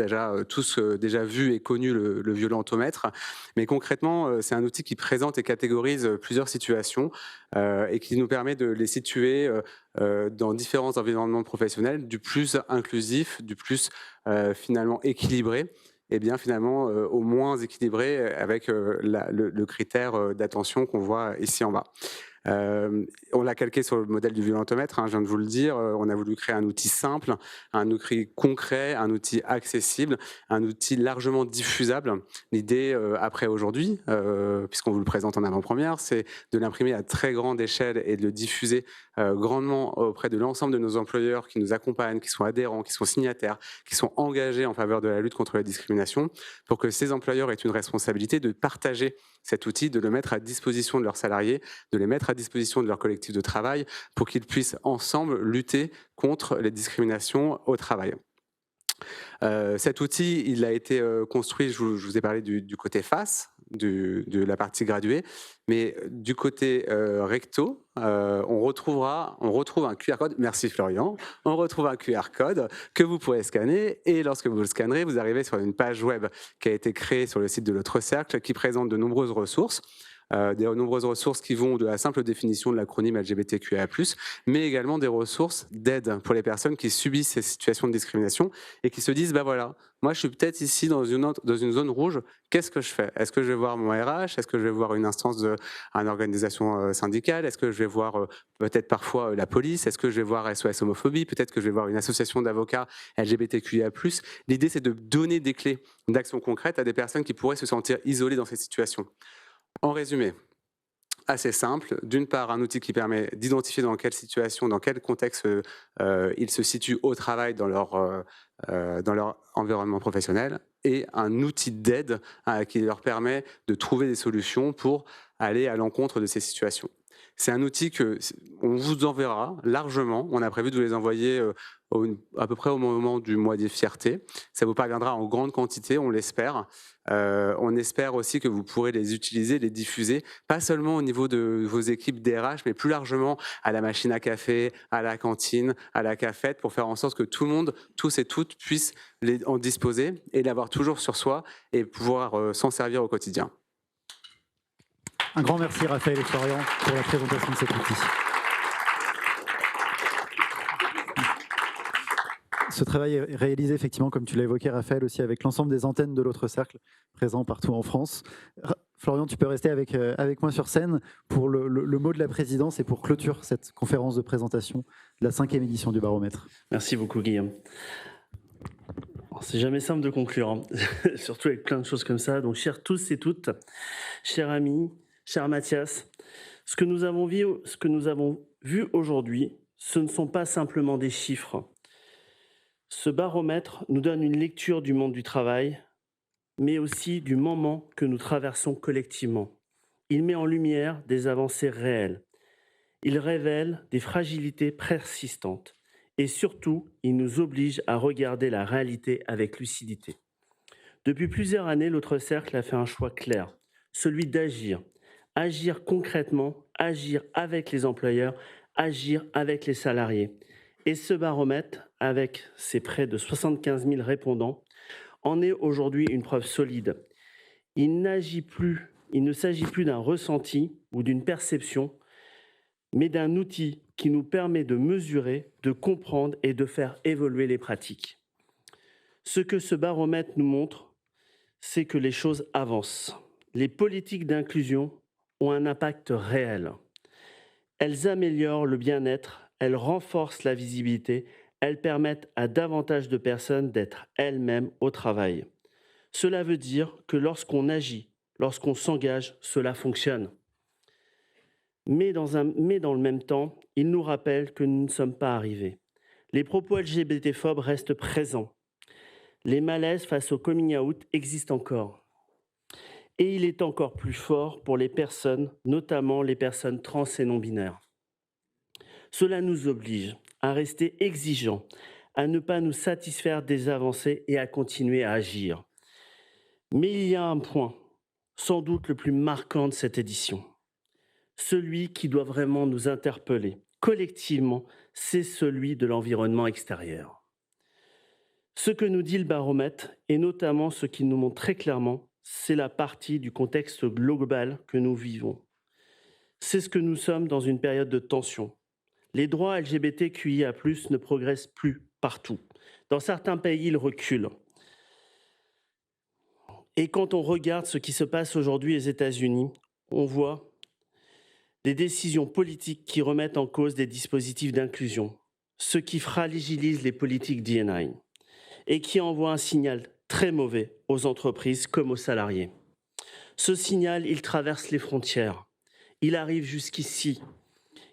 tous déjà vu et connu le violentomètre, mais concrètement c'est un outil qui présente et catégorise plusieurs situations et qui nous permet de les situer dans différents environnements professionnels, du plus inclusif, du plus finalement équilibré, et bien finalement au moins équilibré avec le critère d'attention qu'on voit ici en bas. On l'a calqué sur le modèle du violentomètre, je viens de vous le dire. On a voulu créer un outil simple, un outil concret, un outil accessible, un outil largement diffusable. L'idée, après aujourd'hui, puisqu'on vous le présente en avant-première, c'est de l'imprimer à très grande échelle et de le diffuser grandement auprès de l'ensemble de nos employeurs qui nous accompagnent, qui sont adhérents, qui sont signataires, qui sont engagés en faveur de la lutte contre la discrimination, pour que ces employeurs aient une responsabilité de partager cet outil, de le mettre à disposition de leurs salariés, de les mettre à disposition de leur collectif de travail pour qu'ils puissent ensemble lutter contre les discriminations au travail. Cet outil, il a été construit, je vous ai parlé du côté face, de la partie graduée, mais du côté recto, on retrouve un QR code, merci Florian, on retrouve un QR code que vous pourrez scanner, et lorsque vous le scannerez, vous arrivez sur une page web qui a été créée sur le site de l'autre cercle, qui présente de nombreuses ressources, qui vont de la simple définition de l'acronyme LGBTQIA+, mais également des ressources d'aide pour les personnes qui subissent ces situations de discrimination et qui se disent, bah voilà, moi je suis peut-être ici dans une zone rouge, qu'est-ce que je fais? Est-ce que je vais voir mon RH? Est-ce que je vais voir une instance d'une organisation syndicale? Est-ce que je vais voir peut-être parfois la police? Est-ce que je vais voir SOS homophobie? Peut-être que je vais voir une association d'avocats LGBTQIA+. L'idée, c'est de donner des clés d'action concrètes à des personnes qui pourraient se sentir isolées dans ces situations. En résumé, assez simple. D'une part, un outil qui permet d'identifier dans quelle situation, dans quel contexte ils se situent au travail dans leur environnement professionnel, et un outil d'aide qui leur permet de trouver des solutions pour aller à l'encontre de ces situations. C'est un outil qu'on vous enverra largement. On a prévu de vous les envoyer à peu près au moment du mois des fiertés. Ça vous parviendra en grande quantité, on l'espère. On espère aussi que vous pourrez les utiliser, les diffuser, pas seulement au niveau de vos équipes DRH, mais plus largement à la machine à café, à la cantine, à la cafette, pour faire en sorte que tout le monde, tous et toutes, puissent en disposer et l'avoir toujours sur soi et pouvoir s'en servir au quotidien. Un grand merci Raphaël et Florian pour la présentation de cet outil. Ce travail est réalisé effectivement, comme tu l'as évoqué Raphaël, aussi avec l'ensemble des antennes de l'autre cercle présents partout en France. Florian, tu peux rester avec moi sur scène pour le mot de la présidence et pour clôture cette conférence de présentation de la 5e édition du Baromètre. Merci beaucoup Guillaume. C'est jamais simple de conclure, hein. Surtout avec plein de choses comme ça. Donc chers tous et toutes, chers amis, cher Mathias, ce que nous avons vu aujourd'hui, ce ne sont pas simplement des chiffres. Ce baromètre nous donne une lecture du monde du travail, mais aussi du moment que nous traversons collectivement. Il met en lumière des avancées réelles. Il révèle des fragilités persistantes. Et surtout, il nous oblige à regarder la réalité avec lucidité. Depuis plusieurs années, l'autre cercle a fait un choix clair, celui d'agir. Agir concrètement, agir avec les employeurs, agir avec les salariés. Et ce baromètre, avec ses près de 75 000 répondants, en est aujourd'hui une preuve solide. Il ne s'agit plus d'un ressenti ou d'une perception, mais d'un outil qui nous permet de mesurer, de comprendre et de faire évoluer les pratiques. Ce que ce baromètre nous montre, c'est que les choses avancent. Les politiques d'inclusion ont un impact réel. Elles améliorent le bien-être, elles renforcent la visibilité, elles permettent à davantage de personnes d'être elles-mêmes au travail. Cela veut dire que lorsqu'on agit, lorsqu'on s'engage, cela fonctionne. Mais dans le même temps, il nous rappelle que nous ne sommes pas arrivés. Les propos LGBT-phobes restent présents. Les malaises face au coming out existent encore. Et il est encore plus fort pour les personnes, notamment les personnes trans et non-binaires. Cela nous oblige à rester exigeants, à ne pas nous satisfaire des avancées et à continuer à agir. Mais il y a un point, sans doute le plus marquant de cette édition. Celui qui doit vraiment nous interpeller collectivement, c'est celui de l'environnement extérieur. Ce que nous dit le baromètre, et notamment ce qu'il nous montre très clairement, c'est la partie du contexte global que nous vivons. C'est ce que nous sommes dans une période de tension. Les droits LGBTQIA+, ne progressent plus partout. Dans certains pays, ils reculent. Et quand on regarde ce qui se passe aujourd'hui aux États-Unis, on voit des décisions politiques qui remettent en cause des dispositifs d'inclusion, ce qui fragilise les politiques D&I et qui envoie un signal très mauvais aux entreprises comme aux salariés. Ce signal, il traverse les frontières, il arrive jusqu'ici,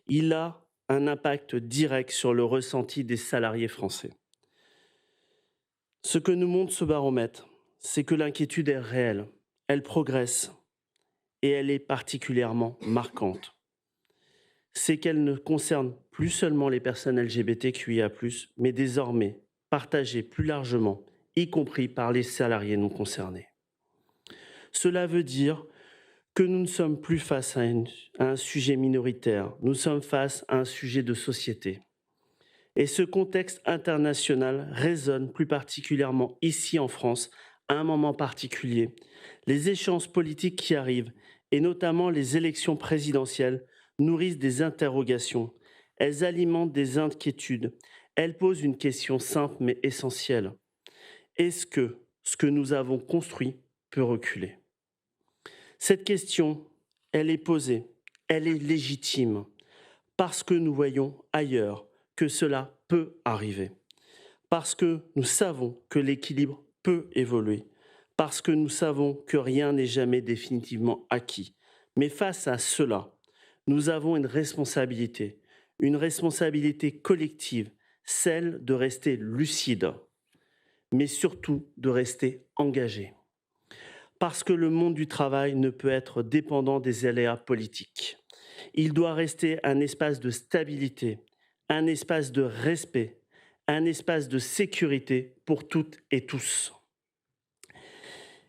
il a un impact direct sur le ressenti des salariés français. Ce que nous montre ce baromètre, c'est que l'inquiétude est réelle, elle progresse et elle est particulièrement marquante. C'est qu'elle ne concerne plus seulement les personnes LGBTQIA+, mais désormais partagée plus largement, y compris par les salariés non concernés. Cela veut dire que nous ne sommes plus face à un sujet minoritaire, nous sommes face à un sujet de société. Et ce contexte international résonne plus particulièrement ici en France, à un moment particulier. Les échéances politiques qui arrivent, et notamment les élections présidentielles, nourrissent des interrogations, elles alimentent des inquiétudes, elles posent une question simple mais essentielle. Est-ce que ce que nous avons construit peut reculer ? Cette question, elle est posée, elle est légitime, parce que nous voyons ailleurs que cela peut arriver, parce que nous savons que l'équilibre peut évoluer, parce que nous savons que rien n'est jamais définitivement acquis. Mais face à cela, nous avons une responsabilité collective, celle de rester lucide, mais surtout de rester engagé. Parce que le monde du travail ne peut être dépendant des aléas politiques. Il doit rester un espace de stabilité, un espace de respect, un espace de sécurité pour toutes et tous.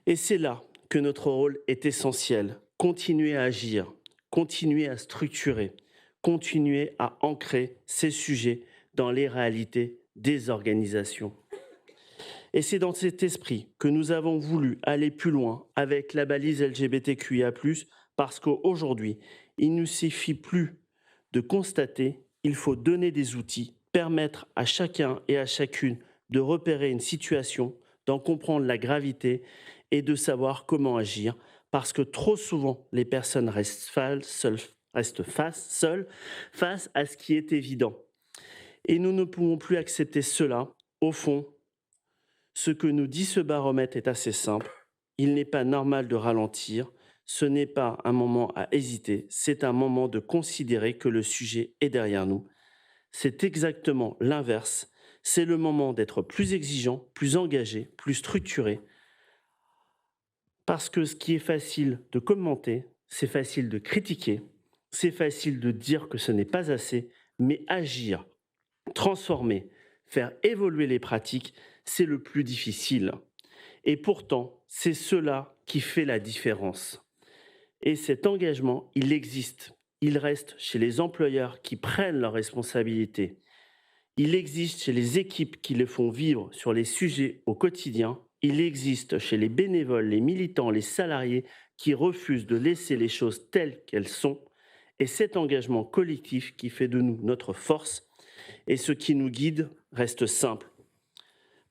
Et c'est là que notre rôle est essentiel. Continuer à agir, continuer à structurer, continuer à ancrer ces sujets dans les réalités des organisations. Et c'est dans cet esprit que nous avons voulu aller plus loin avec la balise LGBTQIA+, Parce qu'aujourd'hui, il ne suffit plus de constater, il faut donner des outils, permettre à chacun et à chacune de repérer une situation, d'en comprendre la gravité et de savoir comment agir. Parce que trop souvent, les personnes restent seules face à ce qui est évident. Et nous ne pouvons plus accepter cela. Au fond, ce que nous dit ce baromètre est assez simple. Il n'est pas normal de ralentir. Ce n'est pas un moment à hésiter. C'est un moment de considérer que le sujet est derrière nous. C'est exactement l'inverse. C'est le moment d'être plus exigeant, plus engagé, plus structuré. Parce que ce qui est facile de commenter, c'est facile de critiquer, c'est facile de dire que ce n'est pas assez, mais agir, transformer, faire évoluer les pratiques, c'est le plus difficile. Et pourtant, c'est cela qui fait la différence. Et cet engagement, il existe. Il reste chez les employeurs qui prennent leurs responsabilités. Il existe chez les équipes qui les font vivre sur les sujets au quotidien. Il existe chez les bénévoles, les militants, les salariés qui refusent de laisser les choses telles qu'elles sont. Et cet engagement collectif qui fait de nous notre force et ce qui nous guide reste simple.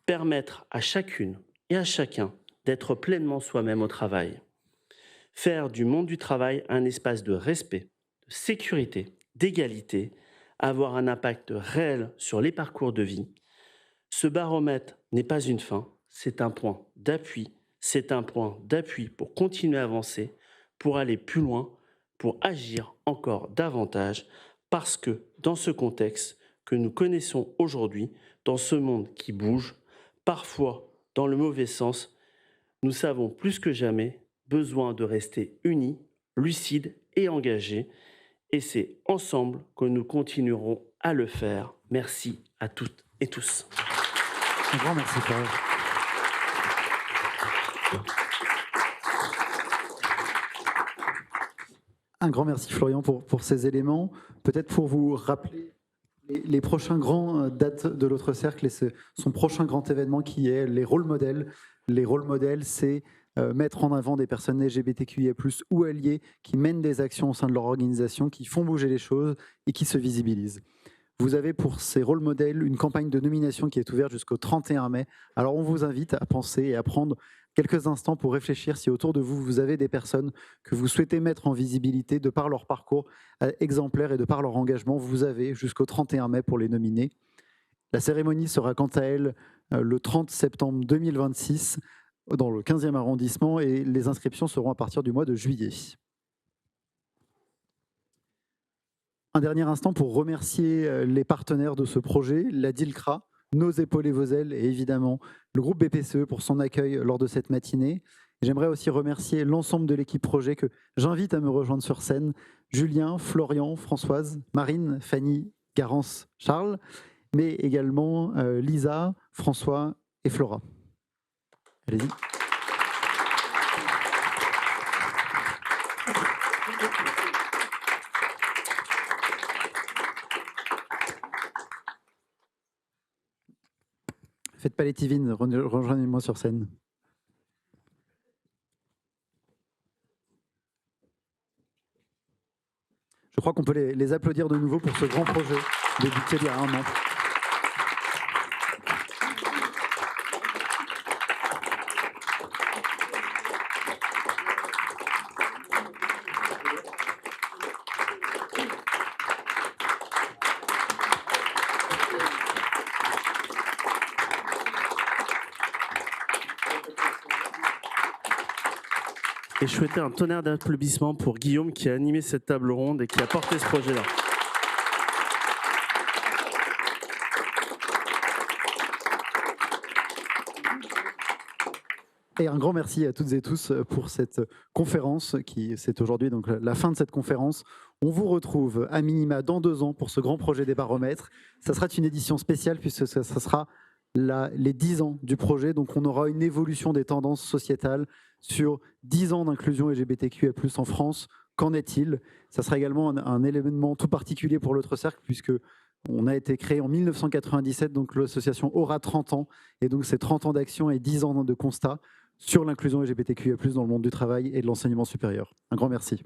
Permettre à chacune et à chacun d'être pleinement soi-même au travail. Faire du monde du travail un espace de respect, de sécurité, d'égalité, avoir un impact réel sur les parcours de vie. Ce baromètre n'est pas une fin, c'est un point d'appui. C'est un point d'appui pour continuer à avancer, pour aller plus loin, pour agir encore davantage, parce que dans ce contexte que nous connaissons aujourd'hui, dans ce monde qui bouge, parfois dans le mauvais sens, nous savons plus que jamais besoin de rester unis, lucides et engagés. Et c'est ensemble que nous continuerons à le faire. Merci à toutes et tous. Un grand merci, Paul. Un grand merci, Florian, pour ces éléments. Peut-être pour vous rappeler les prochains grands dates de l'autre cercle et son prochain grand événement qui est les rôles modèles. Les rôles modèles, c'est mettre en avant des personnes LGBTQIA+, ou alliées qui mènent des actions au sein de leur organisation, qui font bouger les choses et qui se visibilisent. Vous avez pour ces rôles modèles une campagne de nomination qui est ouverte jusqu'au 31 mai. Alors on vous invite à penser et à prendre quelques instants pour réfléchir si autour de vous, vous avez des personnes que vous souhaitez mettre en visibilité de par leur parcours exemplaire et de par leur engagement. Vous avez jusqu'au 31 mai pour les nominer. La cérémonie sera quant à elle le 30 septembre 2026 dans le 15e arrondissement et les inscriptions seront à partir du mois de juillet. Un dernier instant pour remercier les partenaires de ce projet, la DILCRA, Nos épaules et vos ailes et évidemment le groupe BPCE pour son accueil lors de cette matinée. J'aimerais aussi remercier l'ensemble de l'équipe projet que j'invite à me rejoindre sur scène, Julien, Florian, Françoise, Marine, Fanny, Garance, Charles, mais également Lisa, François et Flora. Allez-y. Faites pas les tivines, rejoignez-moi sur scène. Je crois qu'on peut les applaudir de nouveau pour ce grand projet débuté il y a un an. Et je souhaitais un tonnerre d'applaudissements pour Guillaume qui a animé cette table ronde et qui a porté ce projet-là. Et un grand merci à toutes et tous pour cette conférence c'est aujourd'hui donc la fin de cette conférence. On vous retrouve à minima dans 2 ans pour ce grand projet des baromètres. Ça sera une édition spéciale puisque ça sera les 10 ans du projet. Donc on aura une évolution des tendances sociétales sur 10 ans d'inclusion LGBTQIA+ en France. Qu'en est-il? Ça sera également un événement tout particulier pour l'autre cercle puisque on a été créé en 1997, donc l'association aura 30 ans. Et donc c'est 30 ans d'action et 10 ans de constat. sur l'inclusion LGBTQIA+, dans le monde du travail et de l'enseignement supérieur. Un grand merci.